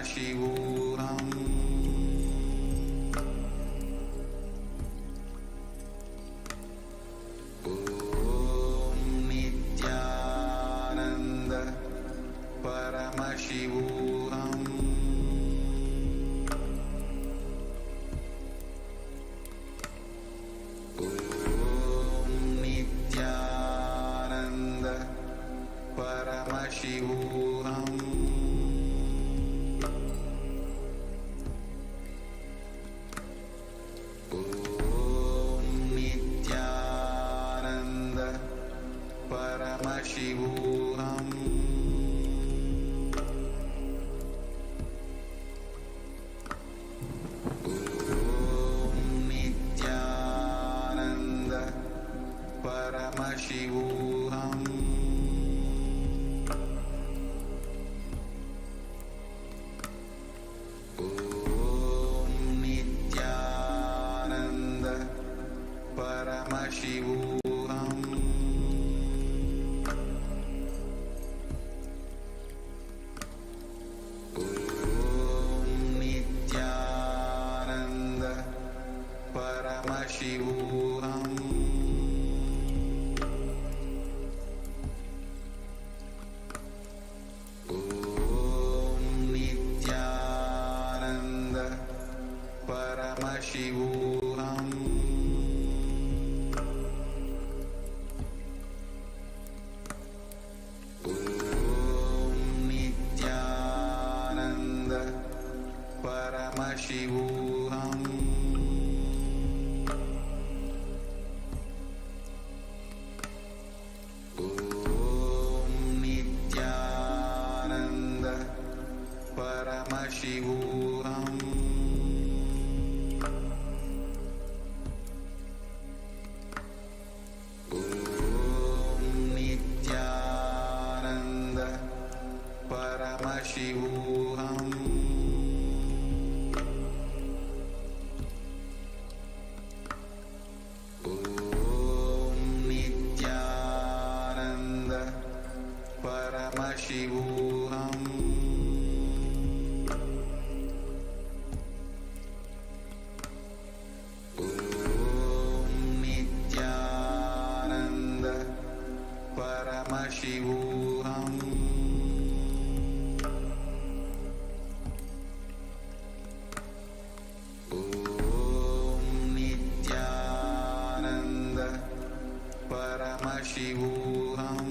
Paramashivoham. Om Nithyananda Paramashivoham. Om Nithyananda Paramashivoham. Om Nithyananda Paramashivoham. Om Nithyananda Paramashivoham. Om Nithyananda Paramashivoham. Om Nithyananda Paramashivoham. Om Nithyananda Paramashivoham. Om Nithyananda Paramashivoham. Om Nithyananda Paramashivoham. Om Nithyananda Paramashivoham. Om Nithyananda Paramashivoham. Om Nithyananda Paramashivoham. Om Nithyananda Paramashivoham.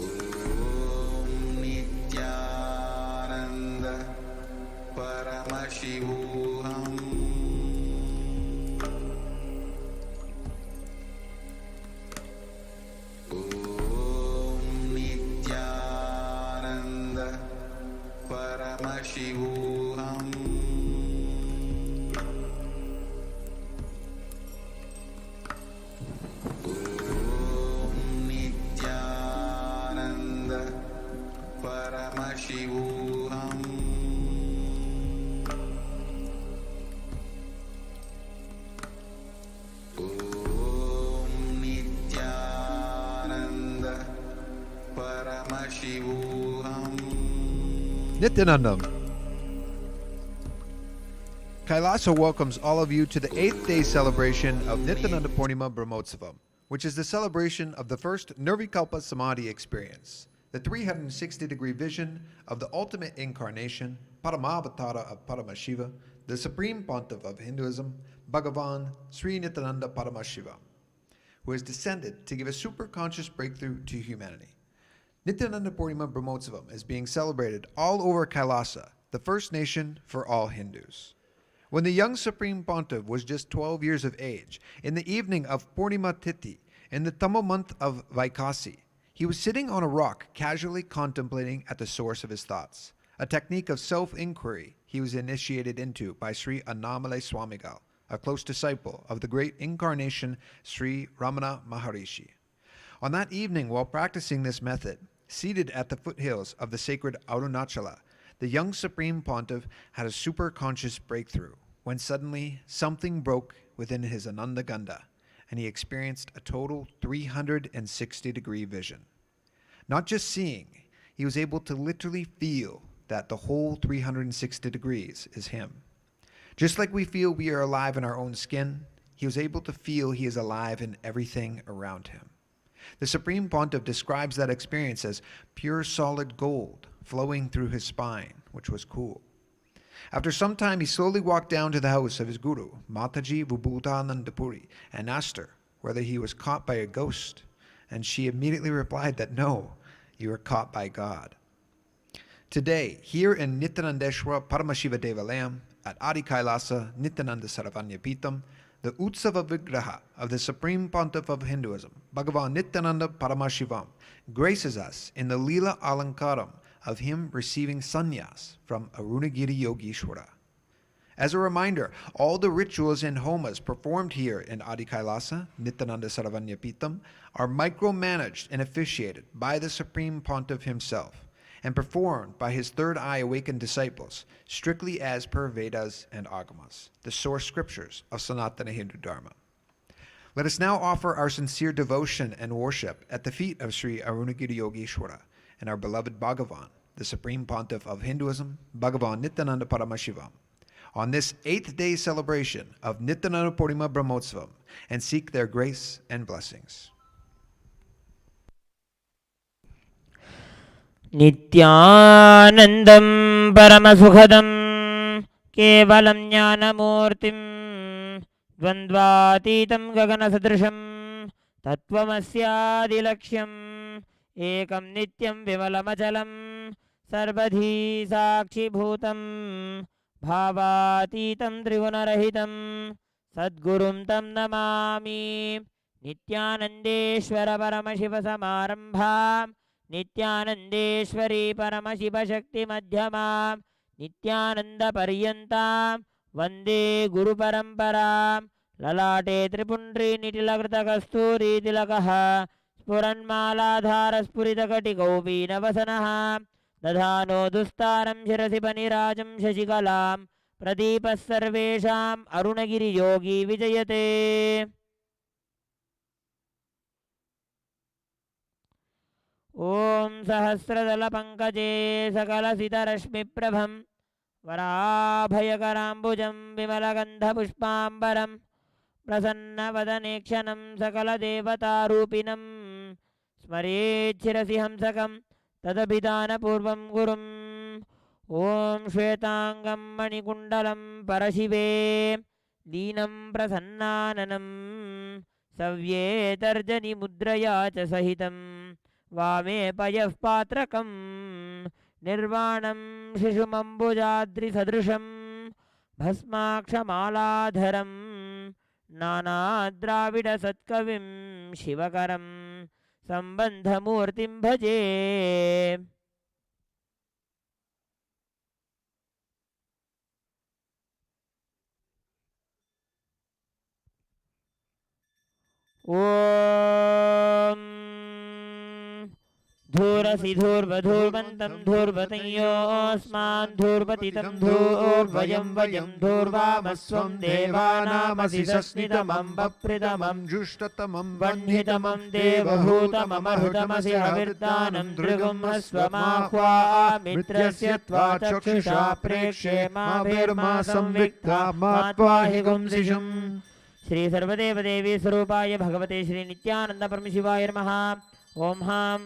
Om Nithyananda Paramashivoham. Om Nithyananda Paramashivoham. Om Nithyananda Paramashivoham. Om Nithyananda Paramashivoham. Nithyanandam. KAILASA welcomes all of you to the 8th day celebration of Nithyananda Brahmotsavam, which is the celebration of the first Nirvikalpa Samadhi experience, the 360-degree vision of the ultimate incarnation, Paramavatara of Paramashiva, the supreme pontiff of Hinduism, Bhagavan Sri Nithyananda Paramashivam, who has descended to give a super-conscious breakthrough to humanity. Nithyananda Brahmotsavam is being celebrated all over KAILASA, the first nation for all Hindus. When the young Supreme Pontiff was just 12 years of age, in the evening of Purnima Tithi, in the Tamil month of Vaikasi, he was sitting on a rock casually contemplating at the source of his thoughts, a technique of self-inquiry he was initiated into by Sri Annamalai Swamigal, a close disciple of the great incarnation Sri Ramana Maharishi. On that evening, while practicing this method, seated at the foothills of the sacred Arunachala, the young Supreme Pontiff had a super-conscious breakthrough when suddenly something broke within his Ananda Ganda, and he experienced a total 360-degree vision. Not just seeing, he was able to literally feel that the whole 360 degrees is him. Just like we feel we are alive in our own skin, he was able to feel he is alive in everything around him. The Supreme Pontiff describes that experience as pure solid gold flowing through his spine, which was cool. After some time, he slowly walked down to the house of his guru, Mataji Vibhutanandapuri, and asked her whether he was caught by a ghost, and she immediately replied that no, you are caught by God. Today, here in Nityanandeshwara Paramashiva Devalayam at Adi KAILASA Nityananda Saravanya the Utsava Vigraha of the Supreme Pontiff of Hinduism, Bhagavan Nithyananda Paramashivam, graces us in the leela alankaram of him receiving sannyas from Arunagiri Yogeshwara. As a reminder, all the rituals and homas performed here in Adi KAILASA, Nityananda Saravanya are micromanaged and officiated by the Supreme Pontiff himself and performed by his third eye awakened disciples, strictly as per Vedas and Agamas, the source scriptures of Sanatana Hindu Dharma. Let us now offer our sincere devotion and worship at the feet of Sri Arunagiri Yogeshwara and our beloved Bhagavan, the Supreme Pontiff of Hinduism, Bhagavan Nithyananda Paramashivam, on this 8th day celebration of Nithyananda Paramashiva Brahmotsavam, and seek their grace and blessings. नित्यानन्दं परमसुखदं केवलं ज्ञानमूर्तिं द्वन्द्वातीतं गगनसदृशं तत्त्वमस्यादिलक्ष्यम् एकं नित्यं विमलमचलं सर्वधी साक्षिभूतं भावातीतं त्रिगुणरहितं सद्गुरुं तं नमामि नित्यानन्देश्वर परमशिवसमारम्भाम् नित्यानन्देश्वरी परमशिवशक्तिमध्यमां नित्यानन्दपर्यन्तां वन्दे गुरुपरम्परां ललाटे त्रिपुण्ड्रीनिटिलकृतकस्तूरीतिलकः स्फुरन्मालाधारस्फुरितकटिकौपीनवसनः दधानो दुस्तारं शिरसि पनिराजं शशिकलां प्रदीपः सर्वेषाम् अरुणगिरियोगी विजयते। ॐ सहस्रदलपङ्कजे सकलसितरश्मिप्रभं वराभयकराम्बुजं विमलगन्धपुष्पाम्बरं प्रसन्नवदनेक्षणं सकलदेवतारूपिणं स्मरेच्छिरसि हंसकं तदभिधानपूर्वं गुरुम् ॐ श्वेताङ्गं मणिकुण्डलं परशिवे लीनं प्रसन्नाननं सव्येतर्जनिमुद्रया च सहितं वामे पयः पात्रकं निर्वाणं शिशुमम्बुजाद्रिसदृशं भस्माक्षमालाधरं नानाद्राविडसत्कविं शिवकरं सम्बन्धमूर्तिं भजे। ॐ धूरसि धूर्वधूर्वन्तं धूर्वतयोऽस्मान् धूर्वतितं धूर्वयं वयं धूर्वामस्वं देवानामसि सस्मितमं बप्रितमं जुष्टतमं वह्नितमं देवभूतममहृतमसि हविर्दानं दृगुंहस्वमाह्वामित्रस्य त्वा चक्षुषा प्रेक्ष्ये माभिर्मा संविक्ता मा त्वाहि गुंसिषुम्। श्री सर्वदेवदेवी स्वरूपाय भगवते श्री नित्यानंद परमशिवाय नमः। ओम हां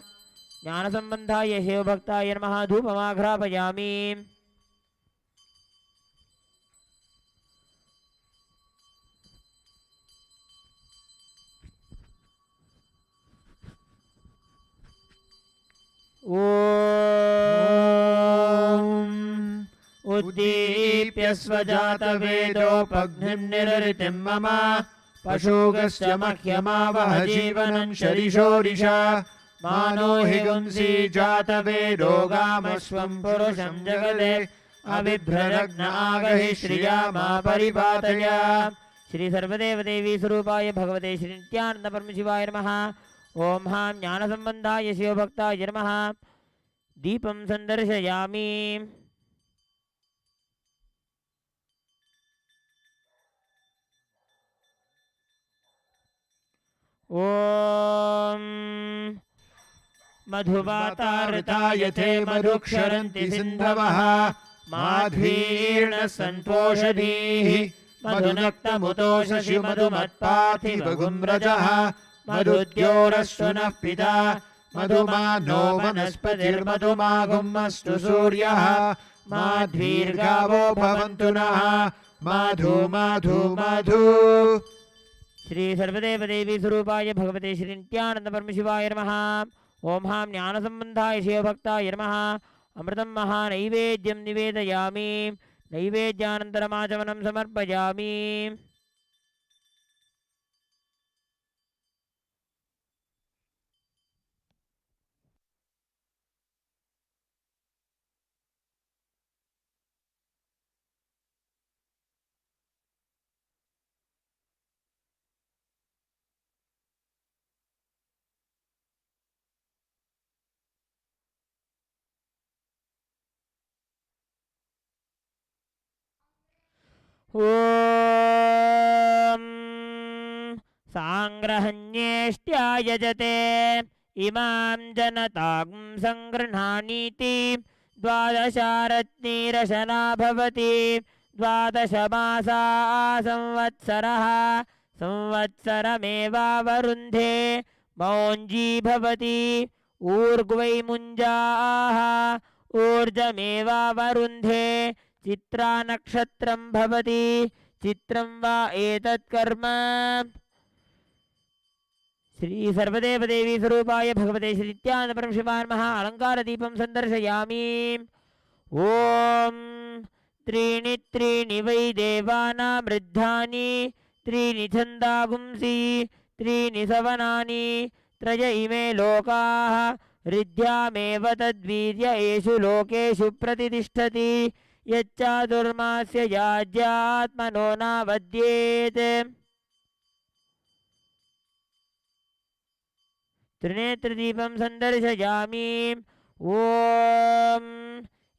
ज्ञानसंबंधाय शिवभक्ताय नमः। धूपमाघ्रापयामि। ओम उद्दीप्य स्वजातवेदोपघ्निं निरृतिं मम पशुगस्य मह्यमावह जीवनं शरिशोरिषा मानो हि गुंसी जातवेदो गामस्वं पुरुषं जगते अबिभ्ररग्न आगहि श्रिया मा परिपातय। श्री सर्वदेवदेवी स्वरूपाय भगवते श्री नित्यानंद परमशिवाय नमः। ओम हां ज्ञानसंबंधाय शिवभक्ताय नमः। दीपं संदर्शयामि। मधुवातारता यथे मधुक्षरन्ति सिन्धवः माध्वीर्न सन्तोषधीः मधुनक्तमुतोषसि मधुमत्पार्थिवगुम्रजः मधुद्योरश्वनः पिता मधुमानो वनस्पतिर्मधुमागुमस्तु सूर्यः माध्वीर्गावो भवन्तु नः माधु माधु माधु। श्री सर्वदेव देवी स्वरूपाय भगवते श्री नित्यानंद परमशिवाय नमः। ओम हां ज्ञान संबंधाय शिवभक्ताय नमः। अमृतं महानैवेद्यं निवेदयामि नैवेद्यानन्तरमाचमनं समर्पयामि। ॐ सांग्रहण्येष्ट्यायजते इमां जनतां संगृह्णानीति द्वादशारत्नीरशना भवति द्वादशमासा संवत्सरः संवत्सरमेवावरुन्धे मौञ्जी भवति ऊर्ग्वै मुञ्जाः ऊर्जमेवावरुन्धे चित्रा नक्षत्रं भवति चित्रं वा एतत् कर्म। श्री सर्वदेव देवी स्वरूपाय भगवते श्री नित्यानंद परमशिवाय नमः। अलंकार दीपं संदर्शयामि। ओम त्रीणि त्रीणि वै देवानां वृद्धानि त्रीणि छन्दागुंसि त्रीणि सवनानि त्रय इमे लोकाः ऋद्ध्यामेव तद्वीर्य एषु लोकेषु प्रतितिष्ठति यच्चातुर्मास्य याज्यात्मनो नावद्येत्। त्रिनेत्रदीपं संदर्शयामि। ओम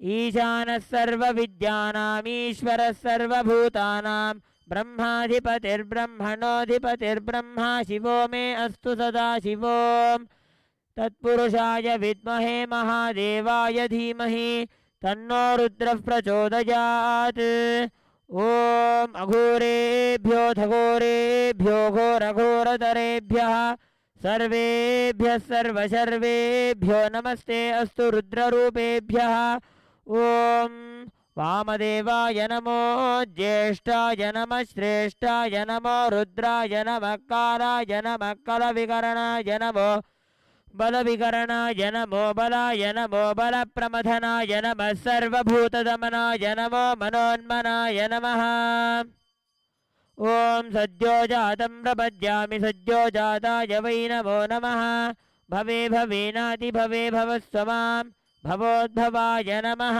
ईशानः सर्वविद्यानामीश्वरः सर्वभूतानां ब्रह्माधिपतिर्ब्रह्मणोऽधिपतिर्ब्रह्मा शिवो मे अस्तु सदा शिवो। तत्पुरुषाय विद्महे महादेवाय धीमहि तन्नो रुद्रः प्रचोदयात्। ओम अघोरेभ्यो घोरेभ्यो घोरघोरतरेभ्यः सर्वेभ्यः सर्वशर्वेभ्यो नमस्ते अस्तु रुद्ररूपेभ्यः। ओम वामदेवाय नमो ज्येष्ठाय नमः श्रेष्ठाय नमो रुद्राय नमः कालाय नमः कलविकरणाय नमो बलविकरणाय नमो बलाय नमो बलप्रमथनाय नमः सर्वभूतदमनाय नमो मनोन्मनाय नमः। ओम सद्यो जातं प्रपद्यामि सद्यो जाताय वै नमो नमः। भवे भवेनाति भवे भवस्व मां भवोद्भवाय नमः।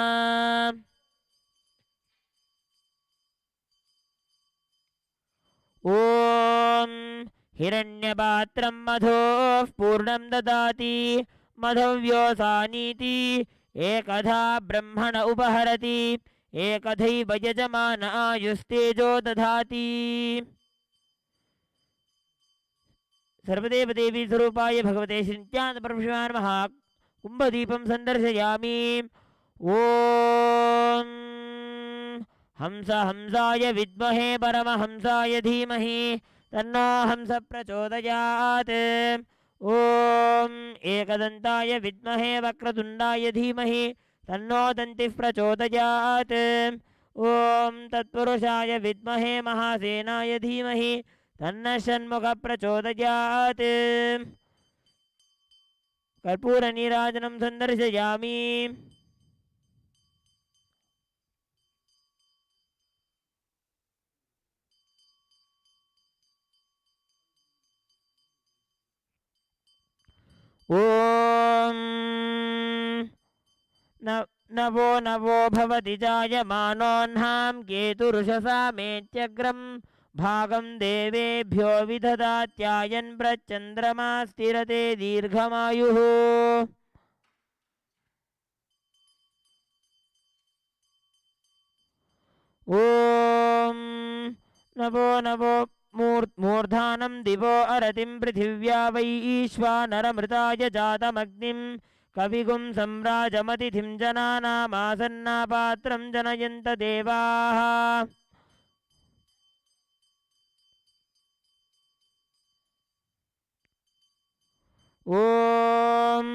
ओम हिरण्यपात्रं मधोः पूर्णं ददाति मधव्योऽसानीति एकधा ब्रह्मण उपहरति एकधैव यजमान आयुस्तेजो दधाति। सर्वदेव देवी स्वरूपाय भगवते श्री नित्यानंद परमशिवाय नमः। कुंभदीपं संदर्शयामि। ओम हंस हंसाय विद्महे परमहंसाय धीमहि तन्नो हंस प्रचोदयात्। ओम एकदन्ताय विद्महे वक्रतुण्डाय धीमहि तन्नो दन्तिः प्रचोदयात्। ओम तत्पुरुषाय विद्महे महासेनाय धीमहि तन्नः षण्मुखः प्रचोदयात्। कर्पूरनीराजनं संदर्शयामि। ओम नवो नवो भवति जायमानोऽह्नां केतुरुषसा मेत्यग्रं भागं देवेभ्यो विदधात्यायन् प्रचन्द्रमा स्थिरते दीर्घमायुः। ओम नवो नवो मूर्धानं दिवो अरतिं पृथिव्या वै ईश्वानरमृताय जातमग्निं कविगुं सम्राजमतिथिं जनानामासन्नापात्रं जनयन्त देवाः ॐ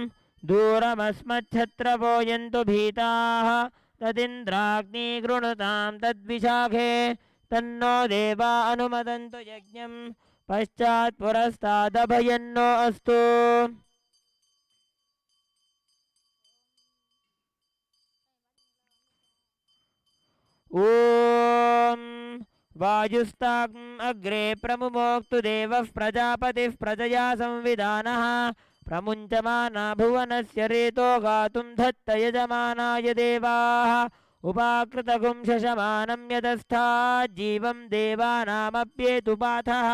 दूरमस्मच्छत्रवो यन्तु भीताः तदिन्द्राग्निगृणुतां तद्विशाखे तन्नो देवा अनुमदन्तु यज्ञं पश्चात् पुरस्तादभयन्नो अस्तु ॐ वायुस्ताग्म् अग्रे प्रमुमोक्तु देवः प्रजापतिः प्रजया संविधानः प्रमुञ्चमाना भुवनस्य रेतो गातुं धत्त यजमानाय देवाः उपाकृतगुं शशमानं यदस्थात् जीवं देवानामप्येतु पाथः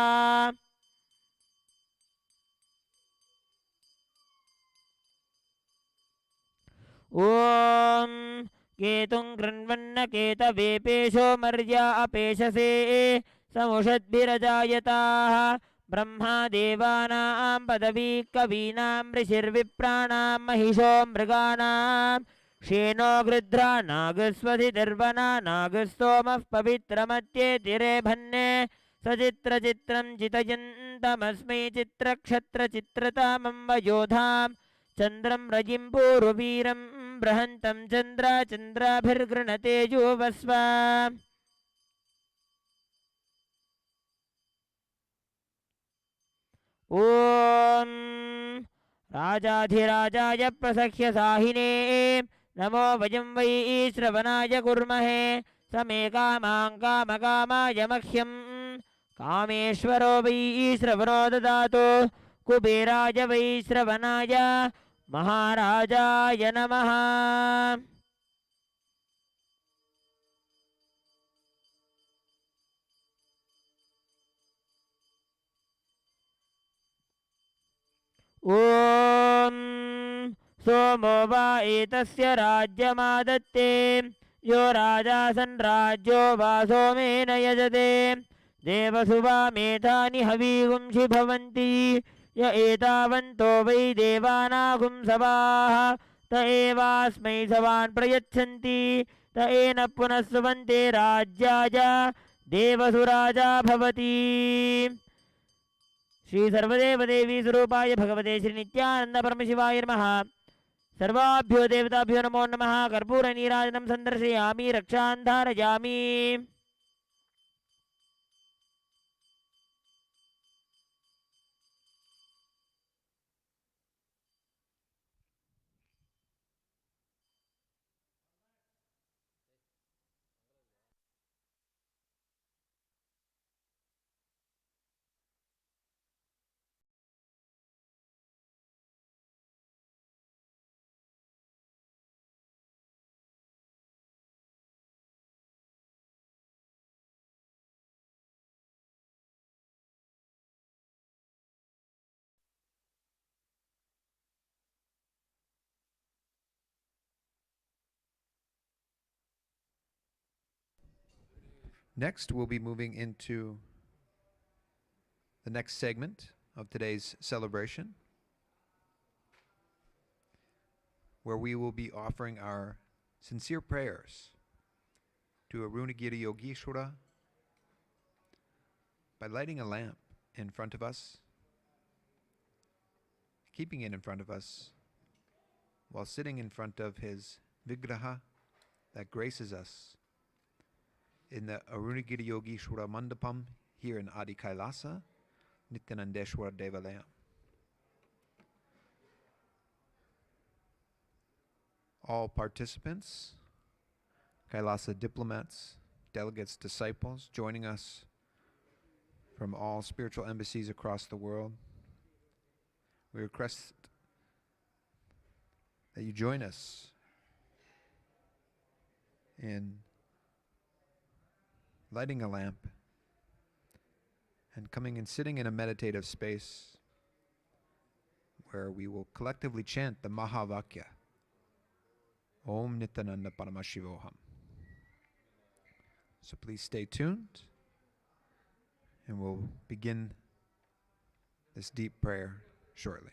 ॐ केतुं कृण्वन्न केतवेपेशो मर्या अपेशसे समुषद्भिरजायताः ब्रह्मा देवानां पदवी कवीनां ऋषिर्विप्राणां महिषो मृगाणां शेनो गृध्रा नागस्वधिर्वना नागस्तोमः पवित्रमत्येतिरेभन्ने सचित्रचित्रं चितयन्तमस्मै चित्रक्षत्रचित्रतामं वयोधां चन्द्रं रजिं पूर्ववीरं बृहन्तं चन्द्राभिर्गृणते युवस्व ॐ राजाधिराजाय प्रसख्य साहिने नमो वयं वै श्रवणाय कुर्महे समे कामां कामकामाय मह्यं कामेश्वरो वै श्रवणो ददातु कुबेराय वै श्रवणाय महाराजाय नमः ॐ सोमो वा एतस्य राज्यमादत्ते यो राजासन् राज्यो वा सोमेन यजते देवसुवा मेधानि हवीगुंसि भवन्ति य एतावन्तो वै देवानागुं सवाः त एवास्मै सवान् प्रयच्छन्ति त एन पुनः सुवन्ते राज्याय देवसुराजा भवति श्री सर्वदेवदेवी स्वरूपाय भगवते श्री नित्यानंद परमशिवाय नमः सर्वाभ्यो देवताभ्यो नमो नमः कर्पूर नीराजनं संदर्शयामि रक्षां धारयामि Next, we'll be moving into the next segment of today's celebration, where we will be offering our sincere prayers to Arunagiri Yogeshwara by lighting a lamp in front of us, keeping it in front of us while sitting in front of his Vigraha that graces us in the Arunagiri Yogeshwara Mandapam here in Adi KAILASA, Nithyanandeshwara Devalayam. All participants, KAILASA diplomats, delegates, disciples joining us from all spiritual embassies across the world, we request that you join us in lighting a lamp and coming and sitting in a meditative space where we will collectively chant the Mahavakya, Om Nithyananda Paramashivoham. So please stay tuned and we'll begin this deep prayer shortly.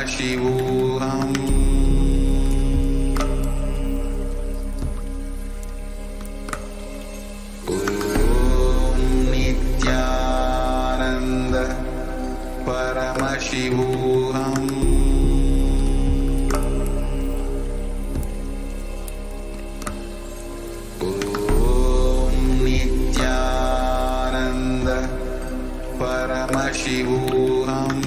Paramashivoham. Om Nithyananda Paramashivoham. Om Nithyananda Paramashivoham.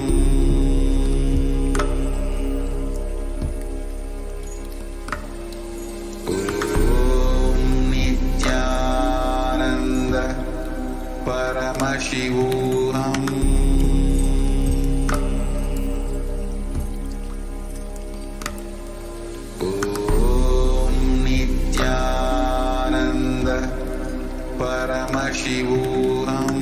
Paramashivoham. Om Nithyananda Paramashivoham.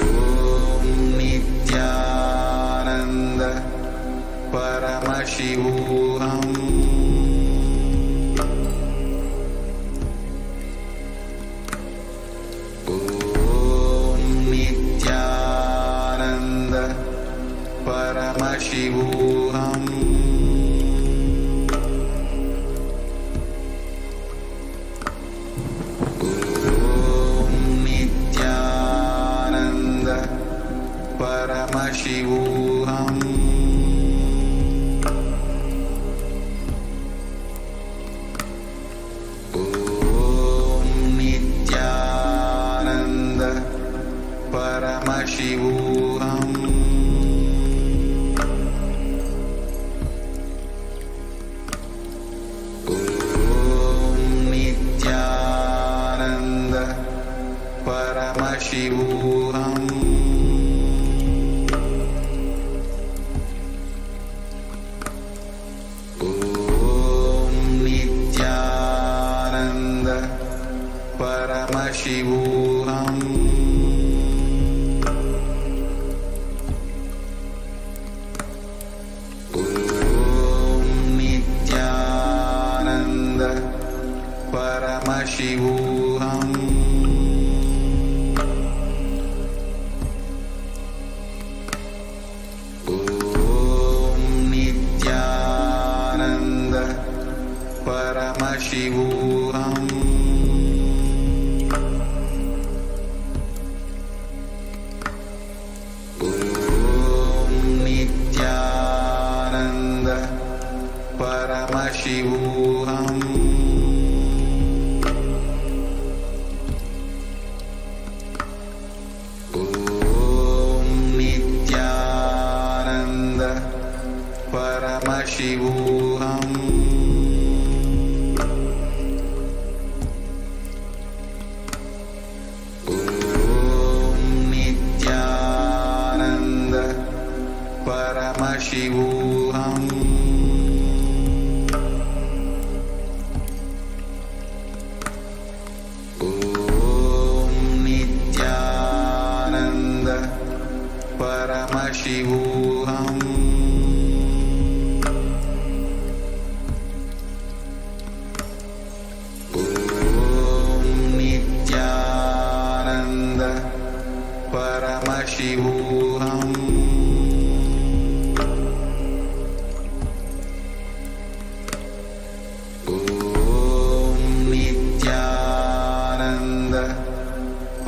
Om Nithyananda Paramashivoham. Paramashivoham. Om Nithyananda Paramashivoham. Om Nithyananda Paramashivoham. Paramashivoham. Om Nithyananda Paramashivoham. Om Nithyananda Paramashivoham. Paramashivoham. Om Nithyananda Paramashivoham. Om Nithyananda Paramashivoham. Paramashivoham. Om Nithyananda Paramashivoham. Om Nithyananda Paramashivoham.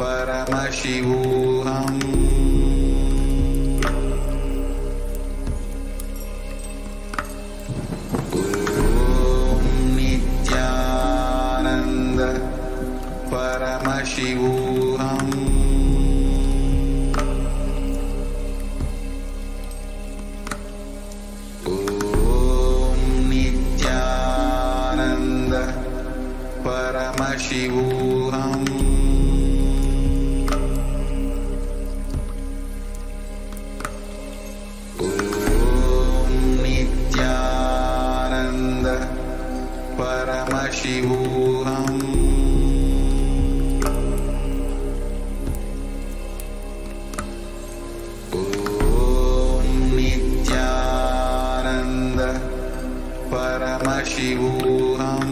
Paramashivoham. Om Nithyananda Paramashivoham. Om Nithyananda Paramashivoham. Paramashivoham. Om Nithyananda Paramashivoham.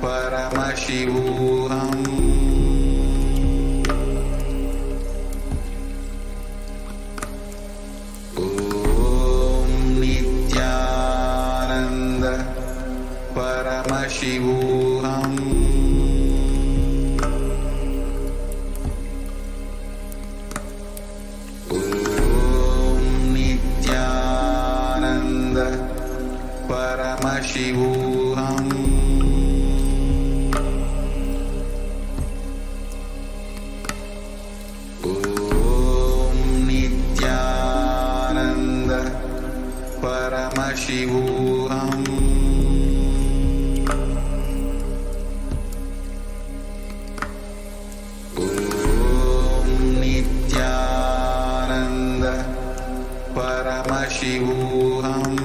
Paramashivoham. Om Nithyananda Paramashivoham. Om Nithyananda Paramashivoham. Om Nithyananda Paramashivoham. Om Nithyananda Paramashivoham.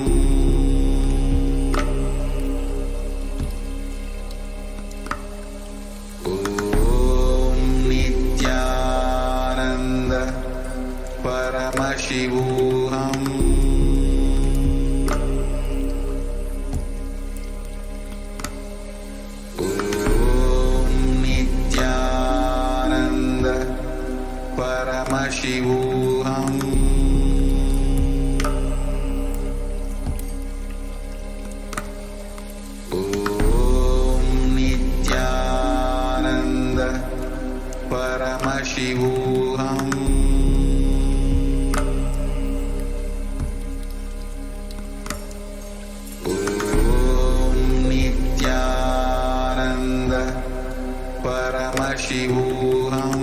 Om Nithyananda Paramashivoham. Om Nithyananda Paramashivoham. Om Nithyananda Paramashivoham. Om Nithyananda Paramashivoham.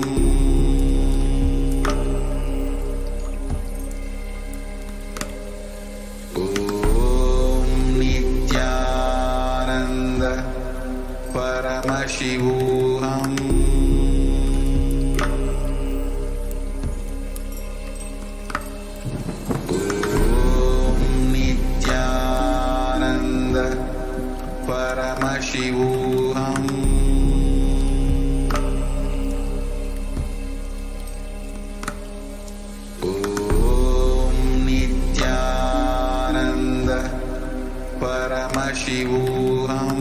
Om Nithyananda Paramashivoham. Om Nithyananda Paramashivoham. Om Nithyananda Paramashivoham.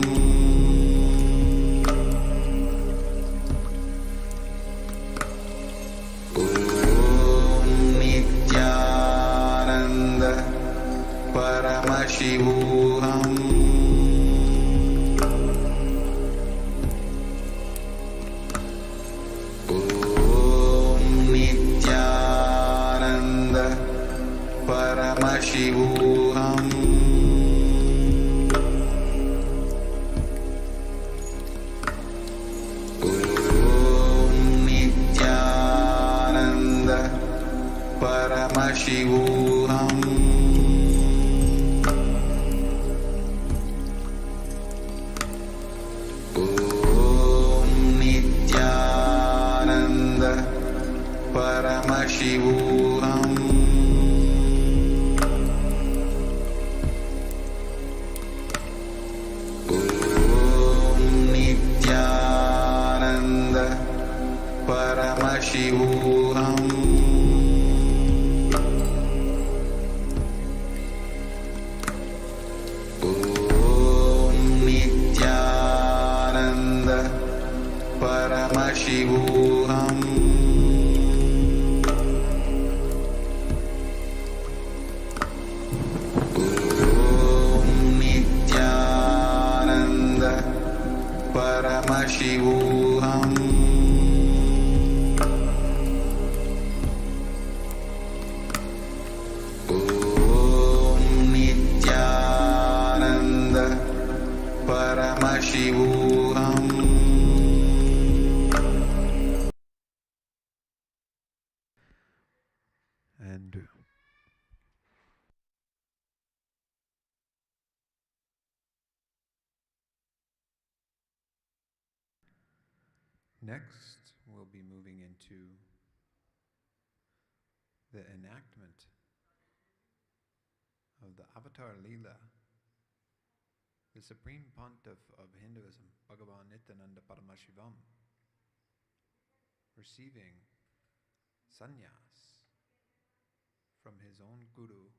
Om Nithyananda Paramashivoham. Om Nithyananda Paramashivoham. Om Nithyananda Paramashivoham. Om Nithyananda Paramashivoham. Om Nithyananda Paramashivoham. Om Nithyananda Paramashivoham. Om Nithyananda Paramashivoham. Om Nithyananda Paramashivoham. And next, we'll be moving into the enactment of the Avatar Leela, the Supreme Pontiff of Hinduism, Bhagavan Nithyananda Paramashivam, receiving sannyas from his own Guru,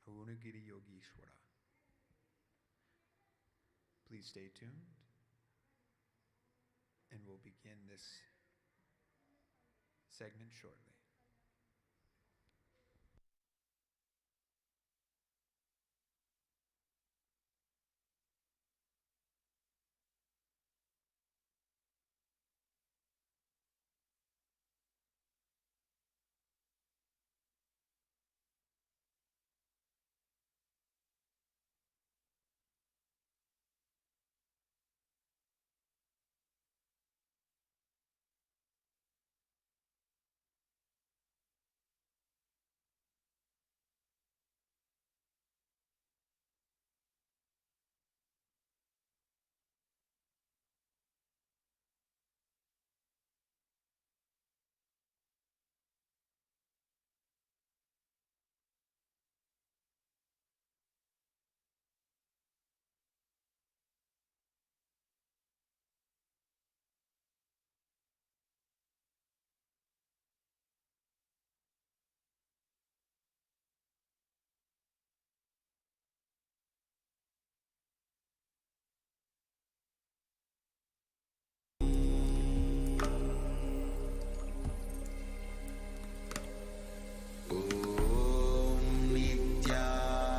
Arunagiri Yogeshwara. Please stay tuned will begin this segment shortly.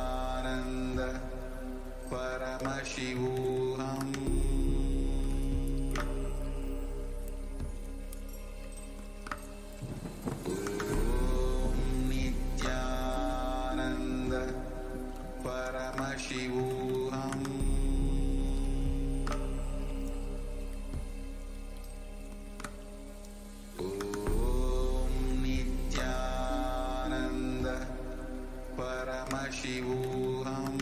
Nithyananda Paramashivoham. Nithyananda Paramashivoham. Nithyananda Paramashivoham.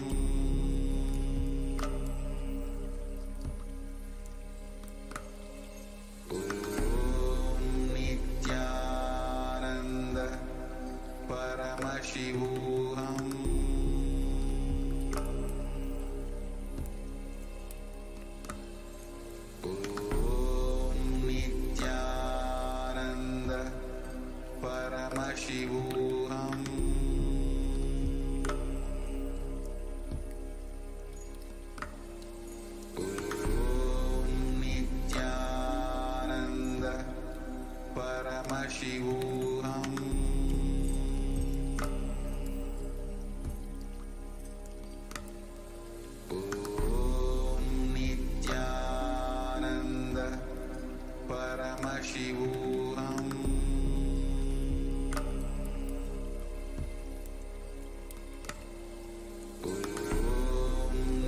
Nithyananda Paramashivoham. Nithyananda Paramashivoham. Nithyananda Paramashivoham. Nithyananda Paramashivoham.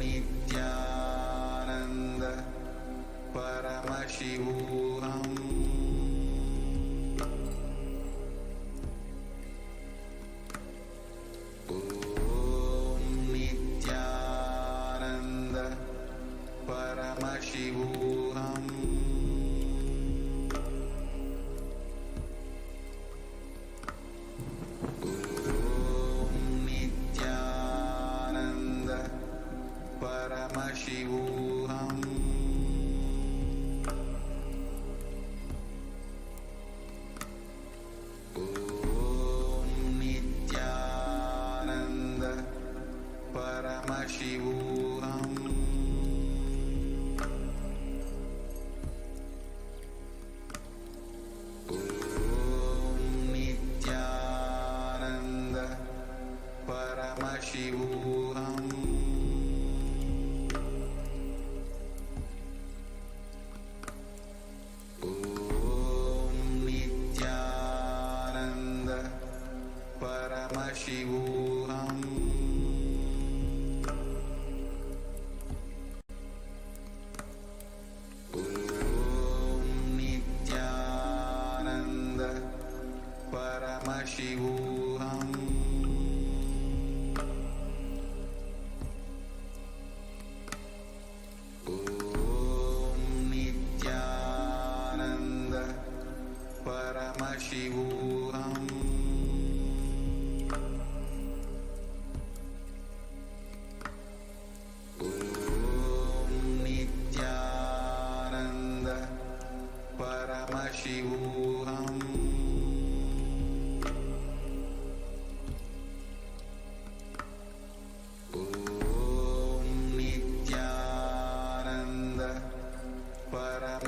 Nithyananda Paramashivoham. Nithyananda Paramashivoham. Nithyananda Paramashivoham.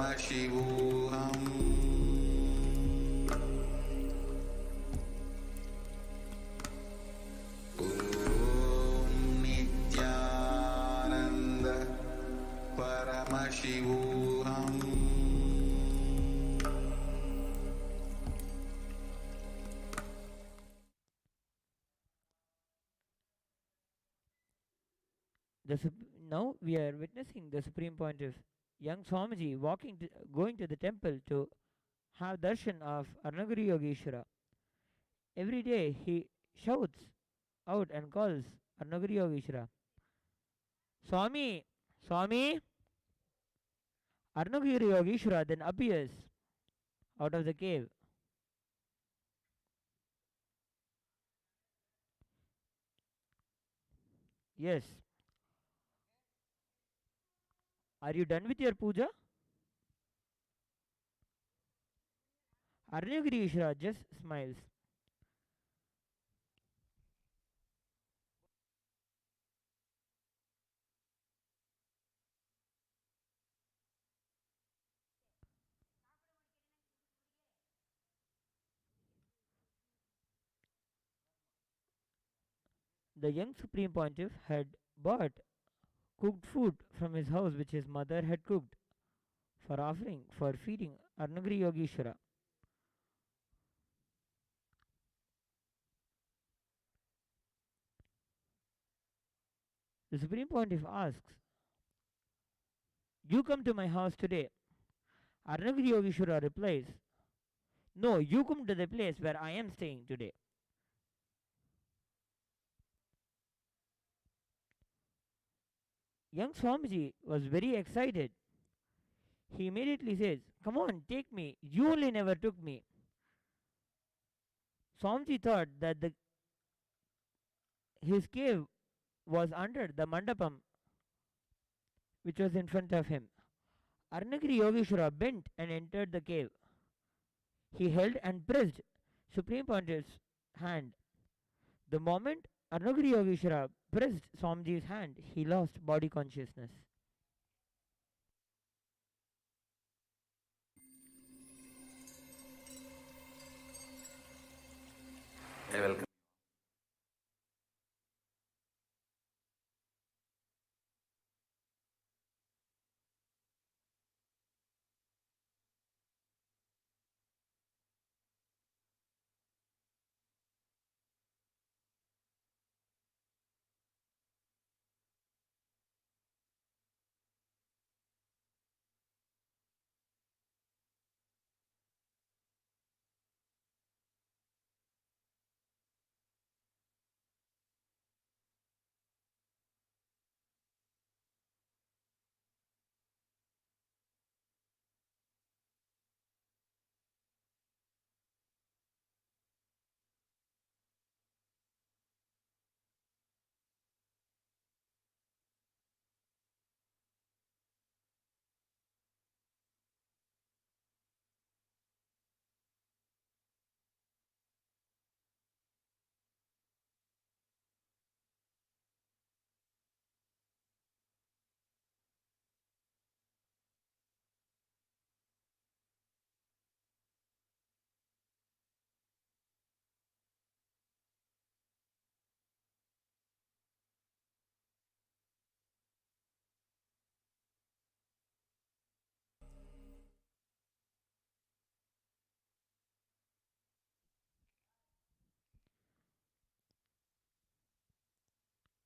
Paramashivoham. Om Nithyananda Paramashivoham. Now we are witnessing the supreme point of young Swamiji going to the temple to have darshan of Arnagari Yogeshwara. Every day he shouts out and calls Arnagari Yogeshwara, Swami, Swami. Arnagiri Yogeshwara then appears out of the cave. Yes. Are you done with your puja? Arnagiri Yogeshwara just smiles. The young Supreme Pontiff had bought cooked food from his house which his mother had cooked for offering, for feeding Arnagiri Yogeshwara. The Supreme Pontiff asks, You come to my house today. Arnagiri Yogeshwara replies, No, you come to the place where I am staying today. Young Swamiji was very excited. He immediately says, Come on, take me. You only never took me. Swamiji thought that his cave was under the mandapam which was in front of him. Arnagiri Yogeshwara bent and entered the cave. He held and pressed Supreme Pontiff's hand. The moment Arnagiri Yogeshwara pressed Swamiji's hand, he lost body consciousness. I welcome.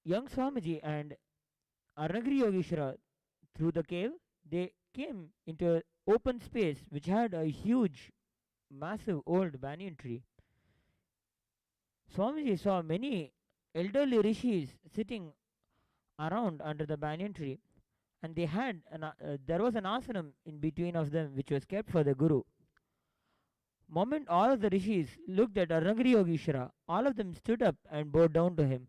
Young Swamiji and Arnagiri Yogeshwara, through the cave, they came into an open space which had a huge, massive old banyan tree. Swamiji saw many elderly rishis sitting around under the banyan tree, and there was an asanam in between of them which was kept for the Guru. Moment all of the rishis looked at Arnagiri Yogeshwara, all of them stood up and bowed down to him.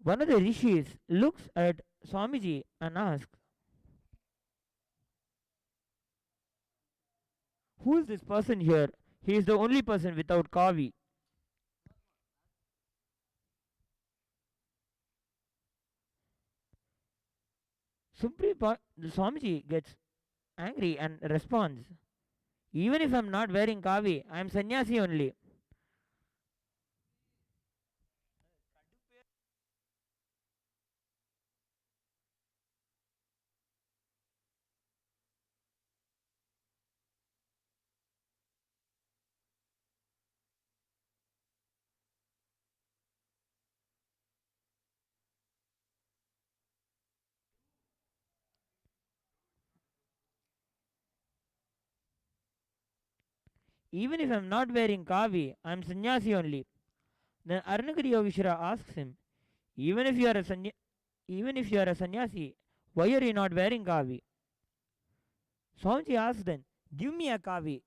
One of the rishis looks at Swamiji and asks, "Who is this person here? He is the only person without kavi." The Swamiji gets angry and responds, "Even if I am not wearing kavi, I am sannyasi only." Even if I am not wearing kavi, I am sannyasi only. Then Arunagiri Yogeshwara asks him, even if you are a even if you are a sannyasi, why are you not wearing kavi? Swamiji asks then, "Give me a kavi."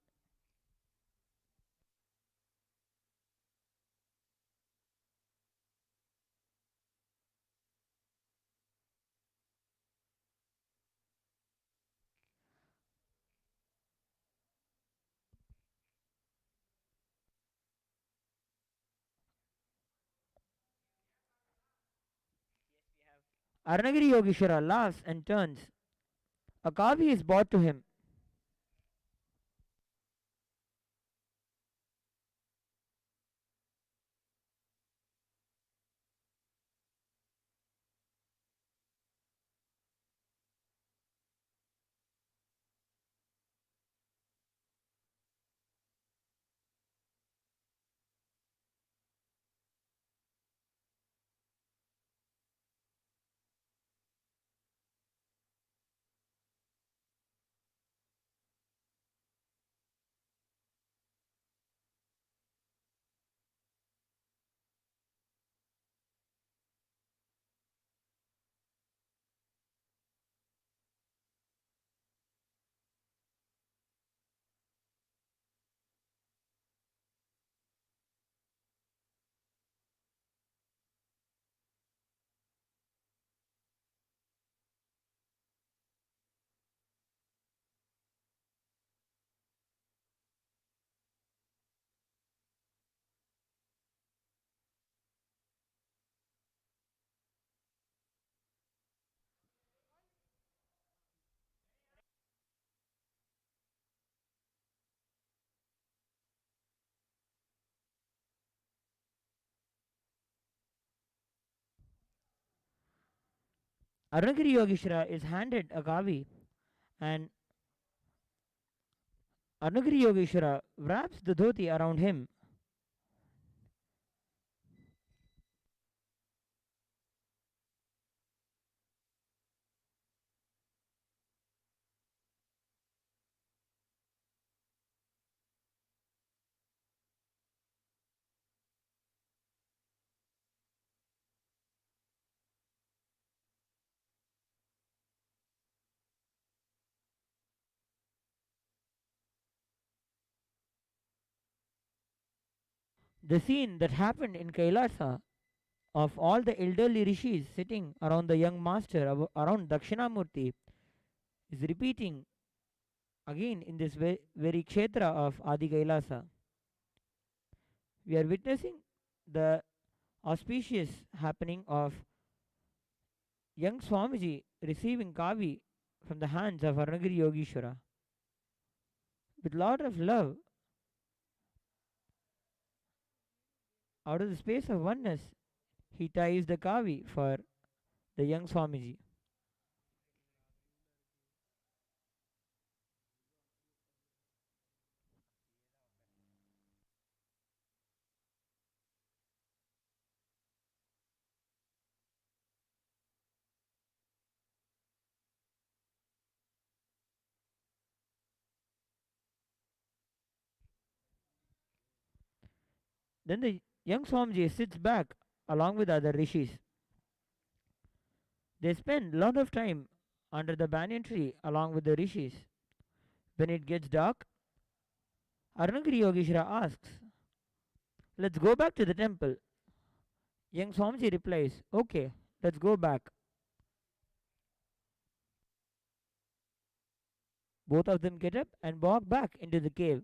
Arunagiri Yogeshwara laughs and turns. A kavi is brought to him. Arunagiri Yogeshwara is handed a kavi, and Arunagiri Yogeshwara wraps the dhoti around him. The scene that happened in Kailasa of all the elderly rishis sitting around the young master around Dakshinamurti is repeating again in this very kshetra of Adi Kailasa. We are witnessing the auspicious happening of young Swamiji receiving kavi from the hands of Arunagiri Yogeshwara. With lot of love, out of the space of oneness, he ties the kavi for the young Swamiji. Then the young Swamiji sits back along with other rishis. They spend a lot of time under the banyan tree along with the rishis. When it gets dark, Arunagiri Yogeshwara asks, "Let's go back to the temple." Young Swamiji replies, "Okay, let's go back." Both of them get up and walk back into the cave.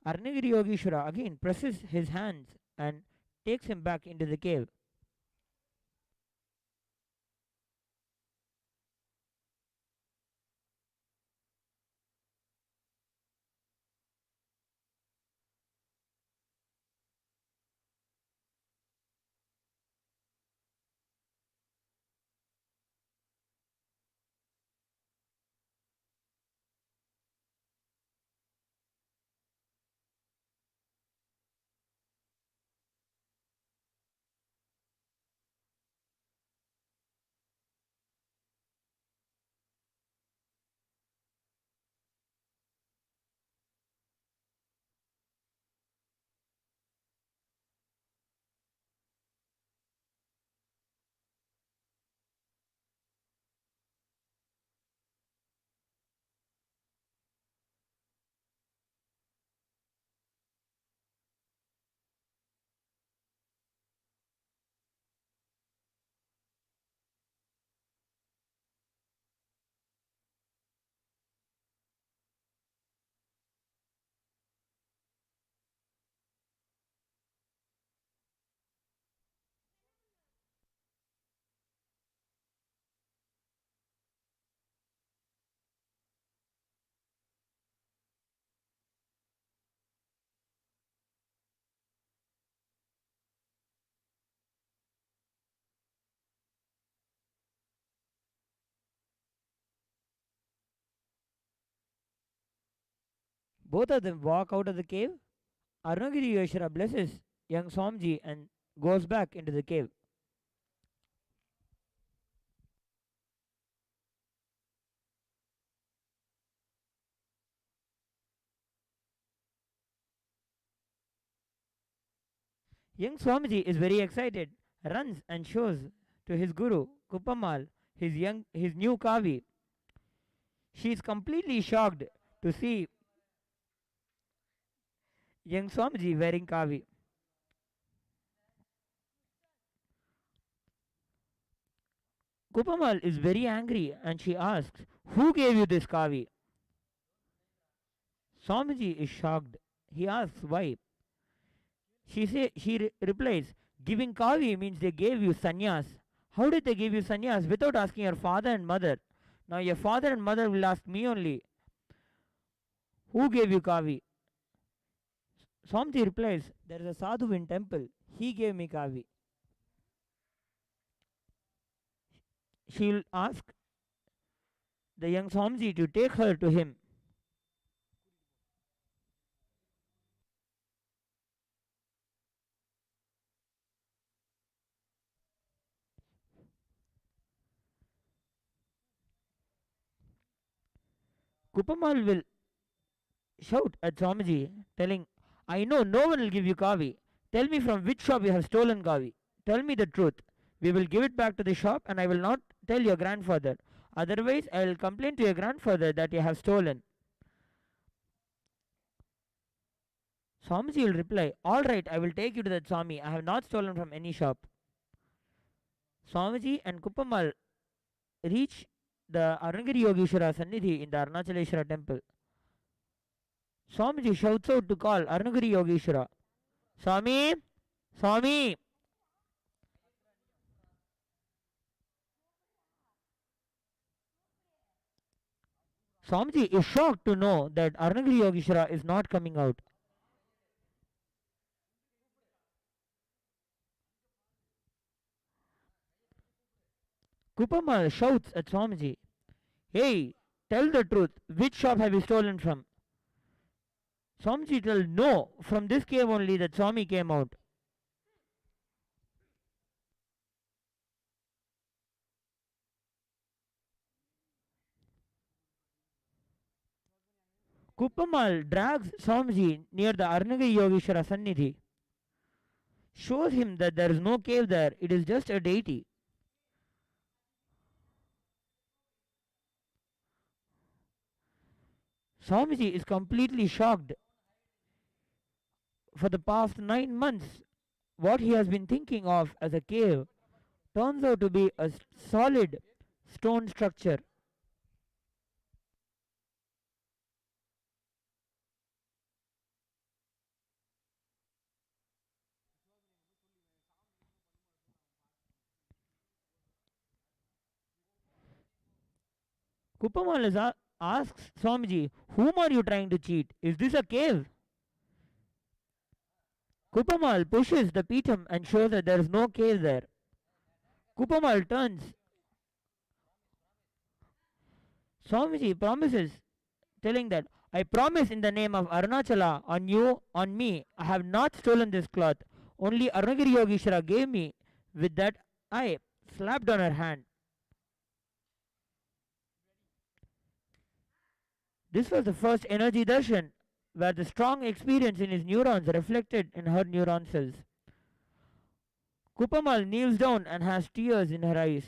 Arnagiri Yogeshwara again presses his hands and takes him back into the cave. Both of them walk out of the cave. Arunagiri Yogeshwara blesses young Swamiji and goes back into the cave. Young Swamiji is very excited, runs and shows to his guru Kupamal his new kavi. She is completely shocked to see young Swamiji wearing kavi. Kupamal is very angry and she asks, "Who gave you this kavi?" Swamiji is shocked. He asks why. She replies, "Giving kavi means they gave you sannyas. How did they give you sannyas without asking your father and mother? Now your father and mother will ask me only, who gave you kavi?" Swamiji replies, "There is a sadhu in temple. He gave me kavi." She will ask the young Swamiji to take her to him. Kupamal will shout at Swamiji, telling, "I know no one will give you kavi. Tell me from which shop you have stolen kavi. Tell me the truth. We will give it back to the shop and I will not tell your grandfather. Otherwise, I will complain to your grandfather that you have stolen." Swamiji will reply, "All right, I will take you to that Swami. I have not stolen from any shop." Swamiji and Kupamal reach the Arunagiri Yogeshwara Sannidhi in the Arunachaleshwara temple. Swamiji shouts out to call Arunagiri Yogeshwara. "Swami! Swami!" Swamiji is shocked to know that Arunagiri Yogeshwara is not coming out. Kupamal shouts at Swamiji, "Hey, tell the truth. Which shop have you stolen from?" Swamiji tells, "No, from this cave only that Swami came out." Kupamal drags Swamiji near the Arunagiri Yogeshwara Sannidhi, shows him that there is no cave there, it is just a deity. Swamiji is completely shocked. for the past 9 months, what he has been thinking of as a cave turns out to be a solid stone structure. Kupamal asks Swamiji, whom are you trying to cheat? Is this a cave? Kupamal pushes the Peetham and shows that there is no cave there. Kupamal turns. Swamiji promises, telling that, I promise in the name of Arunachala, on you, on me, I have not stolen this cloth. Only Arunagiri Yogeshwara gave me. With that, I slapped on her hand. This was the first energy darshan, where the strong experience in his neurons reflected in her neuron cells. Kupamal kneels down and has tears in her eyes.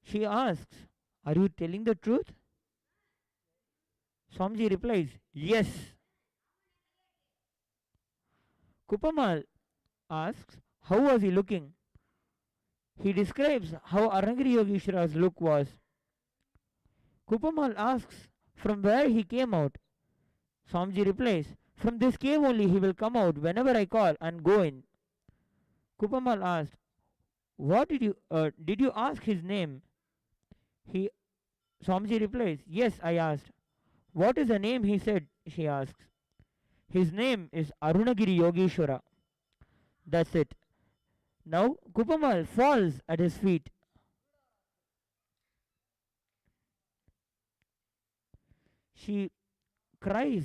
She asks, are you telling the truth? Swamiji replies, yes. Kupamal asks, how was he looking? He describes how Arunagiri Yogeshwara's look was. Kupamal asks from where he came out. Swamiji replies, from this cave only he will come out whenever I call and go in. Kupamal asked, what did you ask his name? Swamiji replies, yes, I asked. What is the name he said? She asks. His name is Arunagiri Yogeshwara. That's it. Now Kupamal falls at his feet. She cries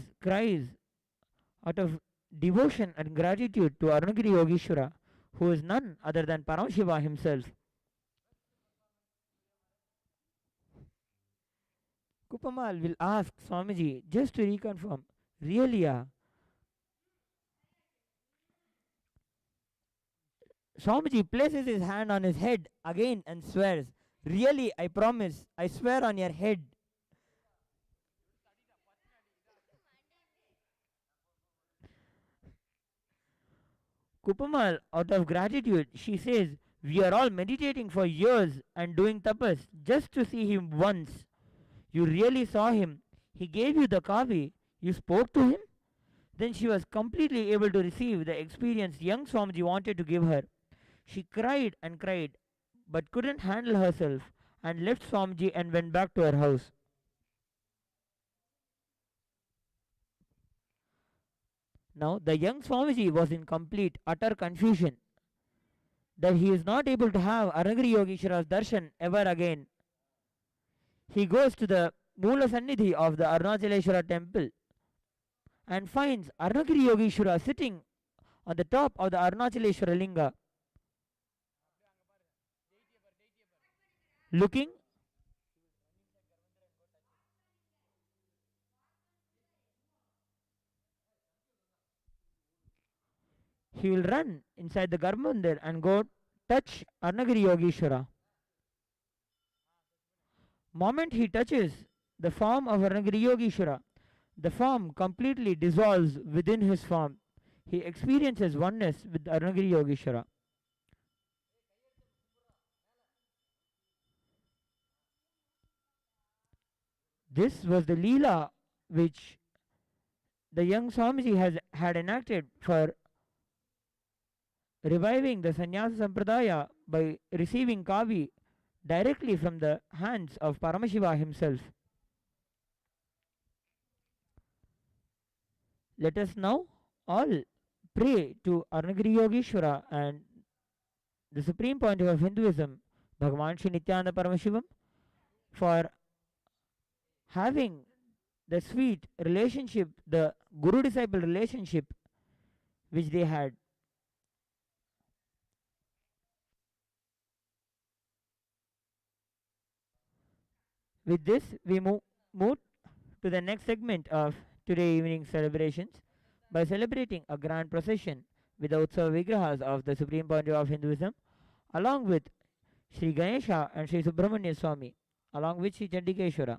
out of devotion and gratitude to Arunagiri Yogeshwara, who is none other than Paramashiva himself. Kupamal will ask Swamiji just to reconfirm, really? Swamiji places his hand on his head again and swears, really, I promise, I swear on your head. Kupamal, out of gratitude, she says, we are all meditating for years and doing tapas just to see him once. You really saw him. He gave you the kavi. You spoke to him? Then she was completely able to receive the experience young Swamiji wanted to give her. She cried and cried, but couldn't handle herself and left Swamiji and went back to her house. Now, the young Swamiji was in complete, utter confusion that he is not able to have Arunagiri Yogeshwara's darshan ever again. He goes to the Moola Sannidhi of the Arunachaleshwara temple and finds Arunagiri Yogeshwara sitting on the top of the Arunachaleshwara linga, looking he will run inside the Garbhamandir and go touch Arunagiri Yogeshwara. Moment he touches the form of Arunagiri Yogeshwara, the form completely dissolves within his form. He experiences oneness with Arunagiri Yogeshwara. This was the leela which the young Swamiji had enacted for reviving the Sannyasa Sampradaya by receiving Kavi directly from the hands of Paramashiva himself. Let us now all pray to Arunagiri Yogeshwara and the supreme point of Hinduism, Bhagavan Sri Nithyananda Paramashivam, for having the sweet relationship, the Guru-disciple relationship which they had. With this, we move to the next segment of today evening celebrations by celebrating a grand procession with the Utsava Vigrahas of the Supreme Point of Hinduism, along with Sri Ganesha and Sri Subramanya Swami, along with Sri Chandikeshwara.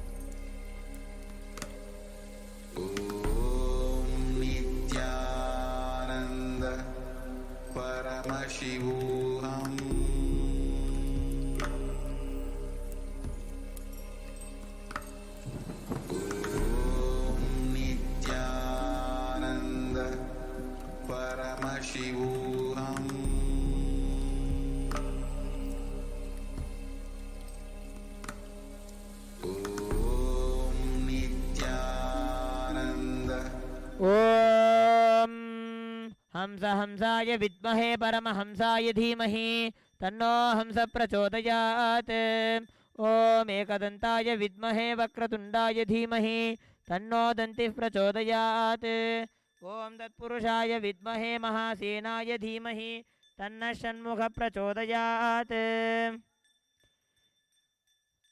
हंस हंसाय विद्महे परमहंसाय धीमहि तन्नो हंस प्रचोदयात्। ॐ एकदन्ताय विद्महे वक्रतुण्डाय धीमहि तन्नो दन्तिः प्रचोदयात्। ॐ तत्पुरुषाय विद्महे महासेनाय धीमहि तन्नः षण्मुखः प्रचोदयात्।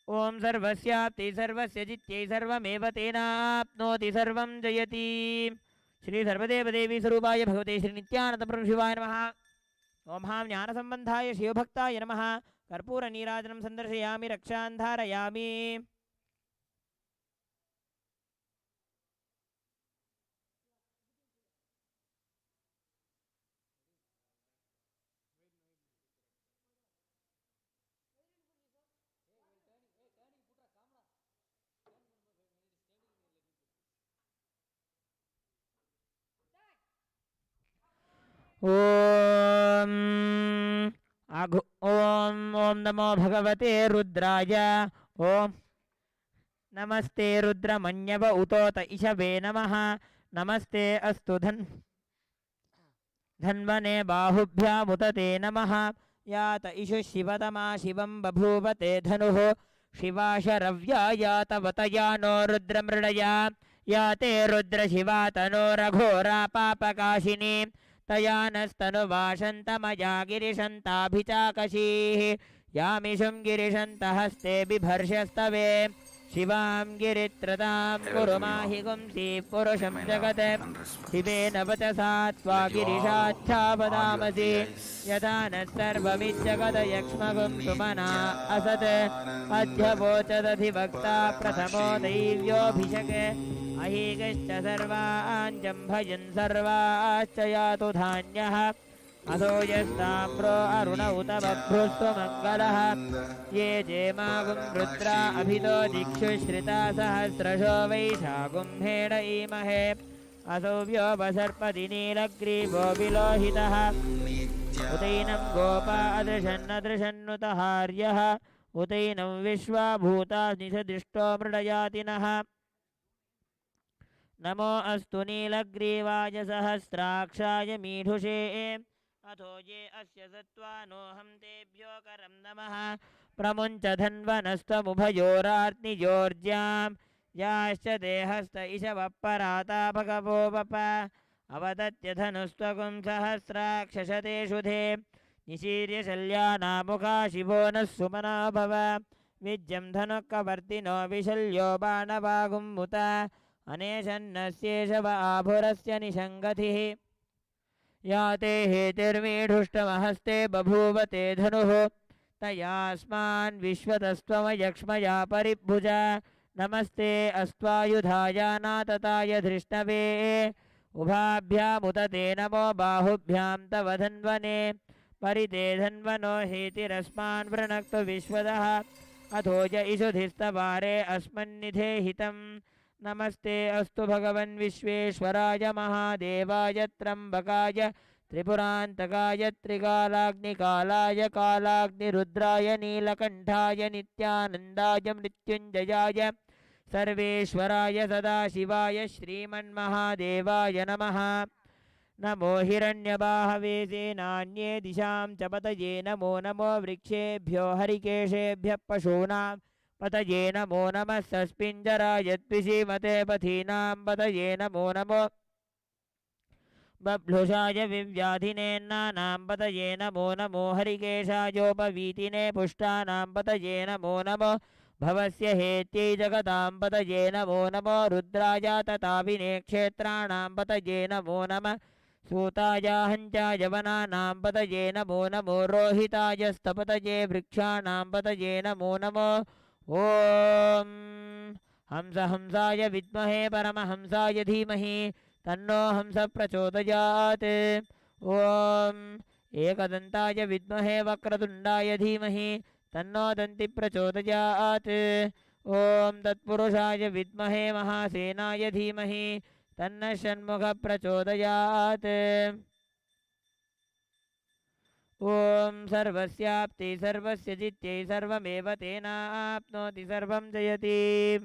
ॐ सर्वस्याप्ति सर्वस्य जित्यै सर्वमेव तेनाप्नोति सर्वं जयति। श्री सर्वदेवदेवी स्वरूपाय भगवते श्री नित्यानंद परमशिवाय नमः। ओम हां ज्ञानसंबंधाय शिवभक्ताय नमः। कर्पूरनीराजनं संदर्शयामि रक्षां धारयामि। ओम ओम नमो भगवते रुद्राय। ओम नमस्ते रुद्रमन्यव उतोत इषवे नमः। नमस्ते अस्तु धन्वने बाहुभ्यामुतते नमः। यात इषु शिवतमा शिवं बभूवते धनुः। शिवाशरव्या यातवतया नो रुद्रमृडया। याते रुद्रशिवा तनोरघोरा पापकाशिनी। तया नस्तनुवाशन्तमया गिरिशन्ताभिचाकशीः। यामिषुं गिरिशन्तहस्ते बिभर्षस्तवे। शिवां गिरित्रतां कुरु माहि गुंसीः पुरुषं जगत्। शिवेन वचसा त्वा गिरिशाच्छावदामसि। यथा नः सर्वमिज्जगदयक्ष्मगुं सुमना असत्। अध्यवोचदधिवक्ता प्रथमो दैव्योऽभिषके। अहीगश्च सर्वाञ्जम्भयन् सर्वाश्च यातु धान्यः। असो यस्ताम्रो अरुण उत बभ्रुस्त्वमङ्गलः। ये जेमागुं रुद्रा अभितो दिक्षु श्रिता सहस्रशो वैशागुम्हेण ईमहे। असौ व्योपसर्पति नीलग्रीवो विलोहितः। उतैनं गोपा अदृशन्नदृशन्नुतहार्यः। उतैनं विश्वाभूता निषदृष्टो मृडयातिनः। नमो अस्तु नीलग्रीवाय सहस्राक्षाय मीढुषे। अथो ये अस्य सत्त्वानोऽहं तेभ्यो करं नमः। प्रमुञ्च धन्वनस्त्वमुभयोरार्निजोर्ज्यां। याश्च देहस्त इषवः पराता भगवो वप। अवदत्य धनुस्त्वगुं सहस्राक्षशतेषु धे। निशीर्य शल्यानामुखा शिवो नः सुमना भव। विद्यं धनुःकवर्तिनो विशल्यो बाणवागुं मुत। अनेशन्नस्येषव आभुरस्य निषङ्गतिः। याते हेतिर्मीढुष्टमहस्ते बभूवते धनुः। तयास्मान् विश्वतस्त्वमयक्ष्मया परिभुज। नमस्ते अस्त्वायुधाय नातताय धृष्णवे। उभाभ्यामुतते नमो बाहुभ्यां तव धन्वने। परिते धन्वनो हेतिरस्मान् वृणक्तु विश्वदः। अथो य इषुधिस्तवारे अस्मन्निधे हितम्। नमस्ते अस्तु भगवन् विश्वेश्वराय महादेवाय त्र्यम्बकाय त्रिपुरान्तकाय त्रिकालाग्निकालाय कालाग्निरुद्राय नीलकण्ठाय नित्यानन्दाय मृत्युञ्जयाय सर्वेश्वराय सदाशिवाय श्रीमन्महादेवाय नमः। नमो हिरण्यबाहवे सेनान्ये दिशां च पतये। नमो नमो वृक्षेभ्यो हरिकेशेभ्यः पशूनां पतये। नमो नमः सस्पिञ्जराय द्विषीमते पथीनां पतये। नमो नमो बभ्लुषाय विव्याधिनेन्नानां पतये। नमो नमो हरिकेशायोपवीतिने पुष्टानां पतये। नमो नमो भवस्य हेत्यै जगतां पतये। नमो नमो रुद्राय तताविने क्षेत्राणां पतये। नमो नमः सूताय हञ्चाय वनानां पतये। नमो नमो रोहिताय स्तपतये वृक्षाणां पतये। नमो नमो ॐ हंस हंसाय विद्महे परमहंसाय धीमहि तन्नो हंस प्रचोदयात्। ॐ एकदन्ताय विद्महे वक्रतुण्डाय धीमहि तन्नो दन्ति प्रचोदयात्। ॐ तत्पुरुषाय विद्महे महासेनाय धीमहि तन्नः षण्मुखः प्रचोदयात्। ॐ सर्वस्याप्ति सर्वस्य जित्यै सर्वमेव तेनाप्नोति सर्वं जयति।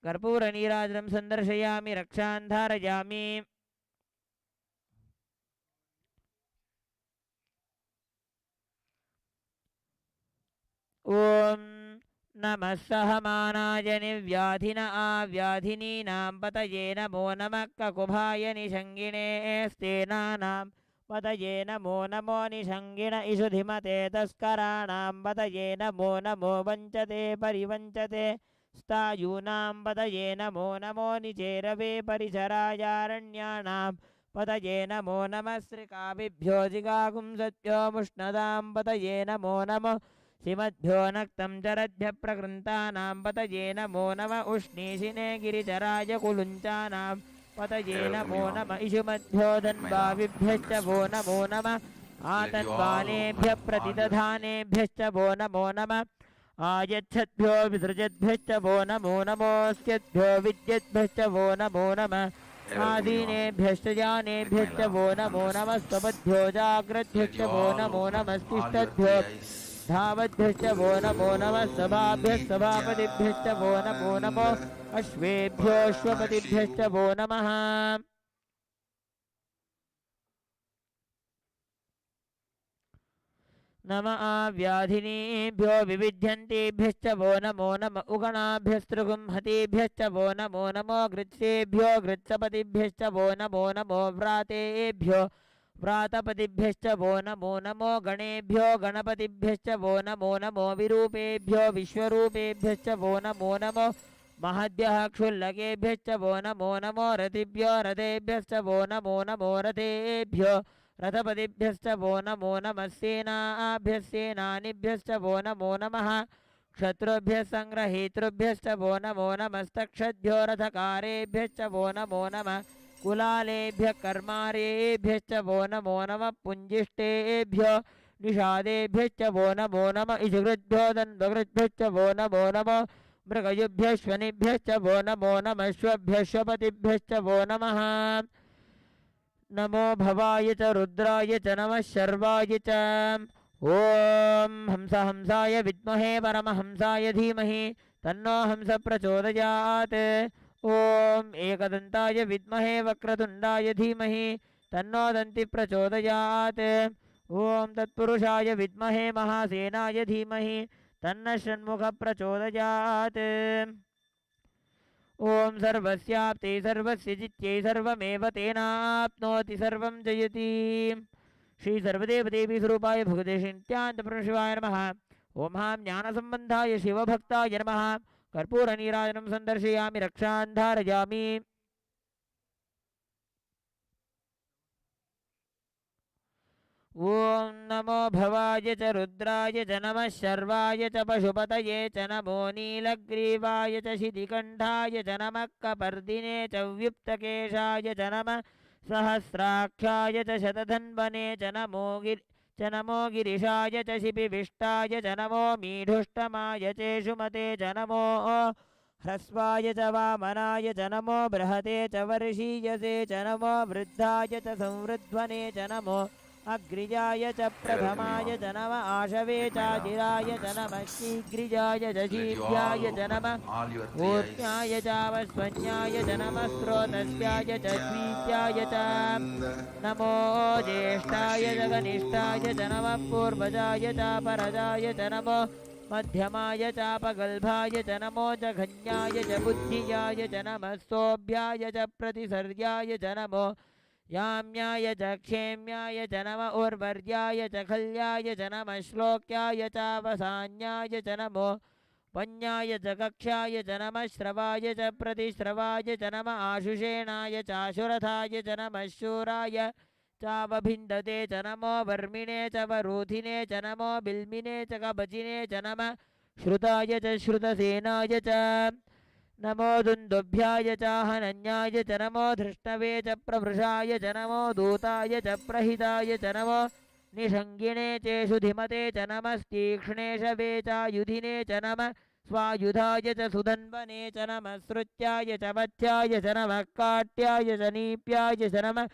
कर्पूरनीराजनं सन्दर्शयामि रक्षान् धारयामि ॐ नमः सहमानाय निव्याधिन आव्याधिनीनां पतये नमो नमः ककुभाय निषङ्गिणे स्तेनानां पतये नमो नमो निषङ्गिण इषुधिमते तस्कराणां पतये नमो नमो वञ्चते परिवञ्चते स्तायूनां पतये नमो नमो निचेरवे परिचरायारण्याणां पतये नमो नमः श्रीकाभिभ्यो जिगाकुंसभ्यो मुष्णदां पतये नमो नमः श्रीमद्भ्यो नक्तं चरद्भ्यः प्रकृन्तानां पतये नमो नमः उष्णीषिणे गिरिचराय कुलुञ्चानां पतये नमो नमः इषुमद्भ्यो धन्वाविभ्यश्च वो नमो नमः आतन्वानेभ्यः प्रतिदधानेभ्यश्च वो नमो नमः आयच्छद्भ्यो विसृजद्भ्यश्च वो नमो नमोऽस्यद्भ्यो विद्यद्भ्यश्च वो नमो नमः आदीनेभ्यश्च जानेभ्यश्च वो नमो नमः स्वपद्भ्यो जाग्रद्भ्यश्च वो नमो नमस्तिष्ठद्भ्यो धावद्भ्यश्च वो नमो नमः सभाभ्यः सभापतिभ्यश्च वो नमो नमो अश्वेभ्योऽश्वपतिभ्यश्च वो नमः नम आव्याधिनीभ्यो विविध्यन्तेभ्यश्च वो नमो नम उगणाभ्यस्तृगुंहतेभ्यश्च वो नमो नमो गृत्सेभ्यो गृत्सपतिभ्यश्च वो नमो नमो व्रातेभ्यो व्रातपतिभ्यश्च वो नमो नमो गणेभ्यो गणपतिभ्यश्च वो नमो नमो विरूपेभ्यो विश्वरूपेभ्यश्च वो नमो नमो महद्भ्यः क्षुल्लकेभ्यश्च वो नमो नमो रतिभ्यो रथेभ्यश्च वो नमो नमो रथेभ्यो रथपतिभ्यश्च वो नमो नमः सेनाभ्यः सेनानिभ्यश्च वो नमो नमः क्षत्रुभ्यः सङ्ग्रहीतृभ्यश्च वो नमो नमस्तक्षद्भ्यो रथकारेभ्यश्च वो नमो नमः कुलालेभ्यः कर्मारेभ्यश्च वो नमो नमः पुञ्जिष्टेभ्यो निषादेभ्यश्च वो नमो नमः इषुकृद्भ्यो दण्डकृद्भ्यश्च वो नमो नमः मृगयुभ्यः श्वनिभ्यश्च वो नमो नमः श्वभ्यः श्वपतिभ्यश्च वो नमः नमो भवाय च रुद्राय च नमः शर्वाय च ॐ हंसाय विद्महे परमहंसाय धीमहि तन्नो हंस प्रचोदयात् ॐ एकदन्ताय विद्महे वक्रतुण्डाय धीमहि तन्नो दन्ति प्रचोदयात् ॐ तत्पुरुषाय विद्महे महासेनाय धीमहि तन्नः षण्मुख प्रचोदयात् ॐ सर्वस्याप्ते सर्वस्य जित्यै सर्वमेव तेनाप्नोति सर्वं जयति श्री सर्वदेवदेवी स्वरूपाय भगवते श्री नित्यानंद परमशिवाय नमः ॐ हां ज्ञानसम्बन्धाय शिवभक्ताय नमः कर्पूरनीराजनं सन्दर्शयामि रक्षान् धारयामि ॐ नमो भवाय च रुद्राय च नमः शर्वाय च पशुपतये च नमो नीलग्रीवाय च शितिकण्ठाय च नमः कपर्दिने च व्युप्तकेशाय च नमः सहस्राक्षाय च शतधन्वने च नमो गिरिशाय च शिपिविष्टाय च नमो मीढुष्टमाय चेषुमते च नमो ह्रस्वाय च वामनाय च नमो बृहते च वर्षीयसे च नमो वृद्धाय च संवृध्वने च नमो अग्रिजाय च प्रथमाय च नमः आशवे चाजिराय च नमः शीघ्रिजाय च शीघ्राय च नमः ऊर्ध्याय चावस्वन्याय च नमः स्रोतस्याय च द्वित्याय च नमो ज्येष्ठाय च कनिष्ठाय च नमः पूर्वजाय च परजाय च नमो मध्यमाय चापगल्भाय च नमो जघन्याय च बुद्धियाय च नमः सोऽभ्याय च प्रतिसर्याय च नमो याम्याय च क्षेम्याय च नमः उर्वर्याय च खल्याय च नमः श्लोक्याय चावसान्याय च नमो वन्याय च कक्ष्याय च नमः श्रवाय च प्रतिश्रवाय च नमः आशुषेणाय चाशुरथाय च नमः शूराय चावभिन्दते च नमो वर्मिणे च वरूधिने च नमो बिल्मिने च कवचिने च नमः श्रुताय च श्रुतसेनाय च नमो दुन्दुभ्याय च हनन्याय च नमो धृष्णवे च प्रवृषाय च नमो दूताय च प्रहिताय च नमो निषङ्गिणे चेषु धिमते च नमस्तीक्ष्णे शवे च युधिने च नमः स्वायुधाय च सुधन्वने च नमः श्रुत्याय च वत्स्याय च नमः काट्याय च नीप्याय च नमः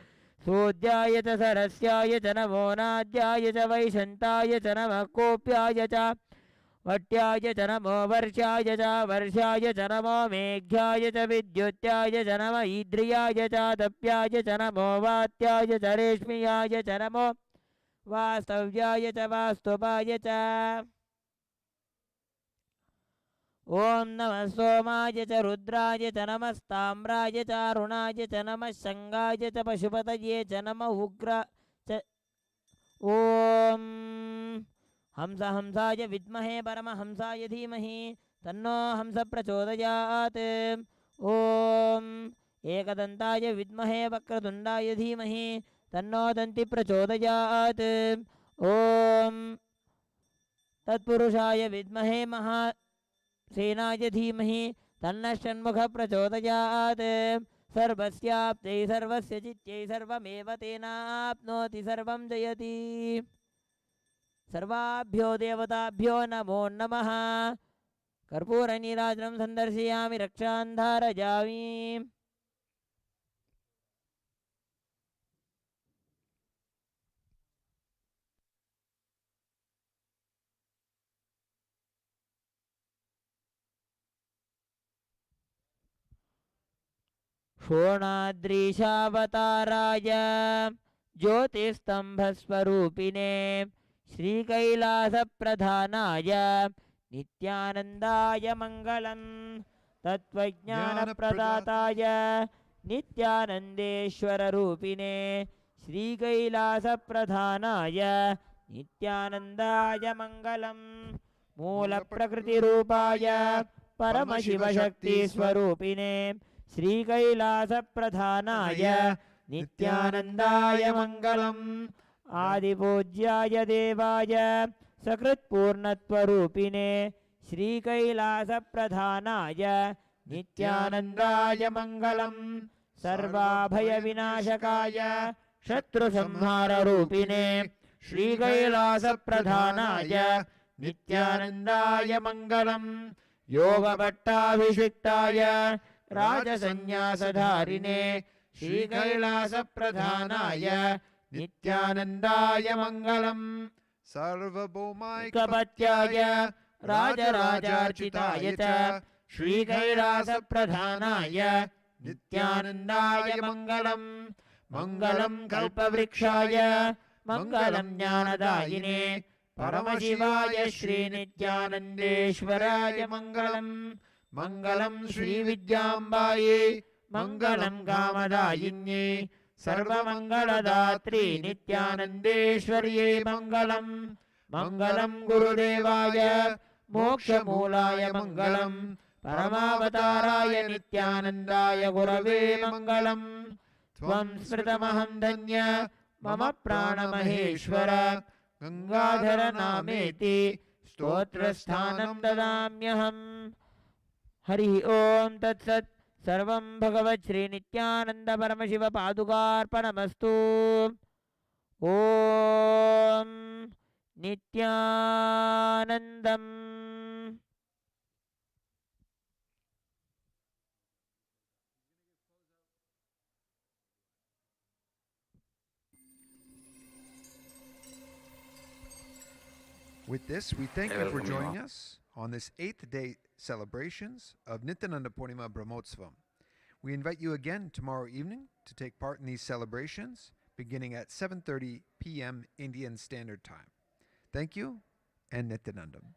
सूद्याय च सरस्याय च नमो नाद्याय च वैशन्ताय च नमः कोप्याय च वट्याय च नमो वर्षाय च वर्षाय च नमो मेघ्याय च विद्युत्याय च नम ईद्रियाय च तप्याय च नमो वात्याय च रेश्म्याय च नमो वास्तव्याय च वास्तुपाय च ॐ नमः सोमाय च रुद्राय च नमस्ताम्राय च अरुणाय च नमः शङ्गाय च पशुपतये च नमः उग्र च ॐ हंस हंसाय विद्महे परमहंसाय धीमहि तन्नो हंस प्रचोदयात् ॐ एकदन्ताय विद्महे वक्रतुण्डाय धीमहि तन्नो दन्ति प्रचोदयात् ॐ तत्पुरुषाय विद्महे महासेनाय धीमहि तन्नः षण्मुखः प्रचोदयात् सर्वस्याप्त्यै सर्वस्य चित्यै सर्वमेव तेनाप्नोति सर्वं जयति सर्वाभ्यो देवताभ्यो नमो नमः कर्पूरनीराजनं सन्दर्शयामि रक्षां धारयामि शोणाद्रीशावताराय ज्योतिस्तंभस्वरूपिणे श्रीकैलासप्रधानाय नित्यानन्दाय मङ्गलम् तत्त्वज्ञानप्रदाताय नित्यानन्देश्वररूपिणे श्रीकैलासप्रधानाय नित्यानन्दाय मङ्गलम् मूलप्रकृतिरूपाय परमशिवशक्तिस्वरूपिणे श्रीकैलासप्रधानाय नित्यानन्दाय मङ्गलम् आदिपूज्याय देवाय सकृत्पूर्णत्वरूपिणे श्रीकैलासप्रधानाय नित्यानन्दाय मङ्गलम् सर्वाभयविनाशकाय शत्रुसंहाररूपिणे श्रीकैलासप्रधानाय नित्यानन्दाय मङ्गलम् योगभट्टाभिषिक्ताय राजसन्न्यासधारिणे श्रीकैलासप्रधानाय नित्यानन्दाय मङ्गलम् सर्वभौमैकपत्याय राजराजार्चिताय च श्रीकैलासप्रधानाय नित्यानन्दाय मङ्गलम् मङ्गलं कल्पवृक्षाय मङ्गलं ज्ञानदायिने परमशिवाय श्रीनित्यानन्देश्वराय मङ्गलम् मङ्गलं श्रीविद्याम्बायै मङ्गलं कामदायिन्यै सर्वमङ्गलदात्री नित्यानन्देश्वर्यै मङ्गलम् मङ्गलं गुरुदेवाय मोक्षमूलाय मङ्गलम् परमावताराय नित्यानन्दाय गुरवे मङ्गलम् त्वं स्मृतमहं धन्य मम प्राणमहेश्वर गङ्गाधर नामेति स्तोत्रस्थानं ददाम्यहम् हरि ओम तत्सत् सर्वं भगवत् श्री नित्यानंद परमशिव पादुकार्पणमस्तु ओम नित्यानंदम् With this, we thank you for joining us on this 8th day celebrations of Nithyananda Paramashivam Brahmotsavam. We invite you again tomorrow evening to take part in these celebrations beginning at 7:30 p.m. Indian Standard Time. Thank you and Nithyanandam.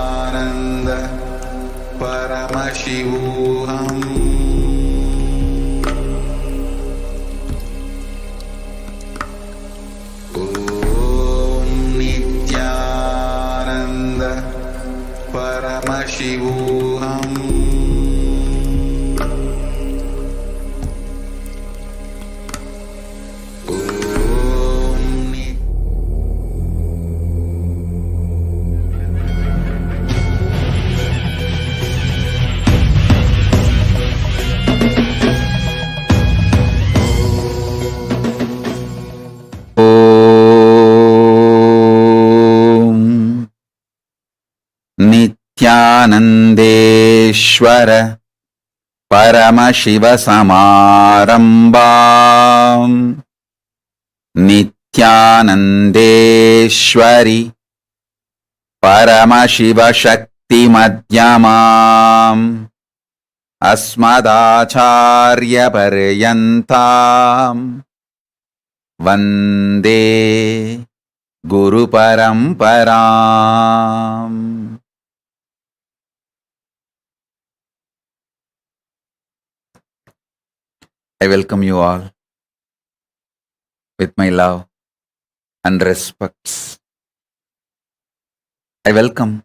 Nithyananda Paramashivoham. Om Nithyananda Paramashivoham. Paramashivoham Nithyanandeshwari Paramashivashakti Madhyamam Asmadacharya Paryantam Vande Guru Paramparam. I welcome you all with my love and respects. I welcome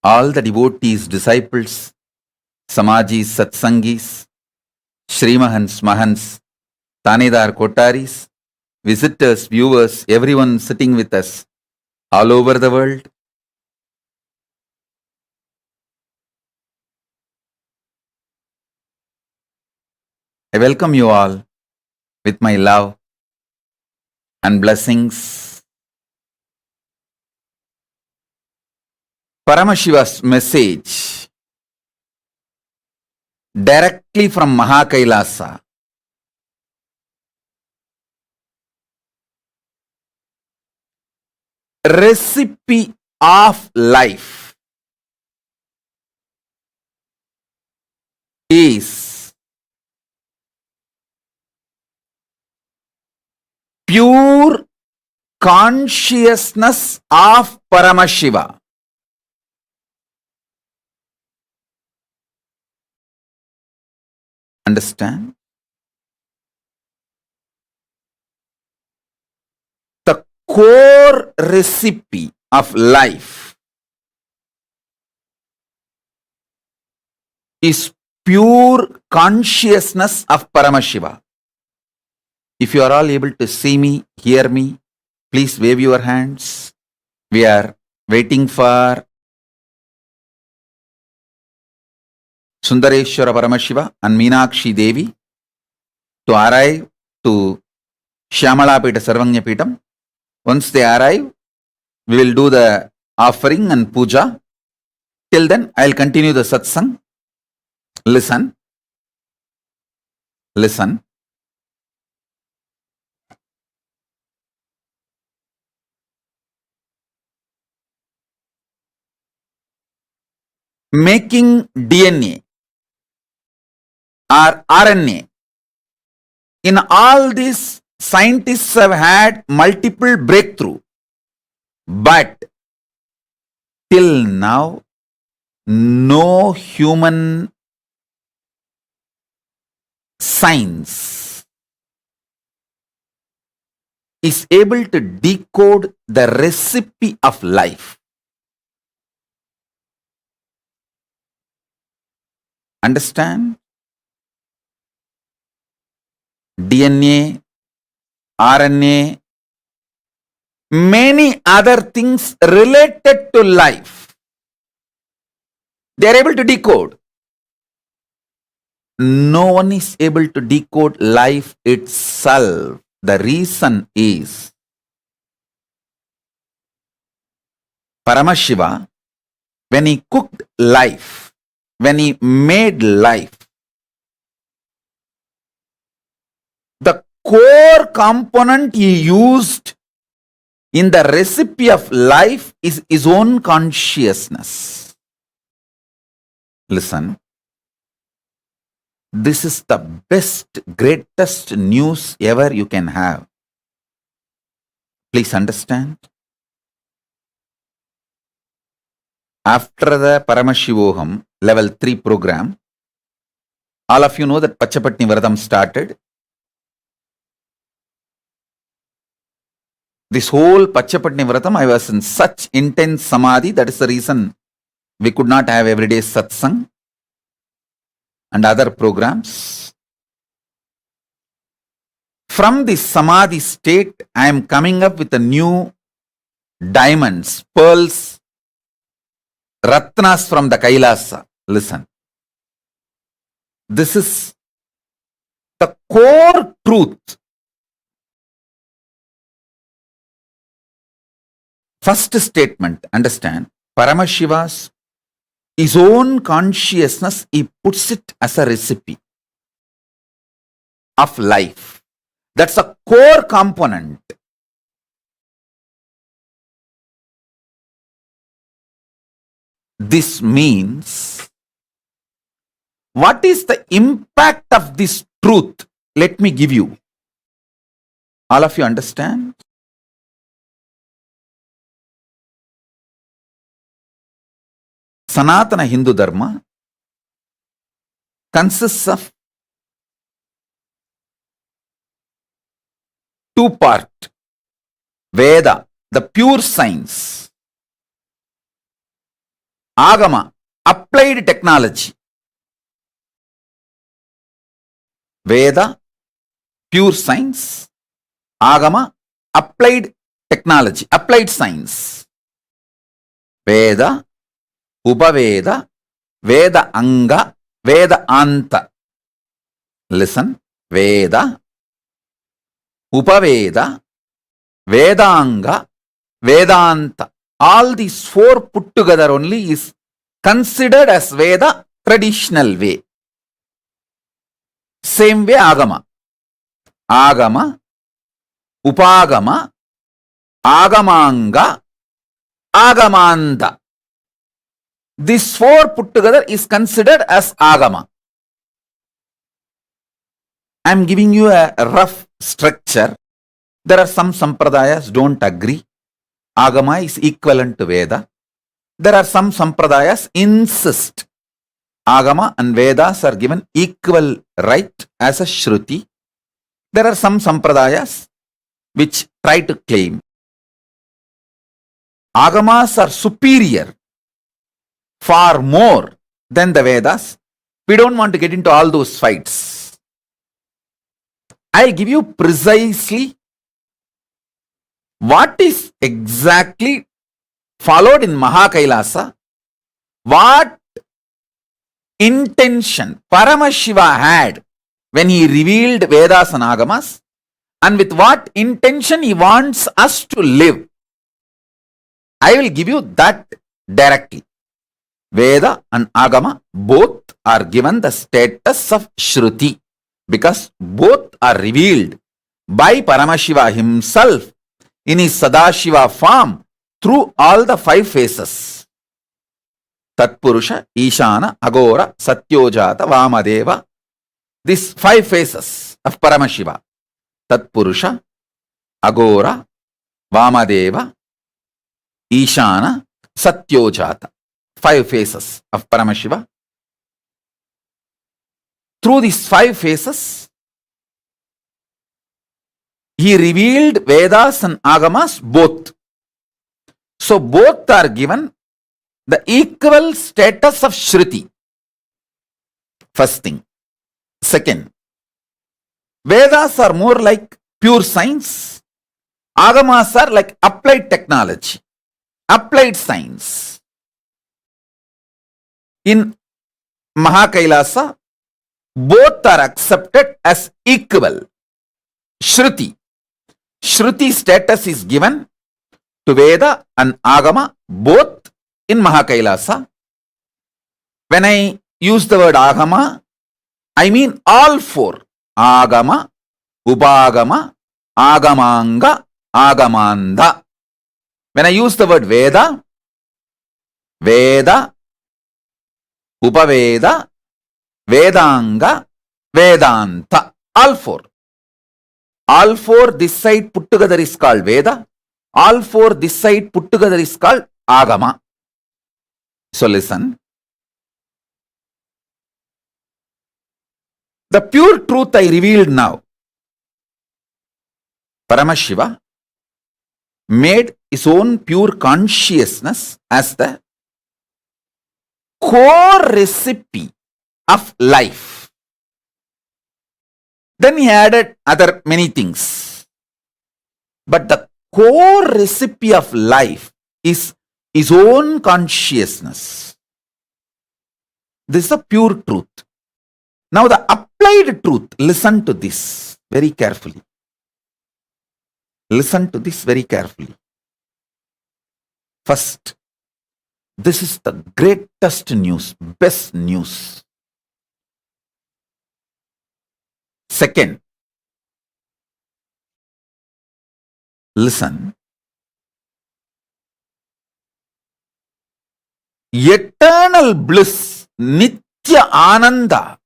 all the devotees, disciples, Samajis, Satsangis, Shrimahans, Mahans, Tanedar Kotaris, visitors, viewers, everyone sitting with us all over the world. I welcome you all with my love and blessings. Paramashiva's message directly from KAILASA. Recipe of life is pure consciousness of Paramashiva. Understand? The core recipe of life is pure consciousness of Paramashiva. If you are all able to see me, hear me, please wave your hands. We are waiting for Sundareshwara Paramashiva and Meenakshi Devi to arrive to Shyamalapeta Sarvanya Pitam. Once they arrive, we will do the offering and puja. Till then, I will continue the satsang. Listen. Listen. Making DNA or RNA. In all this, scientists have had multiple breakthroughs. But till now, no human science is able to decode the recipe of life. Understand? DNA, RNA, many other things related to life. They are able to decode. No one is able to decode life itself. The reason is Paramashiva, when he cooked life, when he made life, the core component he used in the recipe of life is his own consciousness. Listen, this is the best, greatest news ever you can have. Please understand. After the Paramashivoham level 3 program, all of you know that Pachapatni Vradam started. This whole Pachapatni Vratam, I was in such intense Samadhi. That is the reason we could not have everyday Satsang and other programs. From this Samadhi state, I am coming up with a new diamonds, pearls, Ratnas from the KAILASA. Listen. This is the core truth. First statement, understand, Paramashiva's his own consciousness, he puts it as a recipe of life. That's a core component. This means, what is the impact of this truth? Let me give you. All of you understand? Sanatana Hindu Dharma consists of two parts. Veda, the pure science. Agama, applied technology. Veda, pure science. Agama, applied technology, applied science. Veda, Upaveda, Veda Anga, Veda Anta. Listen, Veda, Upaveda, Vedanga, Vedanta. All these four put together only is considered as Veda traditional way. Same way Agama. Agama, Upagama, Agamanga, Agamanda. These four put together is considered as Agama. I am giving you a rough structure. There are some sampradayas don't agree. Agama is equivalent to Veda. There are some sampradayas insist Agama and Vedas are given equal right as a Shruti. There are some sampradayas which try to claim Agamas are superior far more than the Vedas. We don't want to get into all those fights. I'll give you precisely what is exactly followed in KAILASA, what intention Paramashiva had when he revealed Vedas and Agamas, and with what intention he wants us to live. I will give you that directly. Veda and Agama both are given the status of Shruti because both are revealed by Paramashiva himself in his Sadashiva form through all the five phases. Tatpurusha, Ishana, Agora, Satyojata, Vamadeva. These five phases of Paramashiva. Tatpurusha, Agora, Vamadeva, Ishana, Satyojata. Five phases of Paramashiva. Through these five phases, he revealed Vedas and Agamas both. So both are given the equal status of Shruti. First thing. Second, Vedas are more like pure science. Agamas are like applied technology, applied science. In KAILASA, both are accepted as equal. Shruti. Shruti status is given to Veda and Agama both in KAILASA. When I use the word Agama, I mean all four. Agama, Upagama, Agamanga, Agamanda. When I use the word Veda, Veda, Upaveda, Vedanga, Vedanta. All four. All four this side put together is called Veda. All four this side put together is called Agama. So listen. The pure truth I revealed now. Paramashiva made his own pure consciousness as the core recipe of life. Then he added other many things. But the core recipe of life is his own consciousness. This is a pure truth. Now the applied truth, listen to this very carefully. Listen to this very carefully. First, This is the greatest news, best news. Second, listen. Eternal bliss, Nitya Ananda,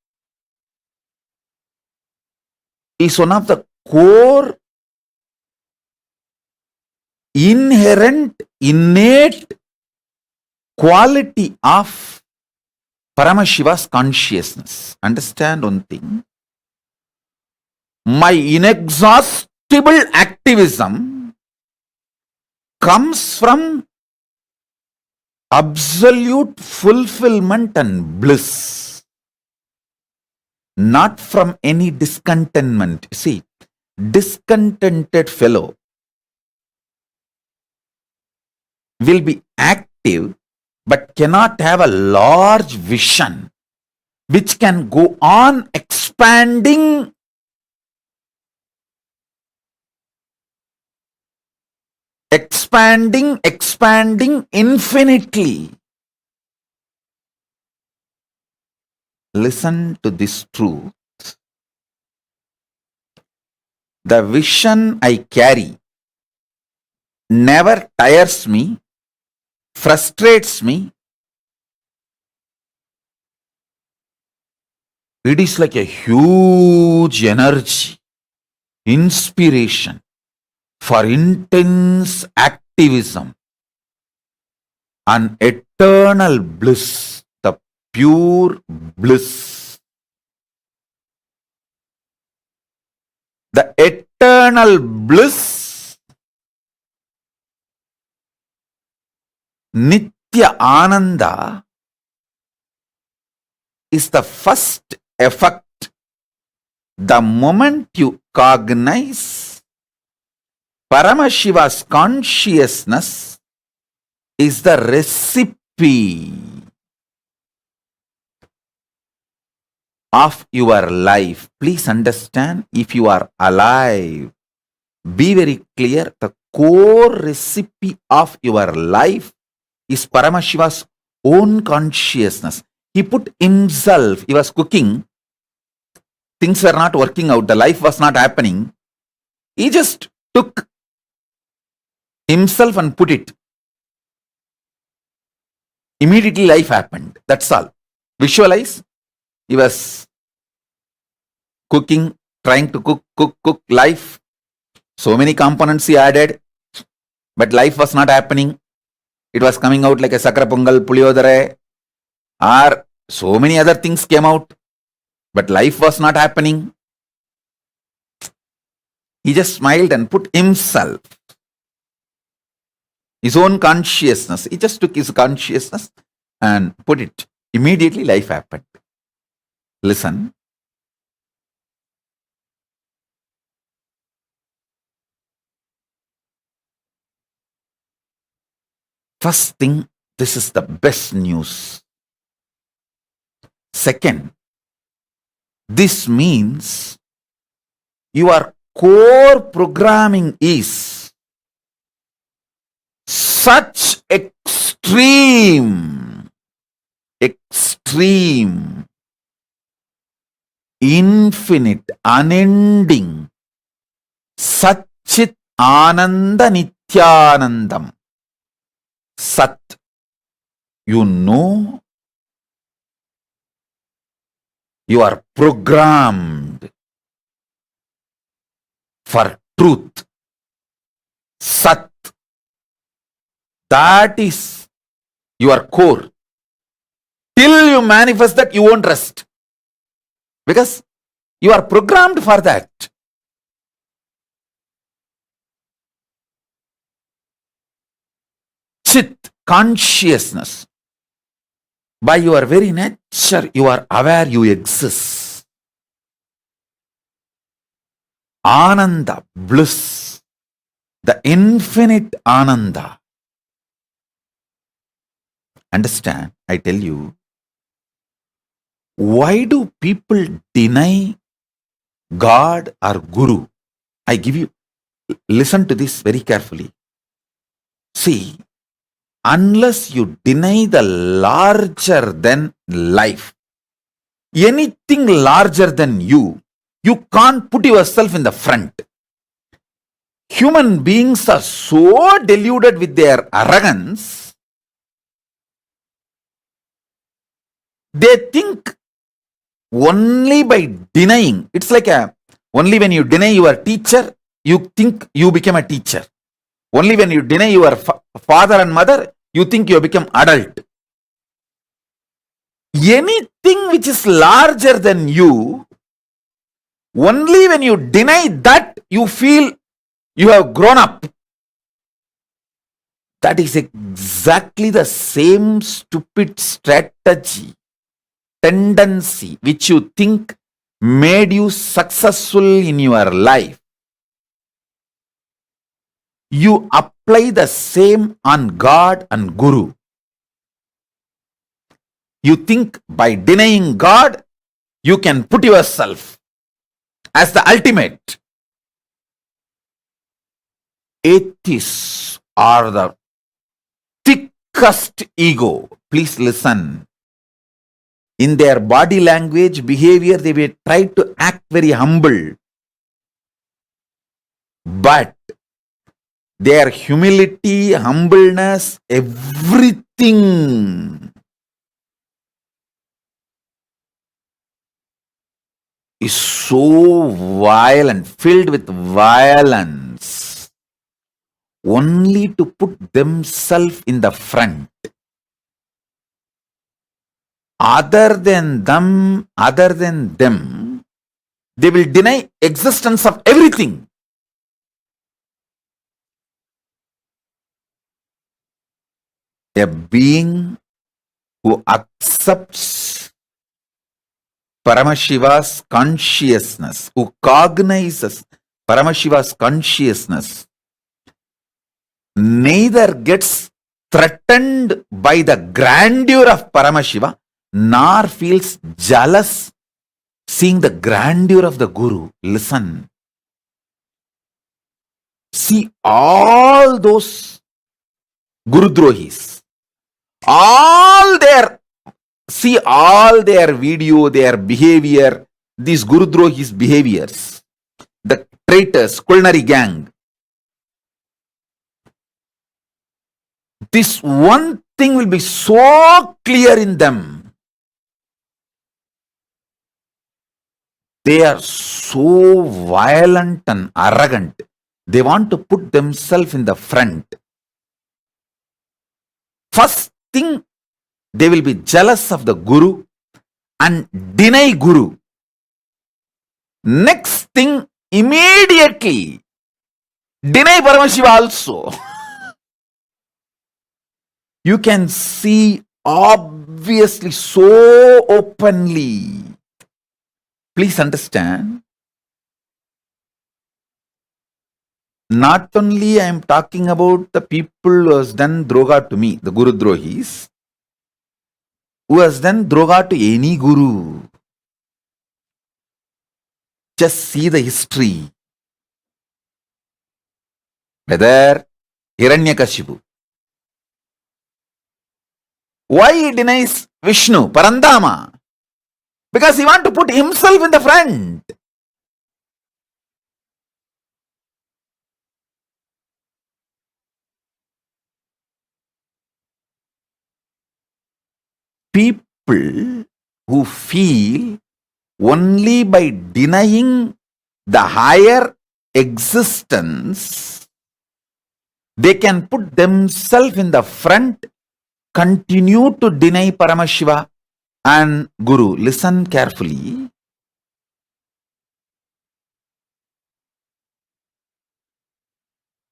is one of the core, inherent, innate quality of Paramashiva's consciousness. Understand one thing? My inexhaustible activism comes from absolute fulfillment and bliss, not from any discontentment. See, discontented fellow will be active but cannot have a large vision which can go on expanding infinitely. Listen to this truth. The vision I carry never tires me, frustrates me. It is like a huge energy, inspiration for intense activism and eternal bliss, the pure bliss. The eternal bliss, Nitya Ananda, is the first effect. The moment you cognize Paramashiva's consciousness is the recipe of your life. Please understand, if you are alive, be very clear, the core recipe of your life is Paramashiva's own consciousness. He put himself, he was cooking, things were not working out, the life was not happening. He just took himself and put it. Immediately life happened. That's all. Visualize. He was cooking, trying to cook life. So many components he added, but life was not happening. It was coming out like a sakra pongal, puliyodare, or so many other things came out, but life was not happening. He just smiled and put himself, his own consciousness. He just took his consciousness and put it. Immediately life happened. Listen. First thing, this is the best news. Second, this means your core programming is such extreme, infinite, unending, Satchit Ananda Nithyanandam. Sat, you know, you are programmed for truth. Sat, that is your core. Till you manifest that, you won't rest. Because you are programmed for that. Chit, consciousness. By your very nature, you are aware you exist. Ananda, bliss, the infinite Ananda. Understand, I tell you, why do people deny God or Guru? I give you, listen to this very carefully. See, unless you deny the larger than life, anything larger than you can't put yourself in the front. Human beings are so deluded with their arrogance, they think only by denying. It's like only when you deny your teacher, you think you become a teacher. Only when you deny your father and mother, you think you become adult. Anything which is larger than you, only when you deny that, you feel you have grown up. That is exactly the same stupid strategy, tendency which you think made you successful in your life. You apply the same on God and Guru. You think by denying God, you can put yourself as the ultimate. Atheists are the thickest ego. Please listen. In their body language, behavior, they will try to act very humble. But their humility, humbleness, everything is so violent, filled with violence, only to put themselves in the front. Other than them, they will deny existence of everything. A being who accepts Paramashiva's consciousness, who cognizes Paramashiva's consciousness, neither gets threatened by the grandeur of Paramashiva, nor feels jealous seeing the grandeur of the Guru. Listen. See all those Gurudrohis, all their video, their behavior, these Gurudrohis' behaviors, the traitors, culinary gang. This one thing will be so clear in them. They are so violent and arrogant. They want to put themselves in the front. First thing, they will be jealous of the Guru and deny Guru. Next thing, immediately deny Paramashiva also. You can see obviously so openly. Please understand. Not only I am talking about the people who has done droga to me, the Guru Drohis, who has done droga to any Guru. Just see the history. Whether Hiranyakashipu. Why he denies Vishnu, Parandama? Because he wants to put himself in the front. People who feel only by denying the higher existence, they can put themselves in the front, continue to deny Paramashiva and Guru. Listen carefully.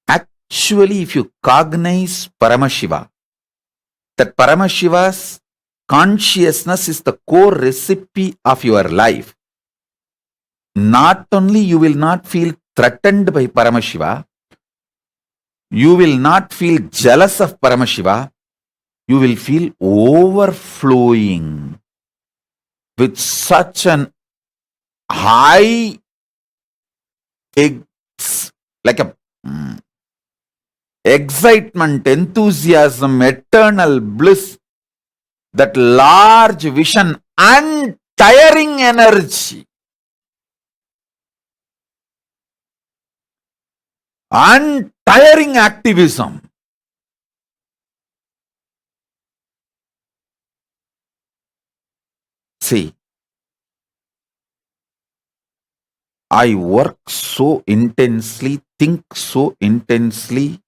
Actually, if you cognize Paramashiva, that Paramashiva's consciousness is the core recipe of your life, not only you will not feel threatened by Paramashiva, you will not feel jealous of Paramashiva, you will feel overflowing with such an high, like a excitement, enthusiasm, eternal bliss, that large vision, untiring energy, untiring activism. See, I work so intensely, think so intensely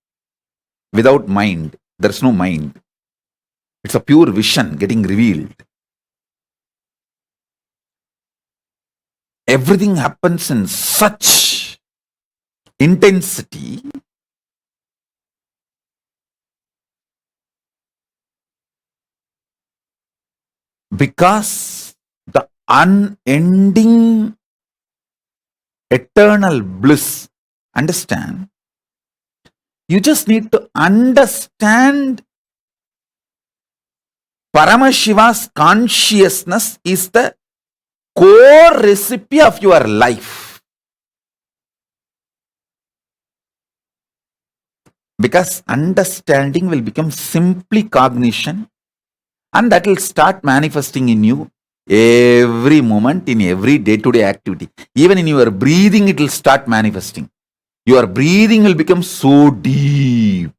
without mind. There's no mind. It's a pure vision getting revealed. Everything happens in such intensity because the unending eternal bliss. Understand? You just need to understand Paramashiva's consciousness is the core recipe of your life. Because understanding will become simply cognition, and that will start manifesting in you every moment, in every day-to-day activity. Even in your breathing, it will start manifesting. Your breathing will become so deep,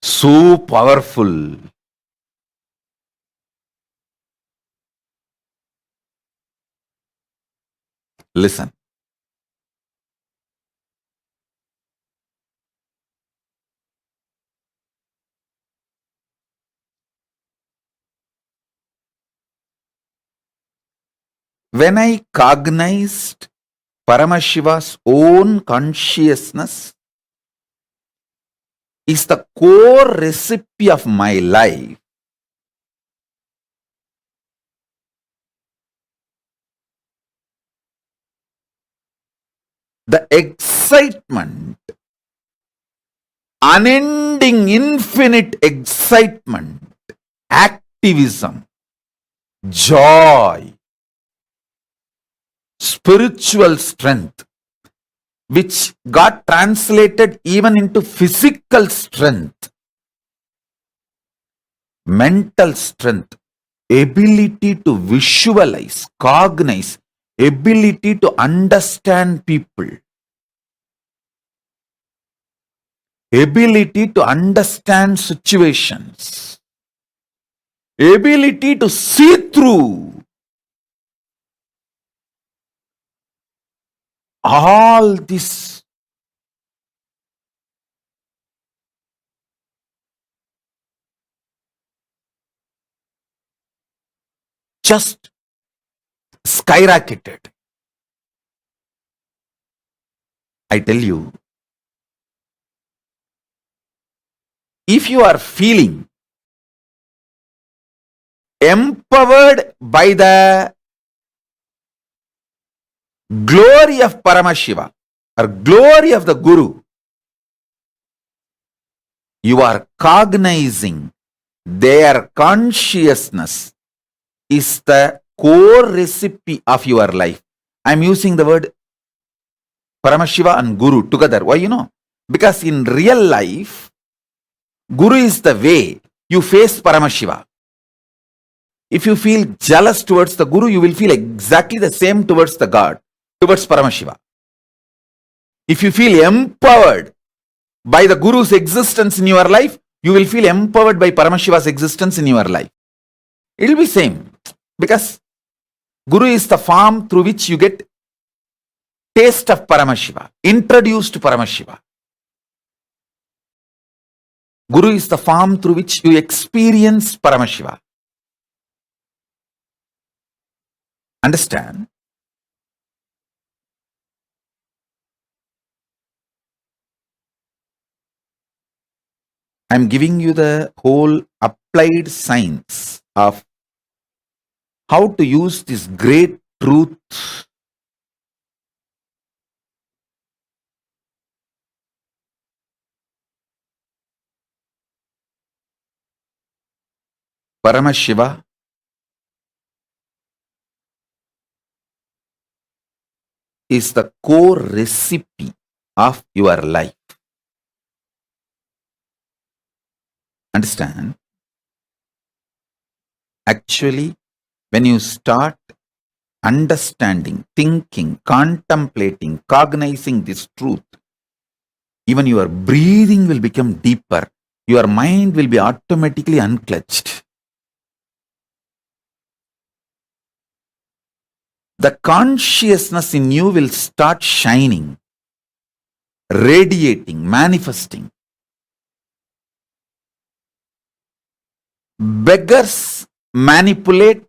so powerful. Listen. When I cognized Paramashiva's own consciousness is the core recipe of my life, the excitement, unending, infinite excitement, activism, joy, spiritual strength, which got translated even into physical strength, mental strength, ability to visualize, cognize, ability to understand people, ability to understand situations, ability to see through all this. Just skyrocketed. I tell you, if you are feeling empowered by the glory of Paramashiva or glory of the Guru, you are cognizing their consciousness is the core recipe of your life. I am using the word Paramashiva and Guru together. Why? Because in real life, Guru is the way you face Paramashiva. If you feel jealous towards the Guru, you will feel exactly the same towards the God, towards Paramashiva. If you feel empowered by the Guru's existence in your life, you will feel empowered by Paramashiva's existence in your life. It will be same, because Guru is the form through which you get taste of Paramashiva, introduced to Paramashiva. Guru is the form through which you experience Paramashiva. Understand? I am giving you the whole applied science of how to use this great truth. Paramashiva is the core recipe of your life. Understand? Actually, when you start understanding, thinking, contemplating, cognizing this truth, even your breathing will become deeper. Your mind will be automatically unclutched. The consciousness in you will start shining, radiating, manifesting. Beggars manipulate,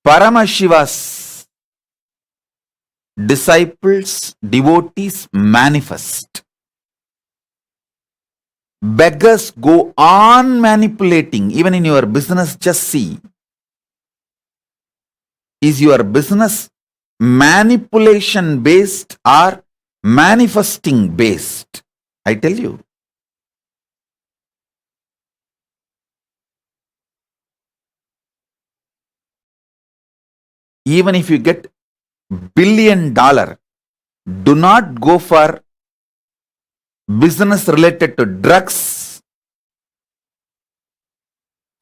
Paramashiva's disciples, devotees manifest. Beggars go on manipulating. Even in your business, just see. Is your business manipulation based or manifesting based? I tell you. Even if you get $1 billion, do not go for business related to drugs,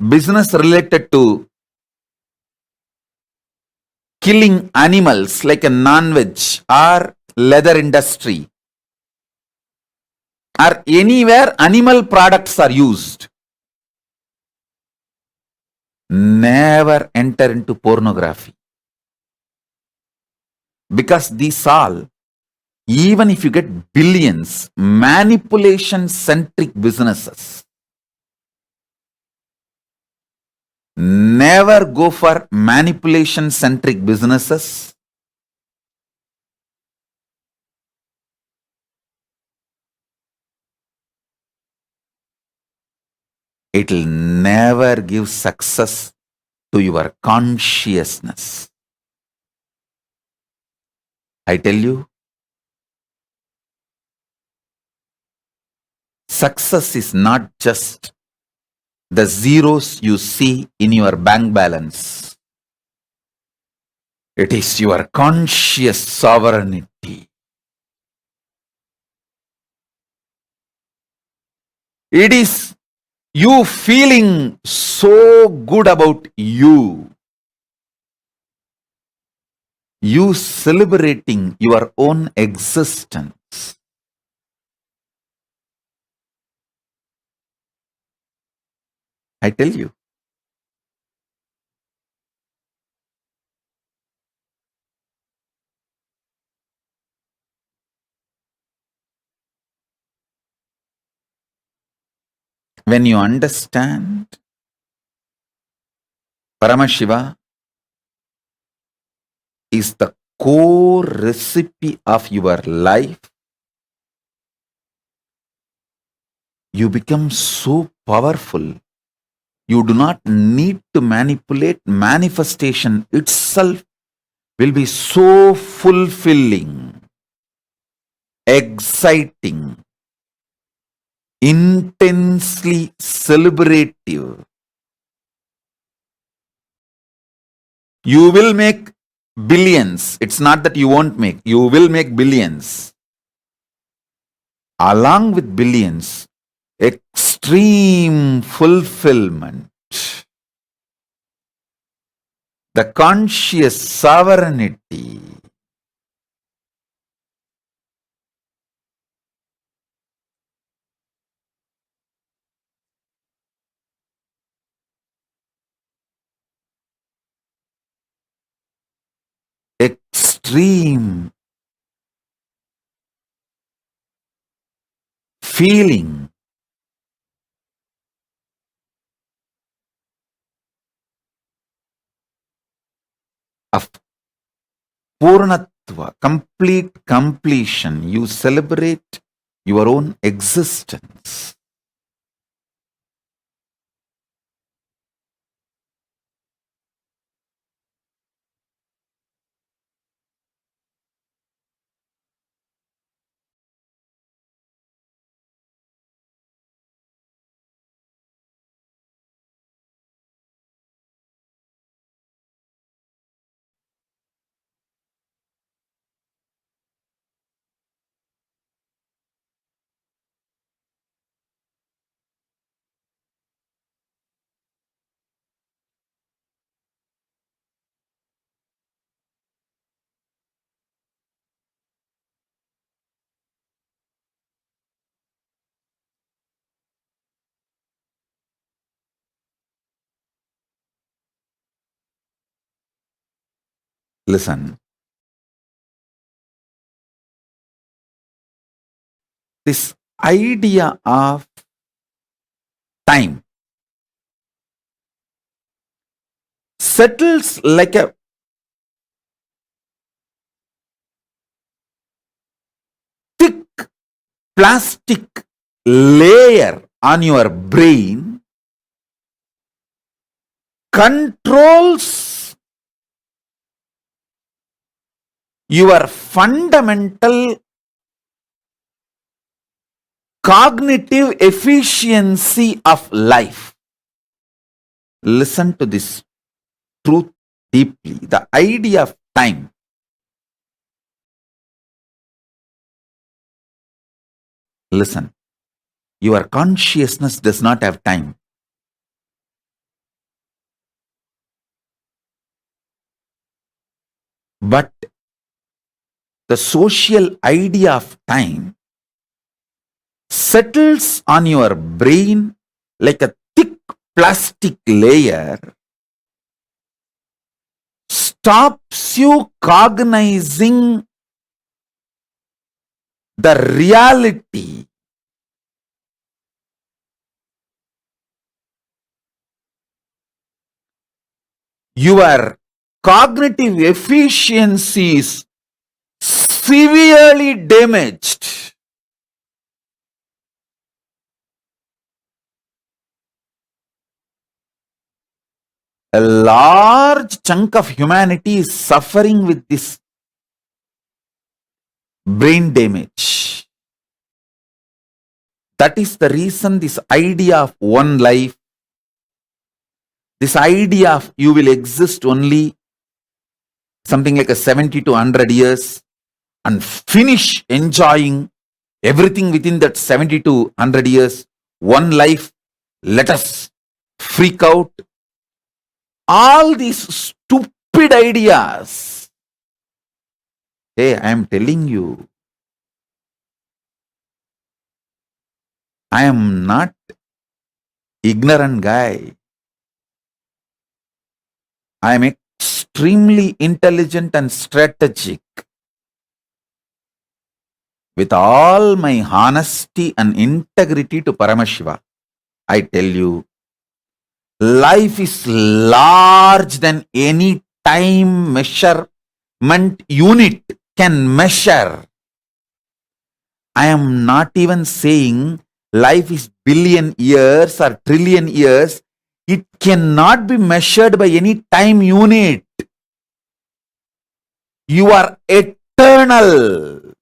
business related to killing animals like a non-veg or leather industry or anywhere animal products are used. Never enter into pornography. Because these all, even if you get billions, manipulation centric businesses, never go for manipulation centric businesses. It will never give success to your consciousness. I tell you, success is not just the zeros you see in your bank balance. It is your conscious sovereignty. It is you feeling so good about you. You celebrating your own existence. I tell you. When you understand Paramashiva is the core recipe of your life, you become so powerful. You do not need to manipulate. Manifestation itself will be so fulfilling, exciting, intensely celebrative. You will make billions. It's not that you won't make. You will make billions. Along with billions, extreme fulfillment. The conscious sovereignty. Extreme feeling of Purnatva, complete completion. You celebrate your own existence. Listen. This idea of time settles like a thick plastic layer on your brain, controls your fundamental cognitive efficiency of life. Listen to this truth deeply. The idea of time listen, your consciousness does not have time. But the social idea of time settles on your brain like a thick plastic layer, stops you cognizing the reality your cognitive efficiency is severely damaged. A large chunk of humanity is suffering with this brain damage. That is the reason this idea of one life, this idea of you will exist only something like a 70 to 100 years and finish enjoying everything within that 70 to 100 years, one life, let us freak out. All these stupid ideas. Hey, I am telling you, I am not ignorant guy. I am extremely intelligent and strategic. With all my honesty and integrity to Paramashiva, I tell you, life is large than any time measurement unit can measure. I am not even saying life is billion years or trillion years. It cannot be measured by any time unit. You are eternal.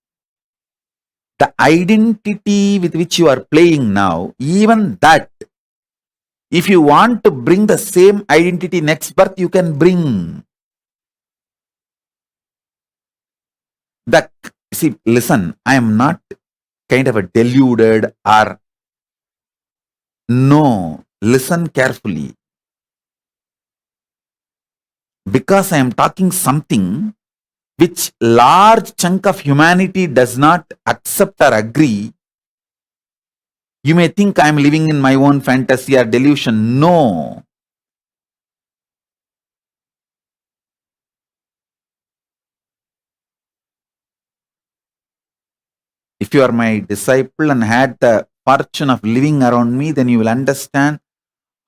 The identity with which you are playing now, even that, if you want to bring the same identity next birth, you can bring. See, listen, I am not kind of a deluded or no, listen carefully. Because I am talking something which large chunk of humanity does not accept or agree, you may think I am living in my own fantasy or delusion. No. If you are my disciple and had the fortune of living around me, then you will understand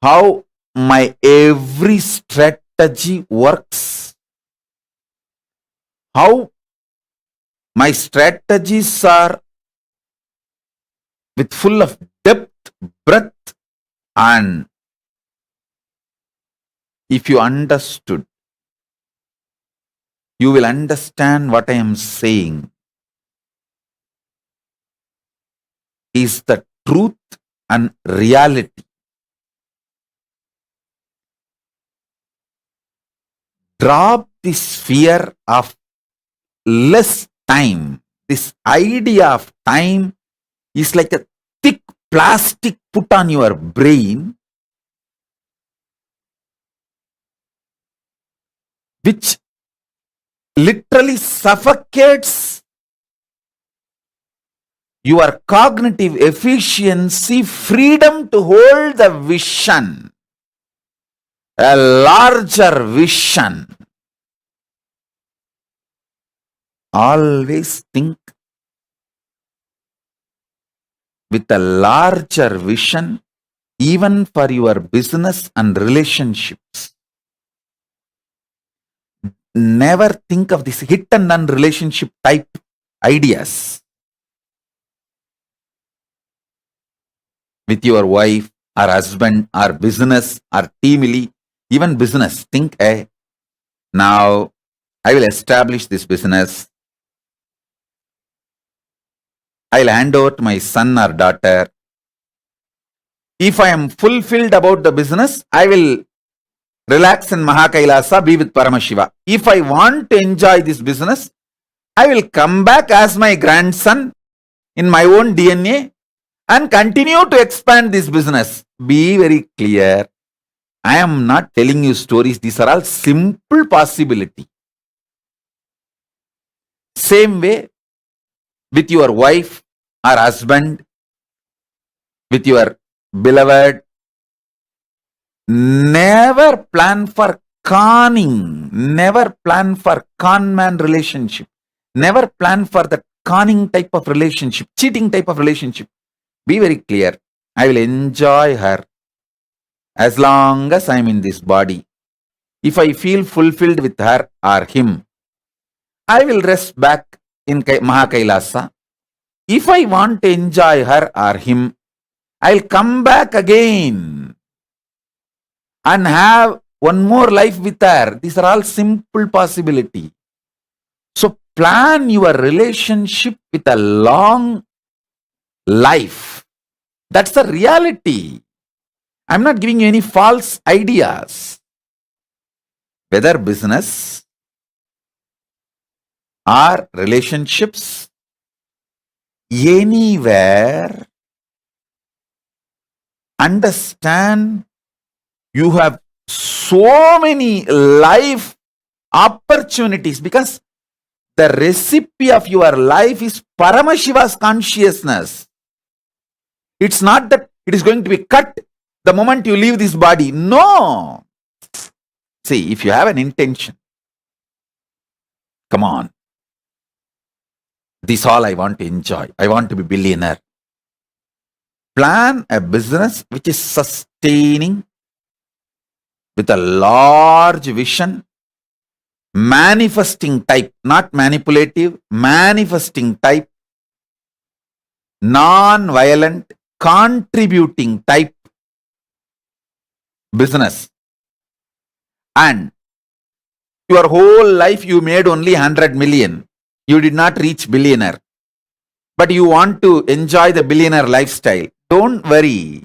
how my every strategy works. How my strategies are with full of depth, breadth, and if you understood, you will understand what I am saying is the truth and reality. Drop this fear of less time. This idea of time is like a thick plastic put on your brain, which literally suffocates your cognitive efficiency, freedom to hold the vision, a larger vision. always think with a larger vision, even for your business and relationships. Never think of this hit and run relationship type ideas with your wife or husband or business or team lead, even business. Think, hey, now I will establish this business. I'll hand over to my son or daughter. If I am fulfilled about the business, I will relax in KAILASA, be with Paramashiva. If I want to enjoy this business, I will come back as my grandson in my own DNA and continue to expand this business. Be very clear. I am not telling you stories. These are all simple possibility. Same way with your wife or husband, with your beloved. Never plan for conning. Never plan for con man relationship. Never plan for the conning type of relationship, cheating type of relationship. Be very clear. I will enjoy her as long as I am in this body. If I feel fulfilled with her or him, I will rest back in KAILASA. If I want to enjoy her or him, I'll come back again and have one more life with her. These are all simple possibility. So plan your relationship with a long life. That's the reality. I'm not giving you any false ideas. Whether business or relationships, anywhere, understand you have so many life opportunities because the recipe of your life is Paramashiva's consciousness. It's not that it is going to be cut the moment you leave this body. No. See, if you have an intention, come on. This all I want to enjoy. I want to be billionaire. Plan a business which is sustaining with a large vision, manifesting type, not manipulative, manifesting type, non-violent, contributing type business. And your whole life you made only 100 million. You did not reach billionaire. But you want to enjoy the billionaire lifestyle. Don't worry.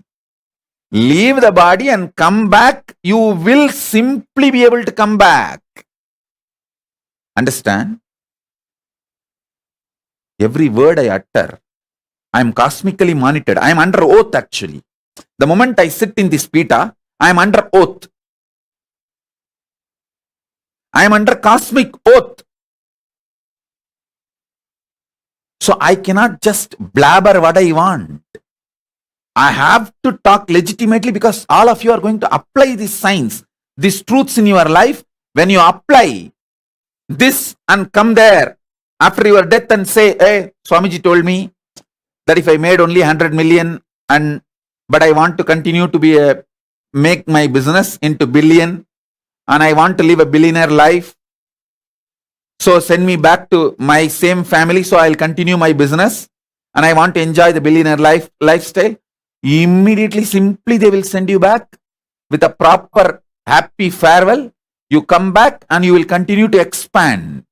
Leave the body and come back. You will simply be able to come back. Understand? Every word I utter, I am cosmically monitored. I am under oath actually. The moment I sit in this pita, I am under oath. I am under cosmic oath. So I cannot just blabber what I want. I have to talk legitimately because all of you are going to apply these signs, these truths in your life. When you apply this and come there after your death and say, hey, Swamiji told me that if I made only 100 million but I want to continue to make my business into billion and I want to live a billionaire life. So send me back to my same family so I'll continue my business and I want to enjoy the billionaire lifestyle. Immediately, simply they will send you back with a proper happy farewell. You come back and you will continue to expand.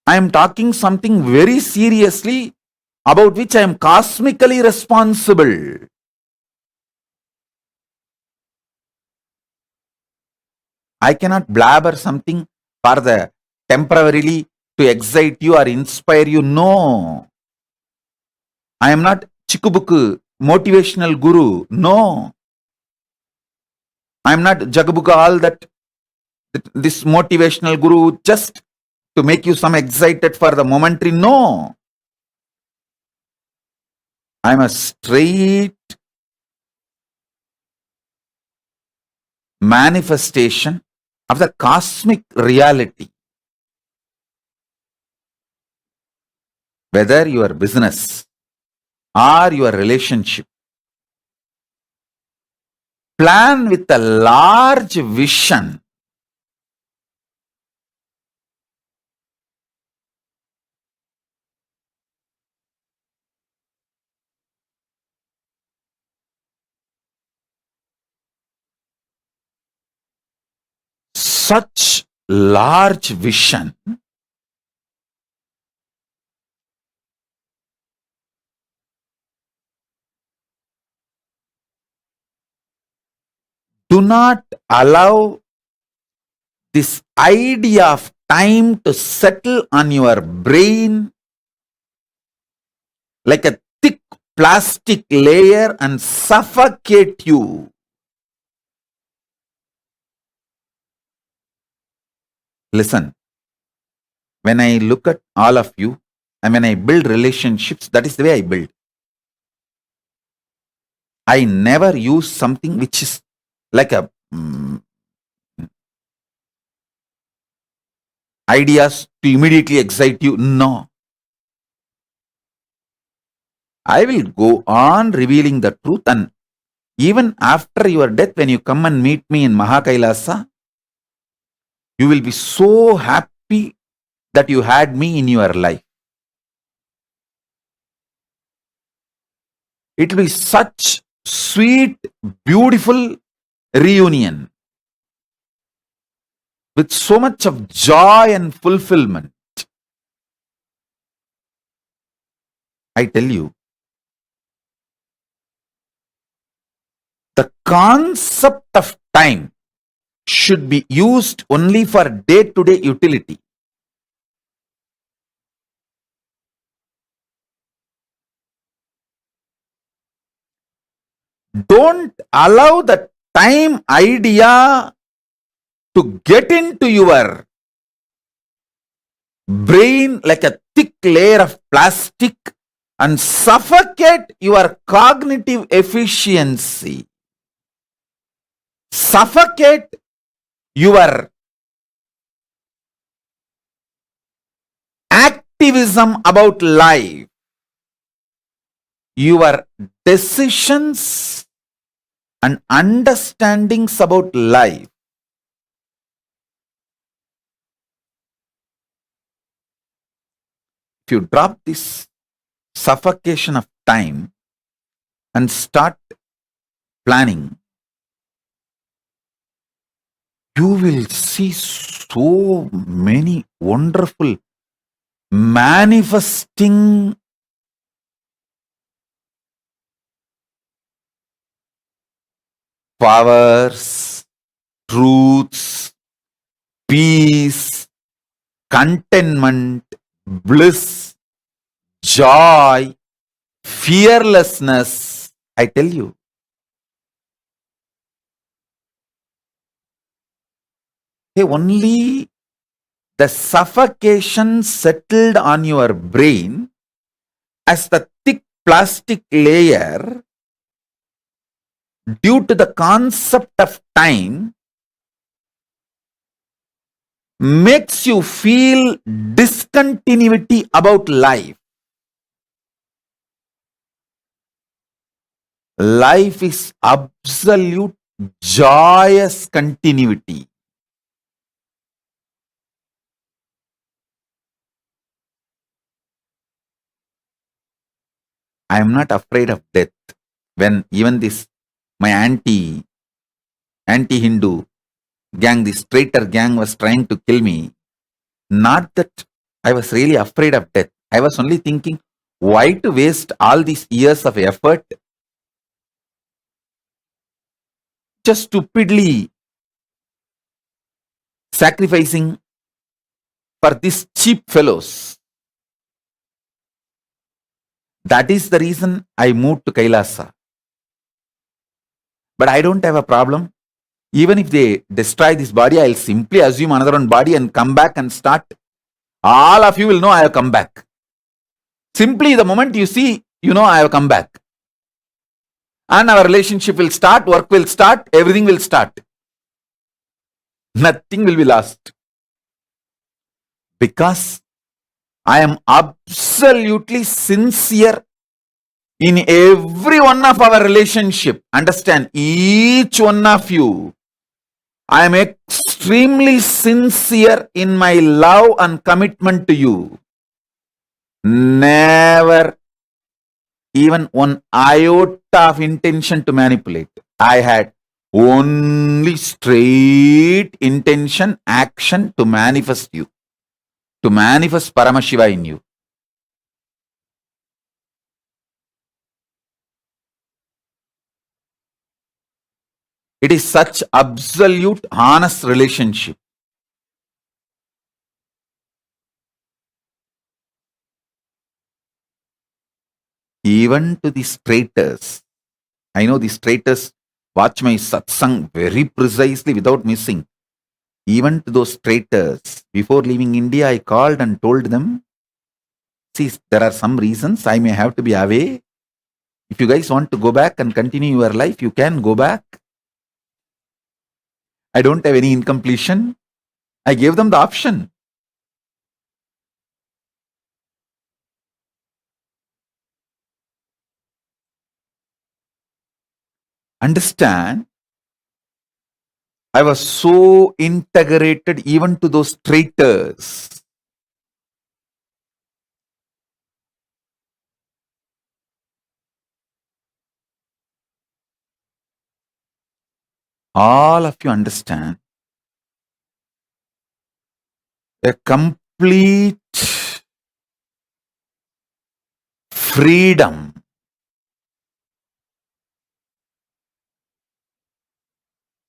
I am talking something very seriously about which I am cosmically responsible. I cannot blabber something for the temporarily to excite you or inspire you. No. I am not Chikubuku, motivational guru. No. I am not Jagabuka, all that this motivational guru just to make you some excited for the momentary. No. I am a straight manifestation of the cosmic reality. whether your business or your relationship, plan with a large vision. Such large vision do not allow this idea of time to settle on your brain like a thick plastic layer and suffocate you. Listen, when I look at all of you and when I build relationships, that is the way I build. I never use something which is like a ideas to immediately excite you. No. I will go on revealing the truth, and even after your death, when you come and meet me in KAILASA, you will be so happy that you had me in your life. It will be such sweet, beautiful reunion with so much of joy and fulfillment. I tell you, the concept of time should be used only for day-to-day utility. Don't allow the time idea to get into your brain like a thick layer of plastic and suffocate your cognitive efficiency. Suffocate your activism about life, your decisions and understandings about life. If you drop this suffocation of time and start planning, you will see so many wonderful manifesting powers, truths, peace, contentment, bliss, joy, fearlessness. I tell you, only the suffocation settled on your brain as the thick plastic layer due to the concept of time makes you feel discontinuity about life. Life is absolute joyous continuity. I am not afraid of death. When even this, my anti-Hindu gang, this traitor gang was trying to kill me, not that I was really afraid of death. I was only thinking, why to waste all these years of effort just stupidly sacrificing for these cheap fellows. That is the reason I moved to KAILASA. But I don't have a problem. Even if they destroy this body, I'll simply assume another one body and come back and start. All of you will know I have come back. Simply the moment you see, you know I have come back. And our relationship will start, work will start, everything will start. Nothing will be lost. Because I am absolutely sincere in every one of our relationship. Understand, each one of you, I am extremely sincere in my love and commitment to you. Never even one iota of intention to manipulate. I had only straight intention, action to manifest you, to manifest Paramashiva in you. It is such absolute, honest relationship. Even to the straighters. I know the straighters watch my satsang very precisely without missing. Even to those traitors, before leaving India, I called and told them, see, there are some reasons I may have to be away. If you guys want to go back and continue your life, you can go back. I don't have any incompletion. I gave them the option. Understand, I was so integrated even to those traitors. All of you understand a complete freedom.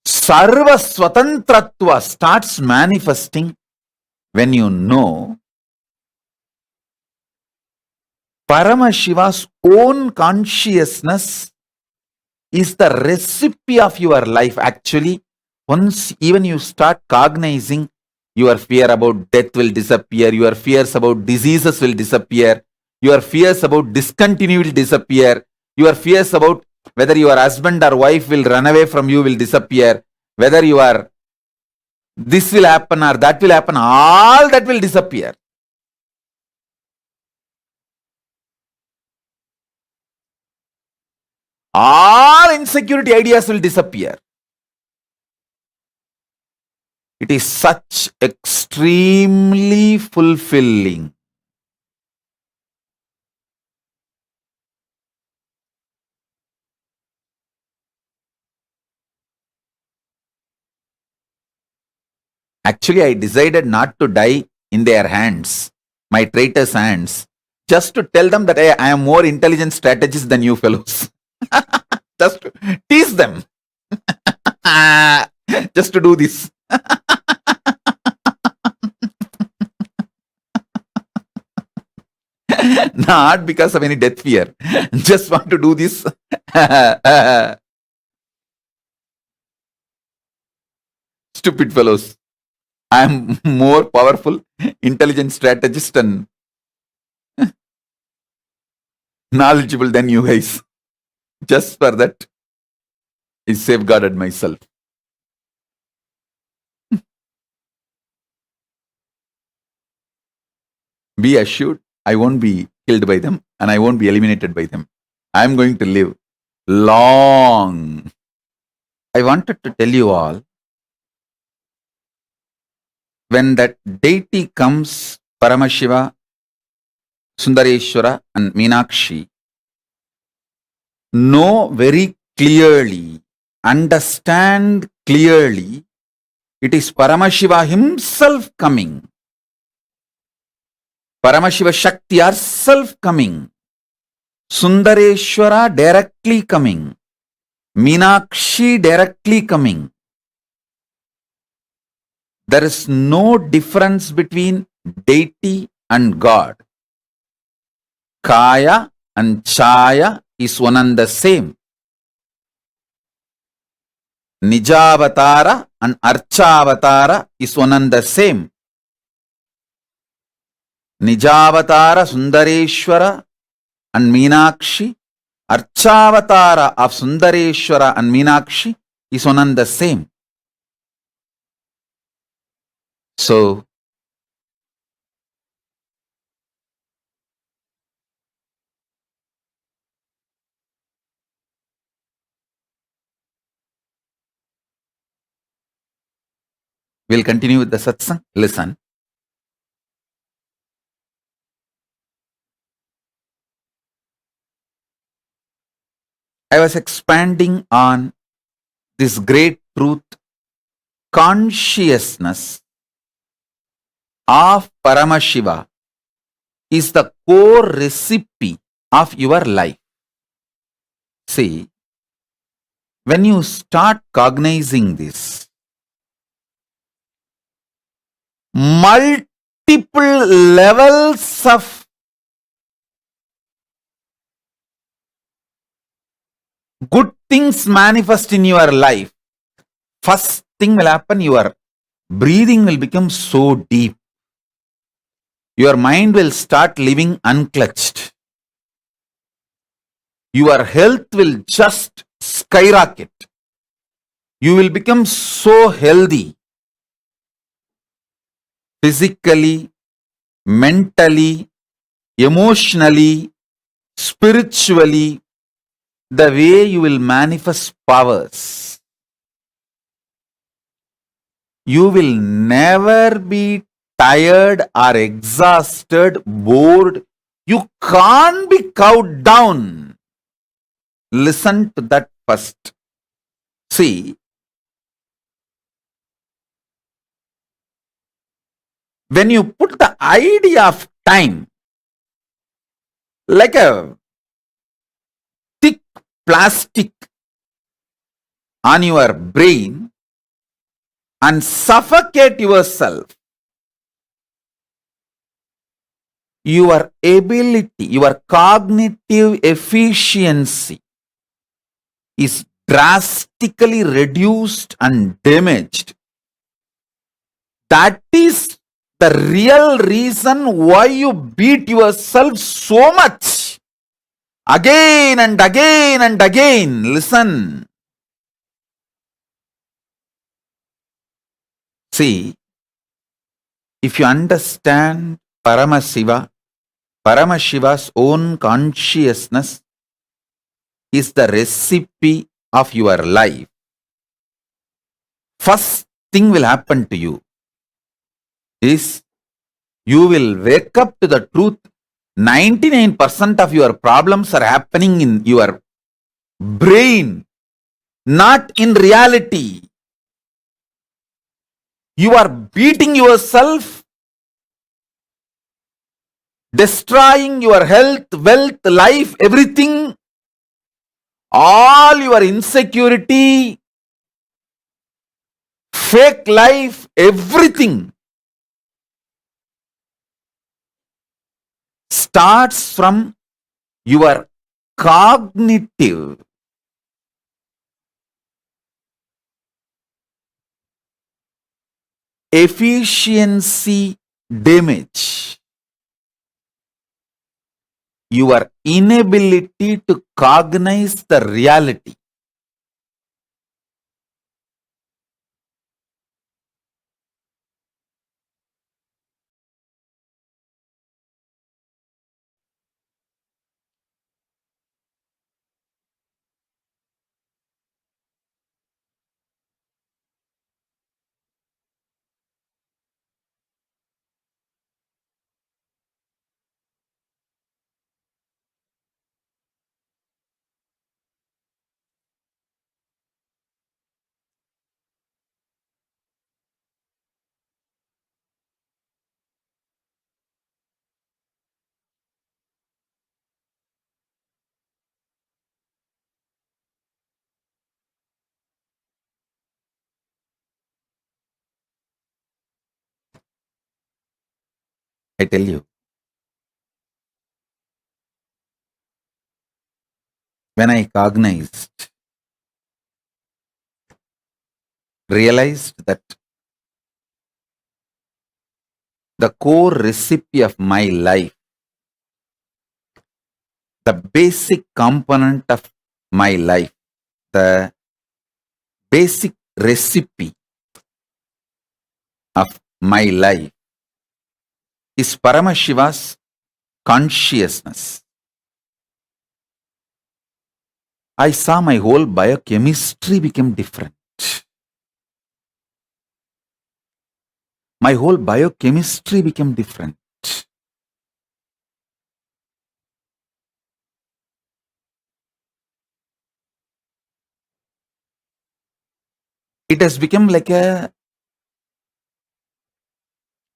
Sarva Swatantratva starts manifesting when you know Paramashiva's own consciousness is the recipe of your life. Actually, once even you start cognizing, your fear about death will disappear, your fears about diseases will disappear, your fears about discontinue will disappear, your fears about whether your husband or wife will run away from you will disappear, whether you are this will happen or that will happen, all that will disappear. All insecurity ideas will disappear. It is such extremely fulfilling. Actually, I decided not to die in their hands, my traitors' hands, just to tell them that I am more intelligent strategist than you fellows. Just to tease them. Just to do this. Not because of any death fear. Just want to do this. Stupid fellows. I am more powerful, intelligent strategist and knowledgeable than you guys. Just for that, I safeguarded myself. Be assured, I won't be killed by them and I won't be eliminated by them. I am going to live long. I wanted to tell you all, when that deity comes, Paramashiva, Sundareshwara and Meenakshi, know very clearly, understand clearly, it is Paramashiva himself coming. Paramashiva Shakti herself coming. Sundareshwara directly coming. Meenakshi directly coming. There is no difference between deity and God. Kaya and Chaya is one and the same. Nijavatara and Archavatara is one and the same. Nijavatara Sundareshwara and Meenakshi, Archavatara of Sundareshwara and Meenakshi is one and the same. So, We'll continue with the satsang. Listen. I was expanding on this great truth, consciousness of Paramashiva is the core recipe of your life. See, when you start cognizing this, multiple levels of good things manifest in your life. First thing will happen, your breathing will become so deep. Your mind will start living unclutched. Your health will just skyrocket. You will become so healthy. Physically, mentally, emotionally, spiritually, the way you will manifest powers. You will never be tired or exhausted, bored. You can't be cowed down. Listen to that first. See, when you put the idea of time like a thick plastic on your brain and suffocate yourself, your ability, your cognitive efficiency is drastically reduced and damaged. That is the real reason why you beat yourself so much. Again and again and again. Listen. See, if you understand Paramashiva's own consciousness is the recipe of your life. First thing will happen to you is you will wake up to the truth. 99% of your problems are happening in your brain, not in reality. You are beating yourself, destroying your health, wealth, life, everything, all your insecurity, fake life, everything starts from your cognitive efficiency damage. Your inability to cognize the reality. I tell you, when I realized that the core recipe of my life, the basic component of my life, the basic recipe of my life is Paramashiva's consciousness. I saw my whole biochemistry became different. my whole biochemistry became different. It has become like a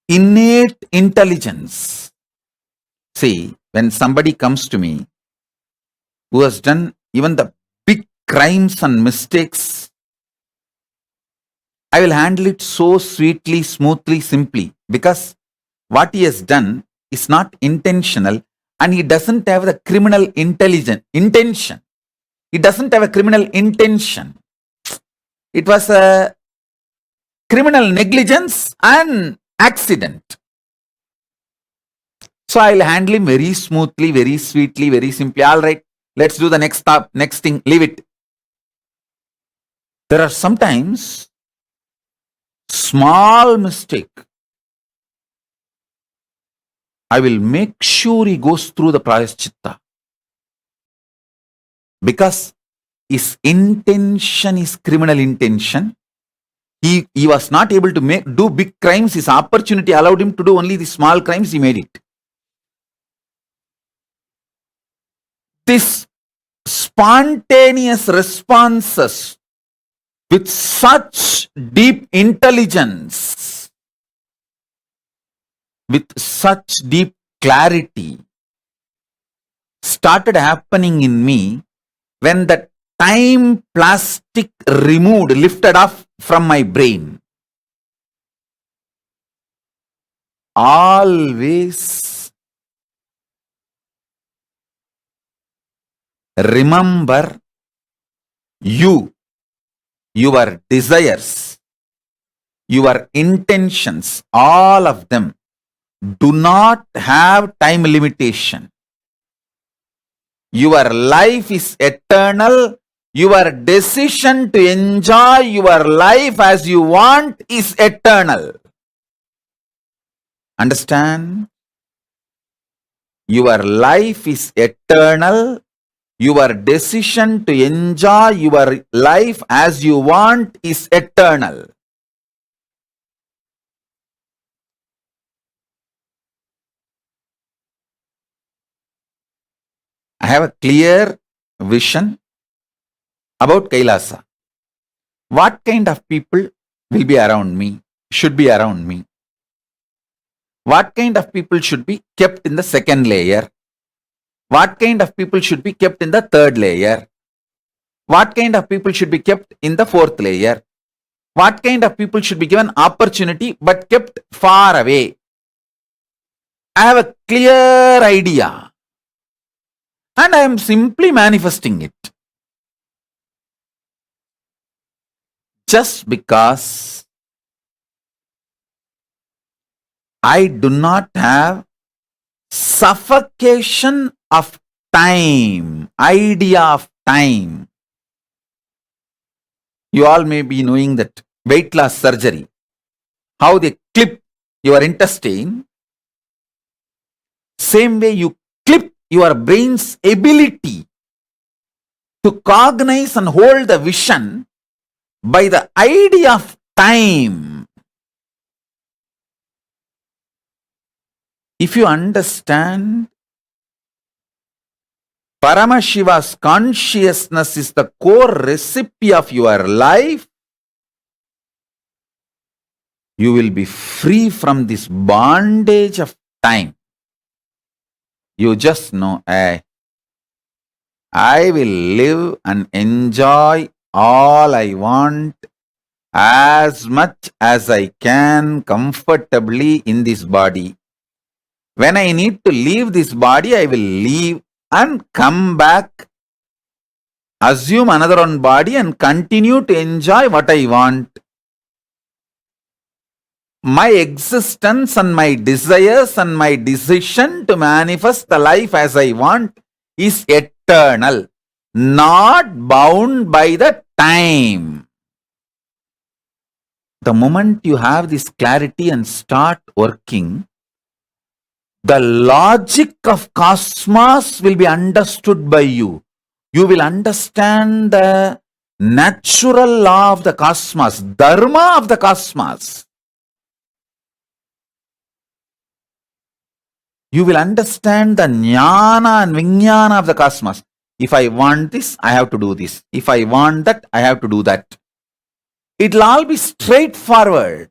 innate intelligence. See, when somebody comes to me who has done even the big crimes and mistakes, I will handle it so sweetly, smoothly, simply, because what he has done is not intentional and he doesn't have the criminal intention. He doesn't have a criminal intention. It was a criminal negligence and accident. So I'll handle him very smoothly, very sweetly, very simply. All right, let's do the next thing, leave it. There are sometimes small mistake. I will make sure he goes through the Prayaschitta. Because his intention is criminal intention. He was not able to do big crimes. His opportunity allowed him to do only the small crimes. He made it. This spontaneous responses with such deep intelligence, with such deep clarity, started happening in me when the time plastic lifted off from my brain. Always remember you, your desires, your intentions, all of them do not have time limitation. Your life is eternal. Your decision to enjoy your life as you want is eternal. Understand? Your life is eternal. Your decision to enjoy your life as you want is eternal. I have a clear vision about KAILASA. What kind of people will be around me, should be around me? What kind of people should be kept in the second layer? What kind of people should be kept in the third layer? What kind of people should be kept in the fourth layer? What kind of people should be given opportunity but kept far away? I have a clear idea and I am simply manifesting it. Just because I do not have suffocation of time, idea of time. You all may be knowing that weight loss surgery, how they clip your intestine, same way you clip your brain's ability to cognize and hold the vision by the idea of time. If you understand, Paramashiva's consciousness is the core recipe of your life, you will be free from this bondage of time. You just know, I will live and enjoy all I want as much as I can comfortably in this body. When I need to leave this body, I will leave and come back, assume another one body and continue to enjoy what I want. My existence and my desires and my decision to manifest the life as I want is eternal, not bound by the time. The moment you have this clarity and start working, the logic of cosmos will be understood by you. You will understand the natural law of the cosmos, dharma of the cosmos. You will understand the jnana and vijnana of the cosmos. If I want this, I have to do this. If I want that, I have to do that. It'll all be straightforward.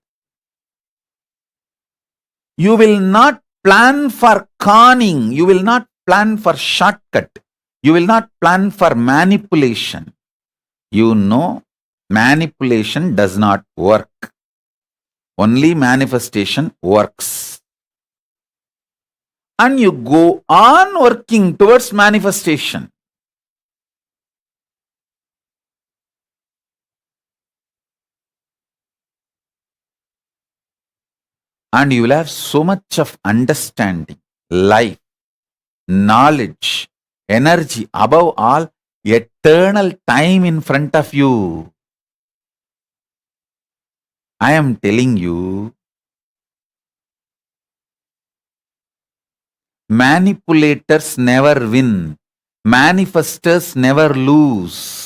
You will not plan for conning. You will not plan for shortcut. You will not plan for manipulation. You know, manipulation does not work. Only manifestation works. And you go on working towards manifestation. And you will have so much of understanding, life, knowledge, energy, above all, eternal time in front of you. I am telling you, manipulators never win. Manifestors never lose.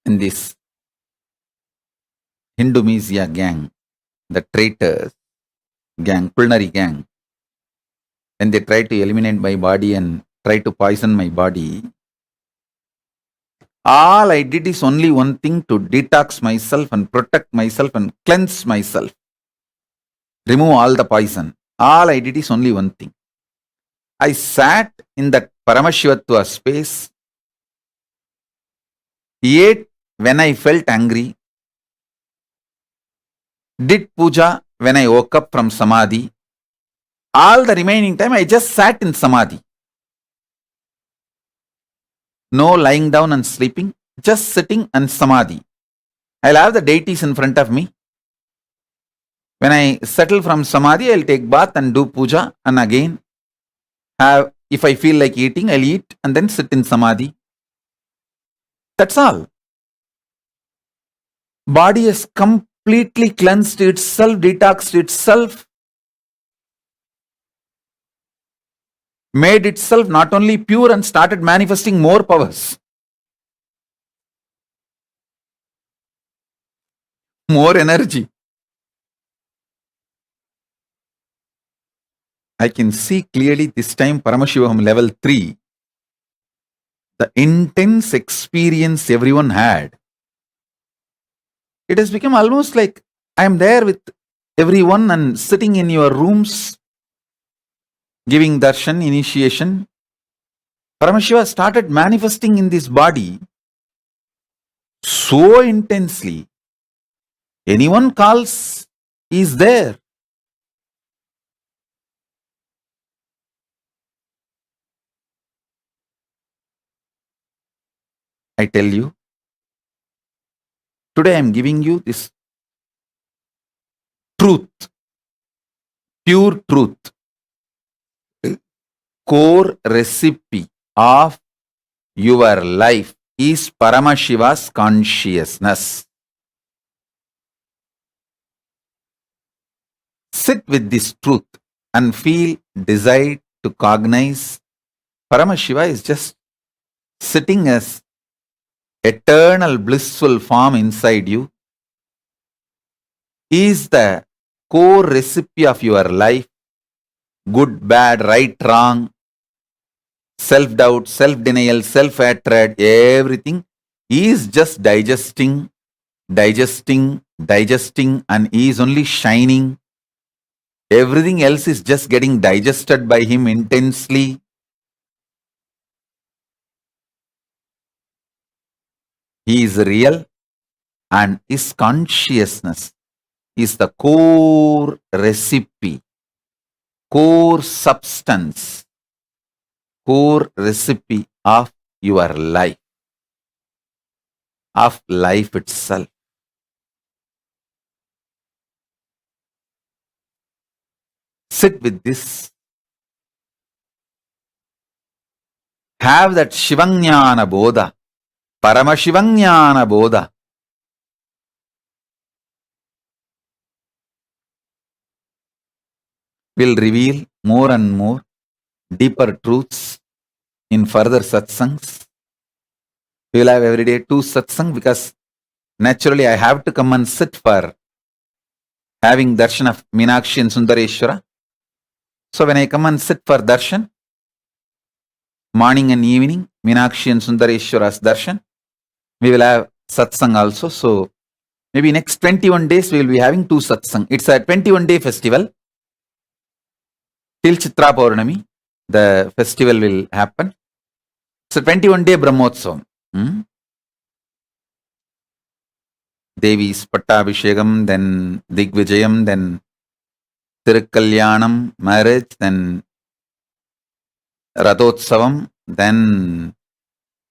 In this Hindumesia gang, the traitors gang, culinary gang, when they try to eliminate my body and try to poison my body, all I did is only one thing: to detox myself and protect myself and cleanse myself. Remove all the poison. All I did is only one thing. I sat in that Paramashivatva space, ate when I felt angry, did puja when I woke up from Samadhi. All the remaining time I just sat in Samadhi. No lying down and sleeping, just sitting and Samadhi. I'll have the deities in front of me. When I settle from Samadhi, I'll take bath and do puja, and again have, if I feel like eating, I'll eat and then sit in Samadhi. That's all. Body has completely cleansed itself, detoxed itself, made itself not only pure and started manifesting more powers, more energy. I can see clearly this time Paramashivoham level 3, the intense experience everyone had. It has become almost like I am there with everyone and sitting in your rooms, giving darshan, initiation. Paramashiva started manifesting in this body so intensely. Anyone calls, he is there. I tell you, today I am giving you this truth, pure truth, core recipe of your life is Paramashiva's consciousness. Sit with this truth and feel desire to cognize Paramashiva is just sitting as eternal blissful form inside you. He is the core recipe of your life, good, bad, right, wrong, self-doubt, self-denial, self-hatred, everything. He is just digesting, and he is only shining. Everything else is just getting digested by him intensely. He is real, and his consciousness is the core recipe, core substance, core recipe of your life, of life itself. Sit with this. Have that Shivanyana Bodha, Paramashivanyana Bodha. Will reveal more and more deeper truths in further satsangs. We will have every day 2 satsang because naturally I have to come and sit for having darshan of Meenakshi and Sundareshwara. So when I come and sit for darshan, morning and evening, Meenakshi and Sundareshwara's darshan, we will have satsang also. So maybe next 21 days we will be having 2 satsang. It's a 21-day festival. Till Chitra Purnami, the festival will happen. It's a 21-day Brahmotsavam. Devi's Pattabhishekam, then Digvijayam, then Tirukkalyanam, marriage, then Rathotsavam, then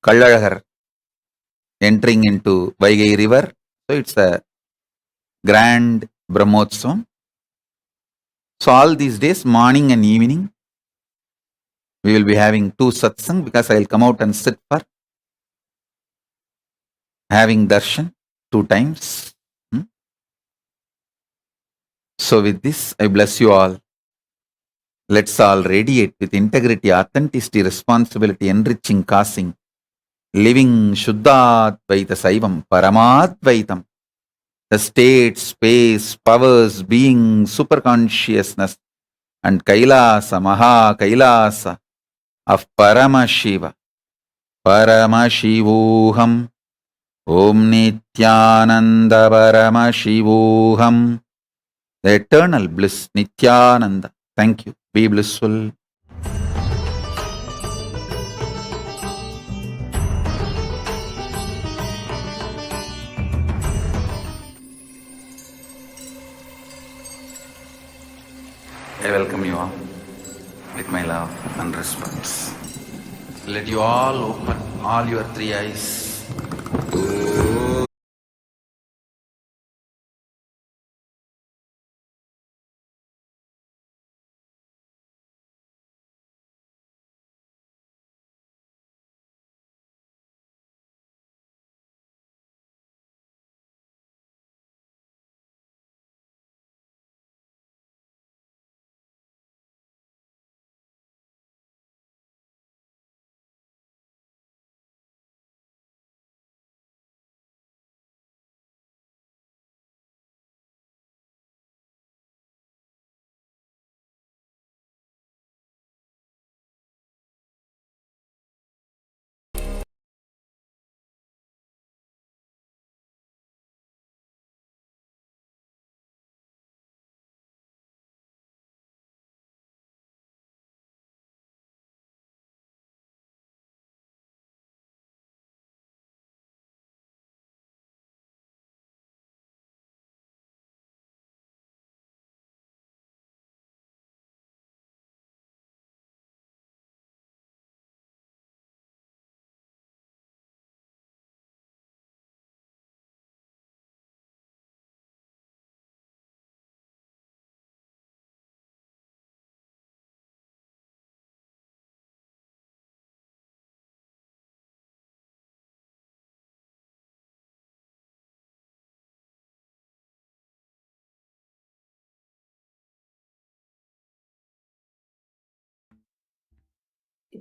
Kallazhar entering into Vaigai river. So it's a grand Brahmotsavam. So all these days, morning and evening, we will be having 2 satsang because I will come out and sit for having darshan 2 times. So with this, I bless you all. Let's all radiate with integrity, authenticity, responsibility, enriching, causing, living Shuddhadvaita Saivam, Paramadvaitam, the state, space, powers, being, superconsciousness, and Kailasa, Maha Kailasa of Paramashiva, Paramashivoham, Om Nithyananda Paramashivoham, the eternal bliss, Nithyananda. Thank you. Be blissful. I welcome you all with my love and respect. Let you all open all your 3 eyes.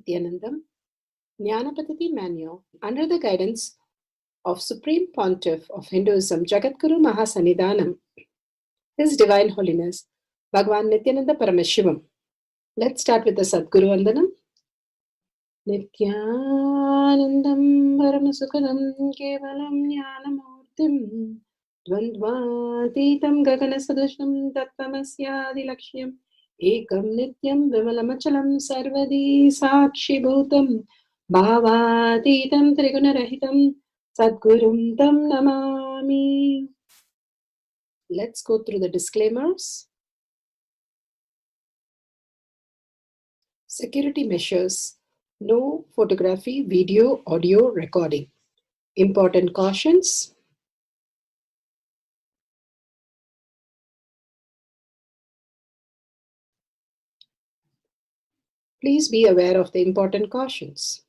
Nithyanandam, Jnanapatati Manual, under the guidance of Supreme Pontiff of Hinduism, Jagadguru Mahasanidhanam, His Divine Holiness, Bhagwan Nithyananda Paramashivam. Let's start with the Sadguru Vandanam. Nithyanandam Paramasukadam Kevalam Jnanamurtim Dvandvatitam Gaganasadusham Tattvamasyaadilakshya Ekam Nityam Vimalamachalam Sarvadi Sakshi Bhutam Bhavatitam Trigunarahitam Sadgurum Tam Namami. Let's go through the disclaimers. Security measures. No photography, video, audio recording. Important cautions. Please be aware of the important cautions.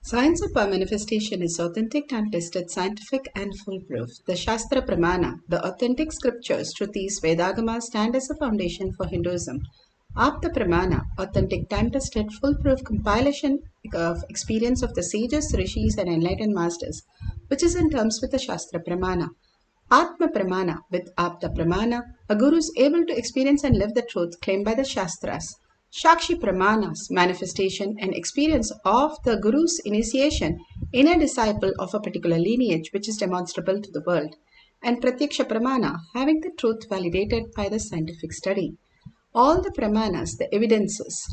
Science of manifestation is authentic and tested, scientific and foolproof. The Shastra Pramana, the authentic scriptures, Shrutis, Vedagama stand as a foundation for Hinduism. Apta Pramana, authentic, time-tested, foolproof compilation of experience of the sages, rishis and enlightened masters, which is in terms with the Shastra Pramana. Atma Pramana, with Apta Pramana, a guru is able to experience and live the truth claimed by the Shastras. Shakshi Pramanas, manifestation and experience of the Guru's initiation in a disciple of a particular lineage which is demonstrable to the world. And Pratyaksha Pramana, having the truth validated by the scientific study. All the Pramanas, the evidences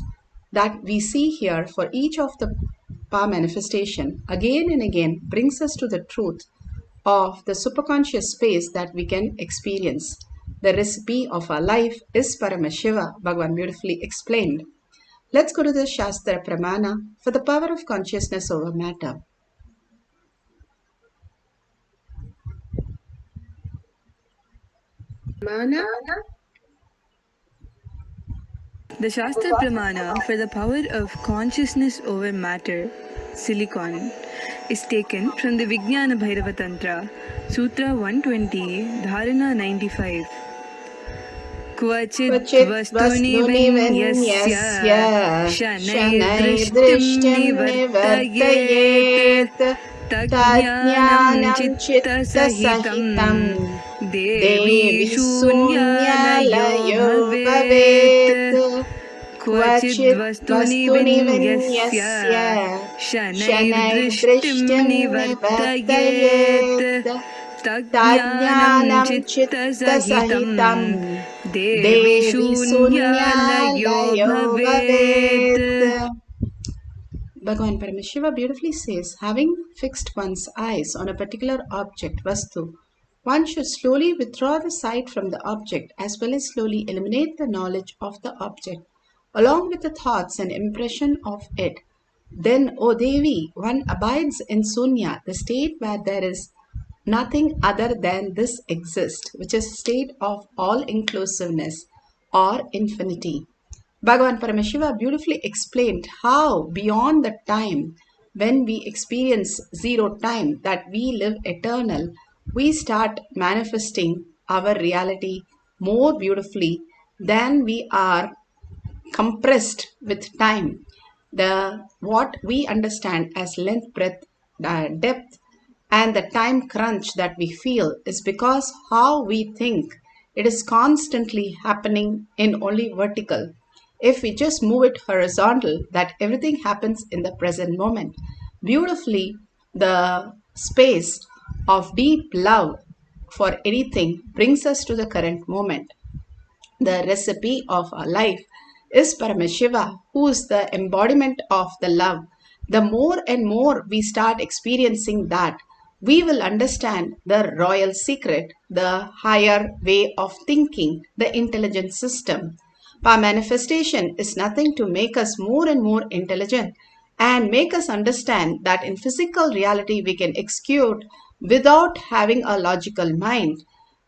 that we see here for each of the manifestation, again and again brings us to the truth of the superconscious space that we can experience. The recipe of our life is Paramashiva, Bhagavan beautifully explained. Let's go to the Shastra Pramana for the power of consciousness over matter. Pramana. The Shastra Pramana for the power of consciousness over matter, silicon, is taken from the Vijnana Bhairava Tantra, Sutra 120, Dharana 95. Kvachit vastuni vinyasya shanai drishtim nivartayet tajnanam chitta sahitam devi shunyalayo bhavet. Kvachit vastuni vinyasya shanai drishtim nivartayet tajnanam chitta sahitam Devi Shunyalayo Bhavet. Bhagavan Paramashiva beautifully says, having fixed one's eyes on a particular object, Vastu, one should slowly withdraw the sight from the object as well as slowly eliminate the knowledge of the object, along with the thoughts and impression of it. Then, O Devi, one abides in Sunya, the state where there is nothing other than this exists, which is a state of all-inclusiveness or infinity. Bhagavan Paramashiva beautifully explained how beyond the time when we experience zero time, that we live eternal, we start manifesting our reality more beautifully than we are compressed with time. What we understand as length, breadth, depth, and the time crunch that we feel is because how we think it is constantly happening in only vertical. If we just move it horizontal, that everything happens in the present moment. Beautifully, the space of deep love for anything brings us to the current moment. The recipe of our life is Paramashiva, who is the embodiment of the love. The more and more we start experiencing that, we will understand the royal secret, the higher way of thinking, the intelligent system. Our manifestation is nothing to make us more and more intelligent and make us understand that in physical reality we can execute without having a logical mind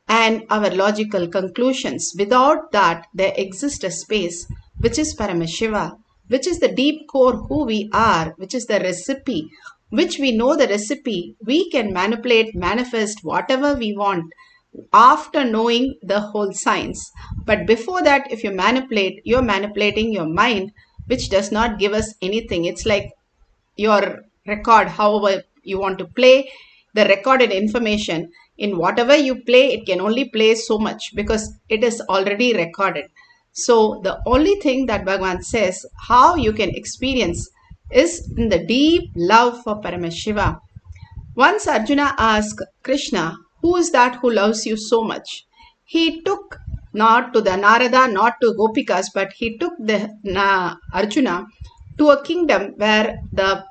and our logical conclusions. Without that, there exists a space which is Paramashiva, which is the deep core who we are, which is the recipe, which we know the recipe, we can manipulate, manifest whatever we want after knowing the whole science. But before that, if you manipulate, you're manipulating your mind, which does not give us anything. It's like your record, however you want to play the recorded information. In whatever you play, it can only play so much because it is already recorded. So the only thing that Bhagavan says how you can experience is in the deep love for Paramashiva. Once Arjuna asked Krishna, who is that who loves you so much? He took not to the Narada, not to Gopikas, but he took the Arjuna to a kingdom where the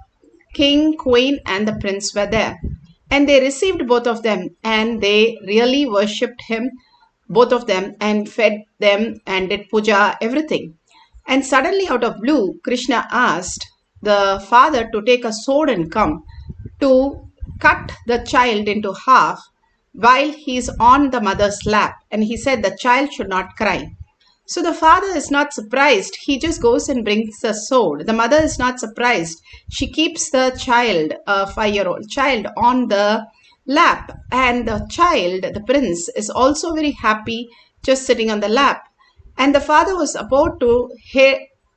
king, queen, and the prince were there. And they received both of them and they really worshipped him, both of them, and fed them and did puja, everything. And suddenly, out of blue, Krishna asked the father to take a sword and come to cut the child into half while he is on the mother's lap. And he said the child should not cry. So the father is not surprised. He just goes and brings the sword. The mother is not surprised. She keeps the child, a 5-year-old child, on the lap. And the child, the prince, is also very happy just sitting on the lap. And the father was about to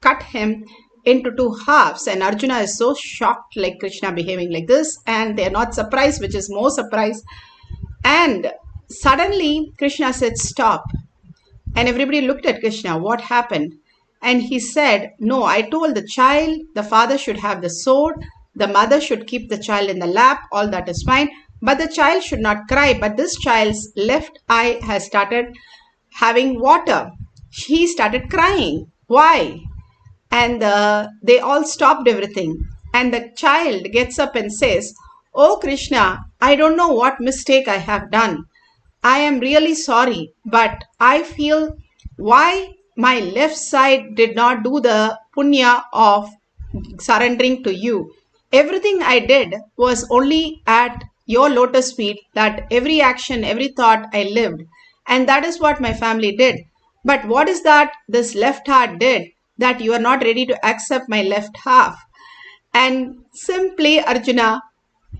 cut him into 2 halves. And Arjuna is so shocked, like Krishna behaving like this. And they are not surprised, which is more surprise. And suddenly Krishna said, stop. And everybody looked at Krishna, what happened? And he said, no, I told the child, the father should have the sword, the mother should keep the child in the lap, all that is fine, but the child should not cry. But this child's left eye has started having water. He started crying. Why? And they all stopped everything. And the child gets up and says, oh Krishna, I don't know what mistake I have done. I am really sorry, but I feel why my left side did not do the punya of surrendering to you. Everything I did was only at your lotus feet, that every action, every thought I lived. And that is what my family did. But what is that this left heart did, that you are not ready to accept my left half? And simply Arjuna,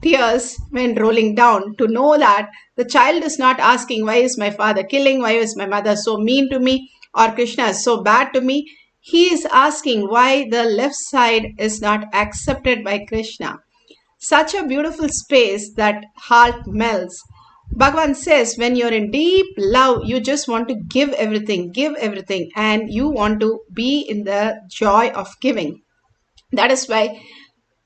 tears went rolling down to know that the child is not asking, why is my father killing? Why is my mother so mean to me? Or Krishna is so bad to me? He is asking why the left side is not accepted by Krishna. Such a beautiful space that heart melts. Bhagavan says when you're in deep love, you just want to give everything, and you want to be in the joy of giving. That is why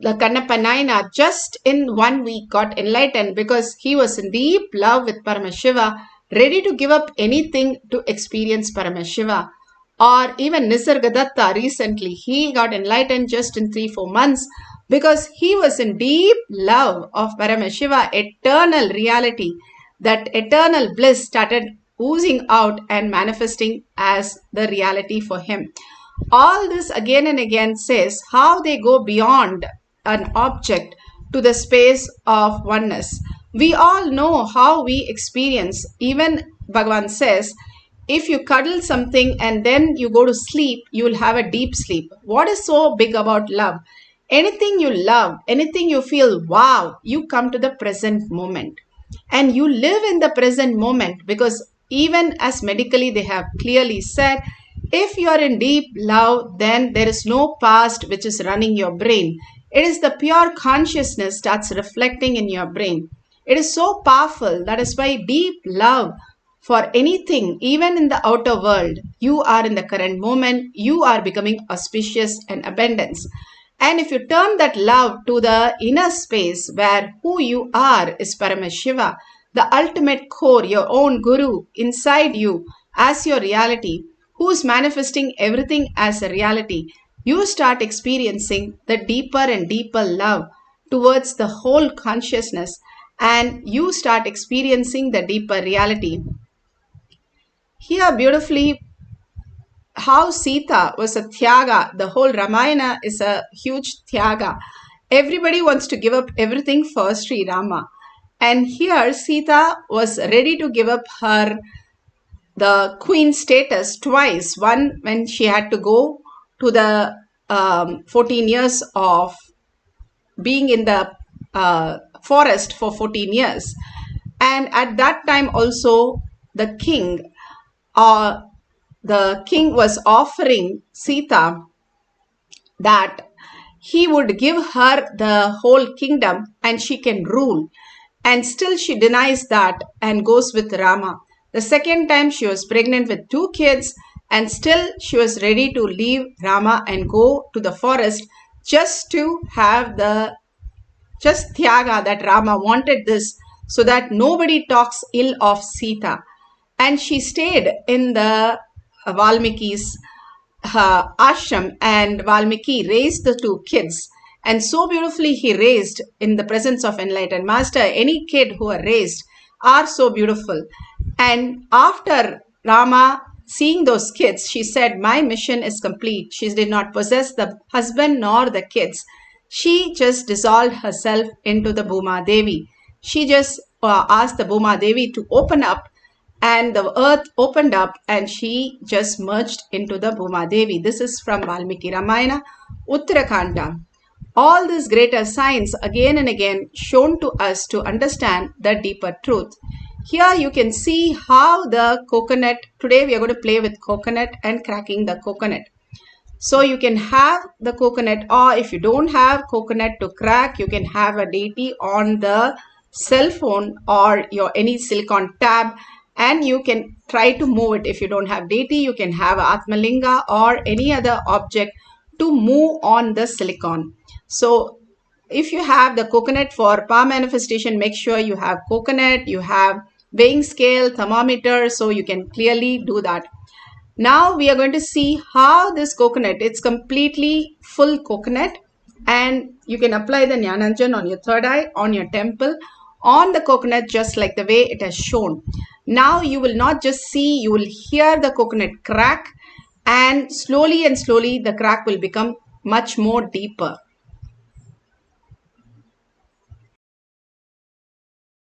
the Kannappa Nayanar just in 1 week got enlightened, because he was in deep love with Paramashiva, ready to give up anything to experience Paramashiva. Or even Nisargadatta recently, he got enlightened just in 3-4 months because he was in deep love of Paramashiva, eternal reality. That eternal bliss started oozing out and manifesting as the reality for him. All this again and again says how they go beyond an object to the space of oneness. We all know how we experience. Even Bhagavan says, if you cuddle something and then you go to sleep, you will have a deep sleep. What is so big about love? Anything you love, anything you feel, wow, you come to the present moment. And you live in the present moment, because even as medically they have clearly said, if you are in deep love, then there is no past which is running your brain. It is the pure consciousness starts reflecting in your brain. It is so powerful. That is why deep love for anything, even in the outer world, you are in the current moment, you are becoming auspicious and abundance. And if you turn that love to the inner space where who you are is Paramashiva, the ultimate core, your own guru inside you as your reality, who is manifesting everything as a reality, you start experiencing the deeper and deeper love towards the whole consciousness, and you start experiencing the deeper reality. Here beautifully how Sita was a Tyaga. The whole Ramayana is a huge Tyaga. Everybody wants to give up everything for Sri Rama. And here Sita was ready to give up the queen status twice. One when she had to go to the 14 years of being in the forest for 14 years. And And at that time also the king was offering Sita that he would give her the whole kingdom and she can rule. And still she denies that and goes with Rama. The second time she was pregnant with 2 kids and still she was ready to leave Rama and go to the forest just to have the just Tyaga, that Rama wanted this so that nobody talks ill of Sita. And she stayed in the Valmiki's ashram, and Valmiki raised the 2 kids. And so beautifully he raised in the presence of enlightened master. Any kid who are raised are so beautiful. And after Rama seeing those kids, she said, my mission is complete. She did not possess the husband nor the kids. She just dissolved herself into the Bhuma Devi. She just asked the Bhuma Devi to open up, and the earth opened up and she just merged into the Bhuma Devi. This is from Valmiki Ramayana, Uttarakanda. All these greater signs again and again shown to us to understand the deeper truth. Here you can see how the coconut, today we are going to play with coconut and cracking the coconut. So you can have the coconut, or if you don't have coconut to crack, you can have a deity on the cell phone or your any silicon tab, and you can try to move it. If you don't have deity, you can have Atmalinga or any other object to move on the silicon. So if you have the coconut for power manifestation, make sure you have coconut, you have weighing scale, thermometer, so you can clearly do that. Now we are going to see how this coconut, it's completely full coconut, and you can apply the Jnananjan on your third eye, on your temple, on the coconut, just like the way it has shown. Now you will not just see, you will hear the coconut crack, and slowly the crack will become much more deeper.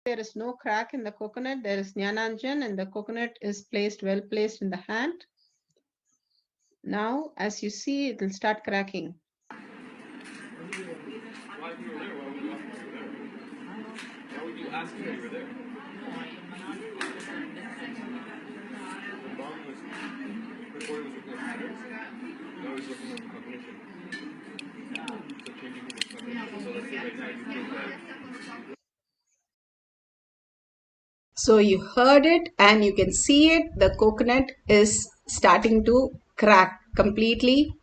There is no crack in the coconut, there is Jnananjan, and the coconut is well placed in the hand. Now, as you see, it will start cracking. So you heard it and you can see it. The coconut is starting to crack completely.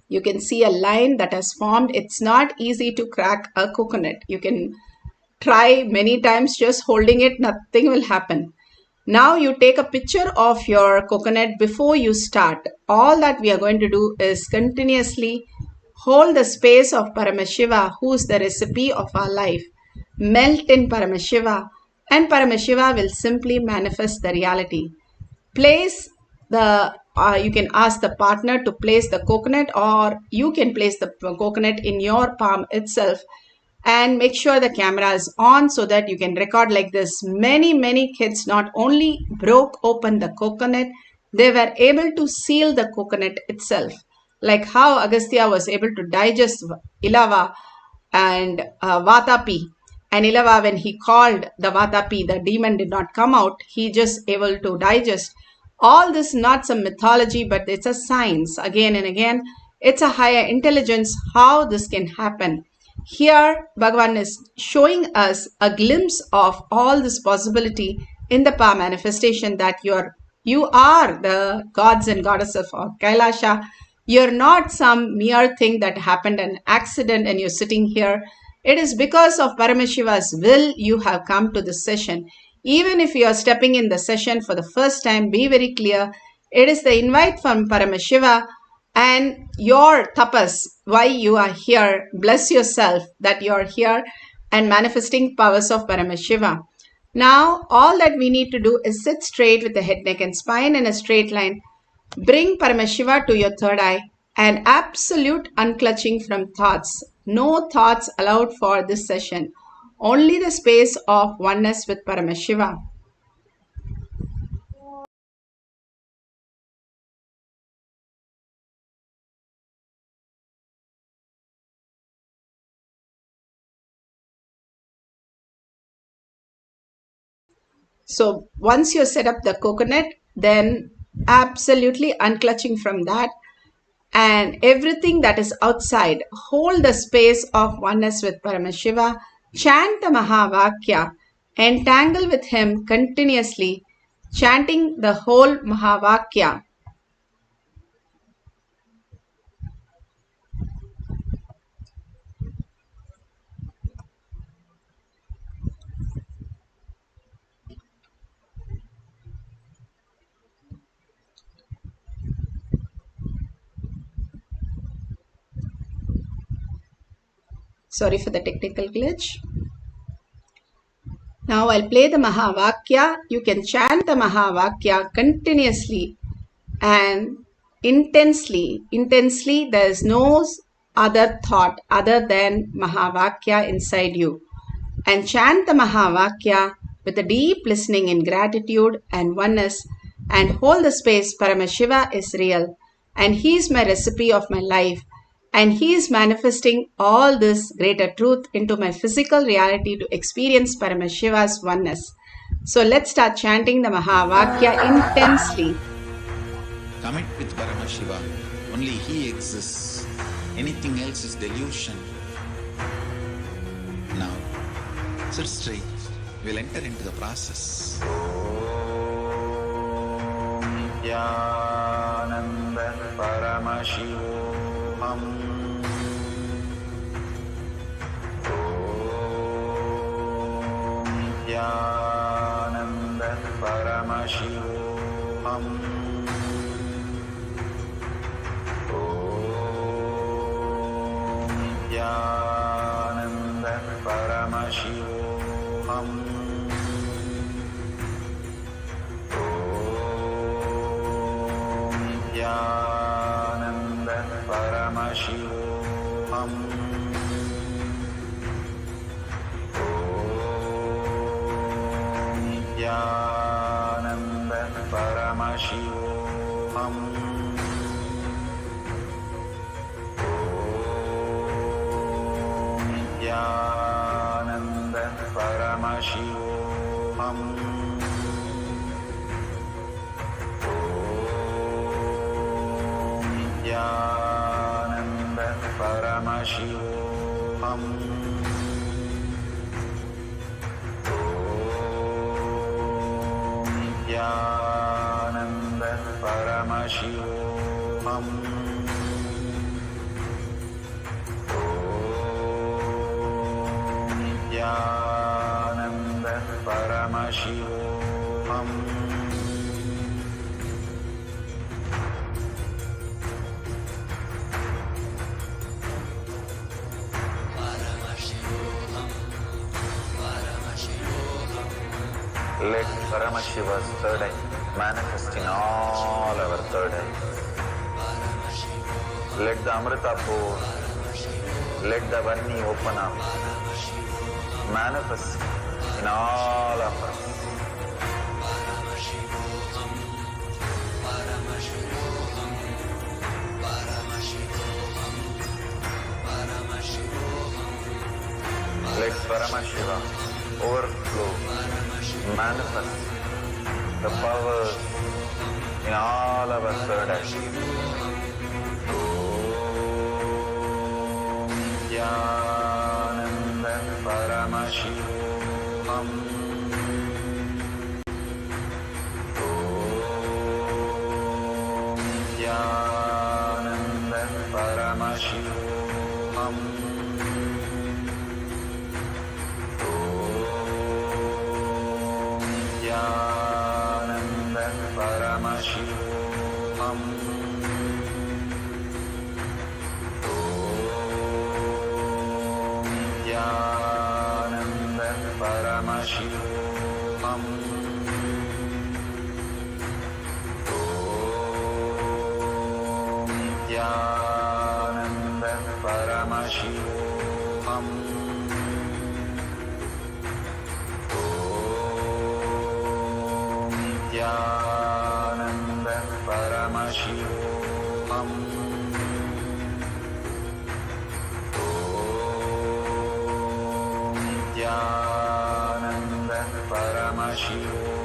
You can see a line that has formed. It's not easy to crack a coconut. You can try many times just holding it, nothing will happen. Now you take a picture of your coconut before you start. All that we are going to do is continuously hold the space of Paramashiva, who is the recipe of our life. Melt in Paramashiva, and Paramashiva will simply manifest the reality. Place the, you can ask the partner to place the coconut, or you can place the coconut in your palm itself, and make sure the camera is on so that you can record like this. Many kids not only broke open the coconut, they were able to seal the coconut itself, like how Agastya was able to digest Ilava and Vatapi. And Ilava, when he called the Vatapi, the demon did not come out. He just able to digest. All this not some mythology, but it's a science. Again and again, it's a higher intelligence how this can happen. Here, Bhagavan is showing us a glimpse of all this possibility in the power manifestation, that you are the gods and goddesses of KAILASA. You're not some mere thing that happened, an accident, and you're sitting here. It is because of Paramashiva's will you have come to this session. Even if you are stepping in the session for the first time, be very clear. It is the invite from Paramashiva and your tapas, why you are here. Bless yourself that you are here and manifesting powers of Paramashiva. Now, all that we need to do is sit straight with the head, neck and spine in a straight line. Bring Paramashiva to your third eye and absolute unclutching from thoughts. No thoughts allowed for this session. Only the space of oneness with Paramashiva. So once you set up the coconut, then absolutely unclutching from that, and everything that is outside, hold the space of oneness with Paramashiva, chant the Mahavakya, entangle with him continuously, chanting the whole Mahavakya. Sorry for the technical glitch. Now I'll play the Mahavakya. You can chant the Mahavakya continuously and intensely. There is no other thought other than Mahavakya inside you. And chant the Mahavakya with a deep listening in gratitude and oneness, and hold the space. Paramashiva is real, and he is my recipe of my life, and he is manifesting all this greater truth into my physical reality to experience Paramashiva's oneness. So let's start chanting the Mahavakya intensely. Commit with Paramashiva. Only he exists. Anything else is delusion. Now, sit straight. We'll enter into the process. Nithyananda Paramashivoham. Nithyananda Paramashivoham. Nithyananda Paramashivoham. Nithyananda Paramashivoham. Nithyananda Paramashivoham. Nithyananda Paramashivoham. Nithyananda Paramashivoham. Nithyananda Paramashivoham. Nithyananda Paramashivoham. Let Paramashiva's third eye manifest in all our third eyes. Let the Amrita pour, let the Vani open up, manifest in all of us. Let Paramashiva overflow, manifest the powers in all our third eye. Nithyananda Paramashivoham. Nithyananda Paramashivoham. Nithyananda Paramashivoham. Nithyananda Paramashivoham. Nithyananda Paramashivoham. Nithyananda Paramashivoham. Nithyananda Paramashivoham.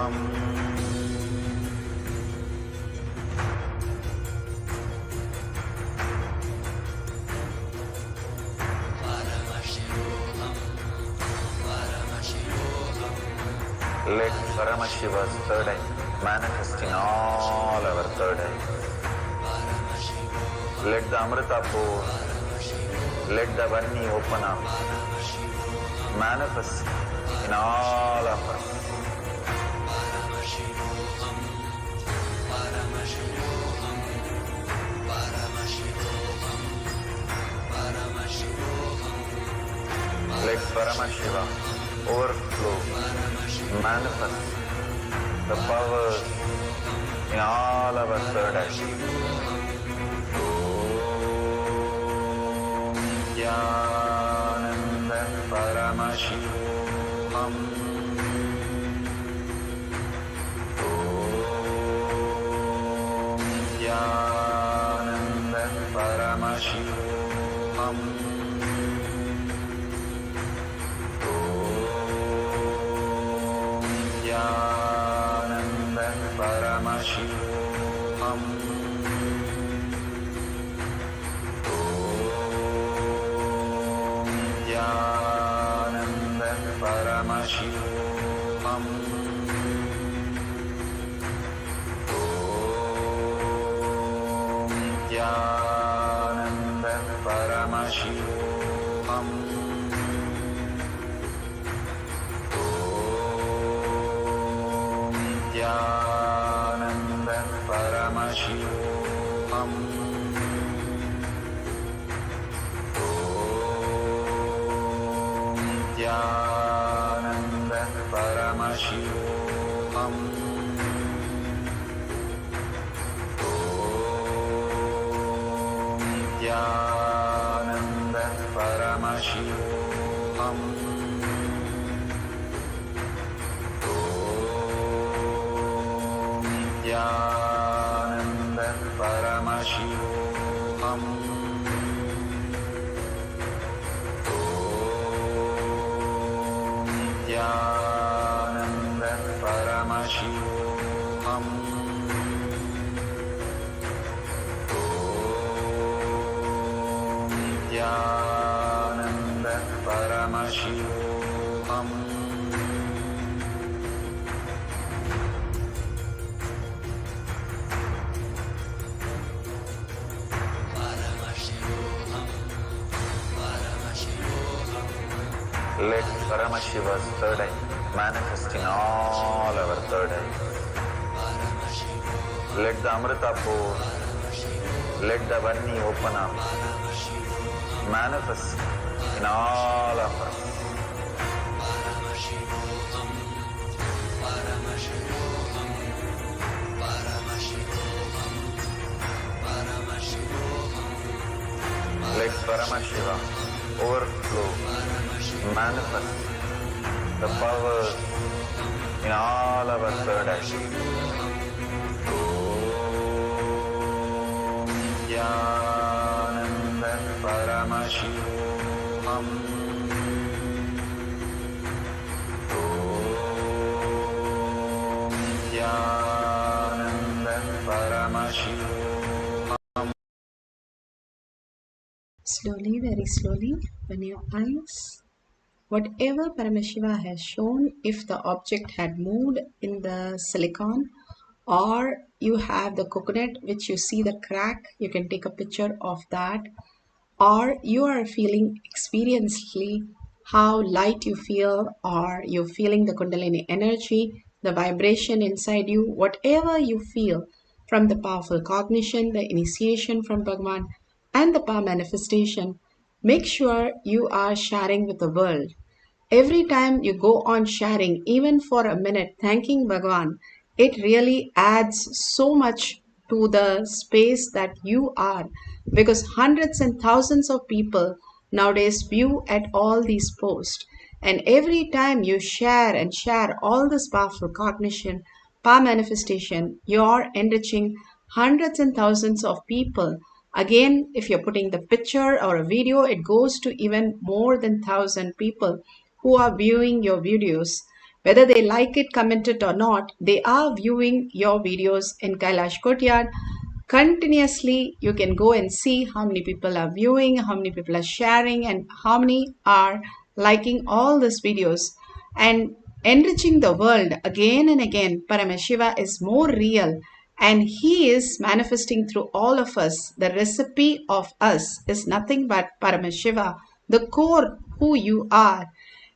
Let Paramashiva's third eye manifest in all our third eyes. Let the Amrita pour, let the Vani open up, manifest in all of us. Let Paramashiva overflow, manifest the powers in all our third eyes. Om Jnananda Paramashivoham. Om Jnananda Paramashivoham. Nityananda Paramashivam. Om Nityananda Paramashivam. Om Nityananda Paramashivam. Nityananda Paramashivoham. Om Nityananda Paramashivoham. Om Nityananda Paramashivoham. Nityananda Paramashivoham. Om Nityananda Paramashivoham. Om Nityananda Paramashivoham. Let Paramashiva's third eye manifest in all our third eyes. Let the Amrita pour, let the Vani open up, manifest in all of us. Let Paramashiva overflow, manifest the powers in all our third eyes. Om Jnananda Paramashivoham. Om Jnananda Paramashivoham. Slowly, very slowly, open your eyes. Whatever Paramashiva has shown, if the object had moved in the silicon, or you have the coconut which you see the crack, you can take a picture of that, or you are feeling experientially how light you feel, or you're feeling the Kundalini energy, the vibration inside you, whatever you feel from the powerful cognition, the initiation from Bhagavan, and the power manifestation, make sure you are sharing with the world. Every time you go on sharing, even for a minute, thanking Bhagavan, it really adds so much to the space that you are, because hundreds and thousands of people nowadays view at all these posts. And every time you share and share all this powerful cognition, power manifestation, you're enriching hundreds and thousands of people. Again, if you're putting the picture or a video, it goes to even more than 1,000 people who are viewing your videos. Whether they like it, comment it or not, they are viewing your videos in Kailash Courtyard continuously. You can go and see how many people are viewing, how many people are sharing, and how many are liking all these videos and enriching the world again and again. Paramashiva is more real and he is manifesting through all of us. The recipe of us is nothing but Paramashiva, the core who you are.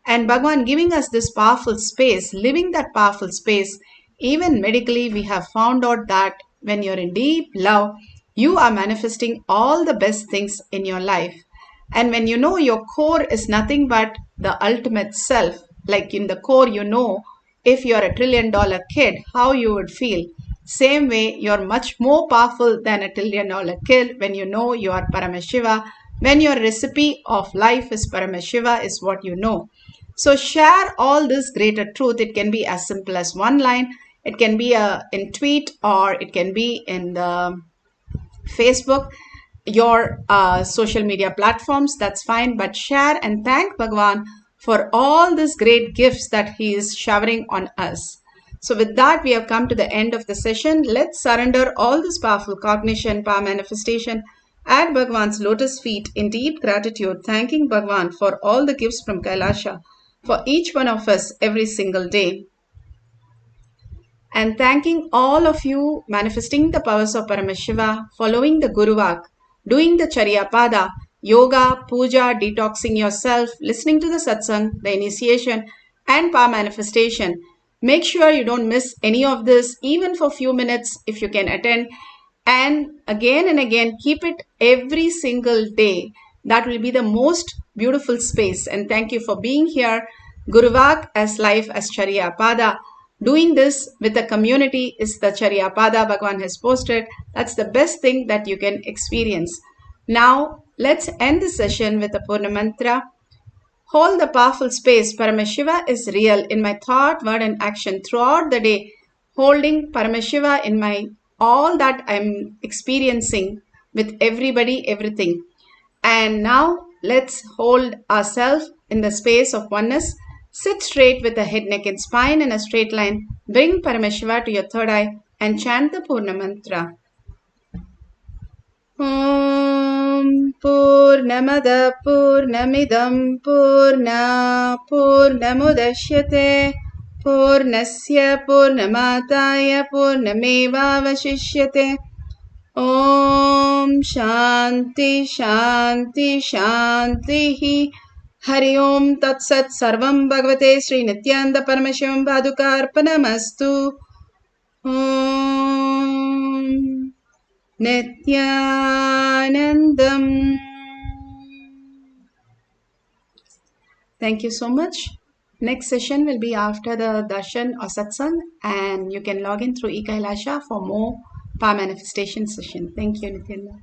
And Bhagwan giving us this powerful space, living that powerful space. Even medically, we have found out that when you're in deep love, you are manifesting all the best things in your life. And when you know your core is nothing but the ultimate self, like in the core, you know, if you're $1 trillion kid, how you would feel. Same way, you're much more powerful than $1 trillion kid when you know you are Paramashiva. When your recipe of life is Paramashiva is what you know. So share all this greater truth. It can be as simple as one line. It can be in tweet or it can be in the Facebook, your social media platforms. That's fine. But share and thank Bhagwan for all these great gifts that he is showering on us. So with that, we have come to the end of the session. Let's surrender all this powerful cognition, power manifestation at Bhagwan's lotus feet in deep gratitude, thanking Bhagwan for all the gifts from Kailasha for each one of us every single day. And thanking all of you manifesting the powers of Paramashiva, following the Guruvak, doing the Charyapada, yoga, puja, detoxing yourself, listening to the Satsang, the initiation, and power manifestation. Make sure you don't miss any of this, even for a few minutes if you can attend. And again, keep it every single day. That will be the most beautiful space. And thank you for being here. Guruvak as life as Charyapada. Doing this with a community is the Charyapada Bhagwan has posted. That's the best thing that you can experience. Now, let's end the session with a Purna Mantra. Hold the powerful space. Paramashiva is real in my thought, word, and action throughout the day. Holding Paramashiva in my all that I'm experiencing with everybody, everything. And now let's hold ourselves in the space of oneness. Sit straight with the head, neck, and spine in a straight line. Bring Paramashiva to your third eye and chant the Purna Mantra. Om Purnamada Purnamidam Purna Purnamudashyate Purnasya Purnamataya Purnameva Vashishyate. Om Shanti Shanti Shanti Hari Om Tat Sat Sarvam Bhagavate Sri Nithyananda Paramashivam Padukarpanamastu. Om Nithyanandam. Thank you so much. Next session will be after the darshan or satsang, and you can log in through KAILASA for more power manifestation session. Thank you, Nithyananda.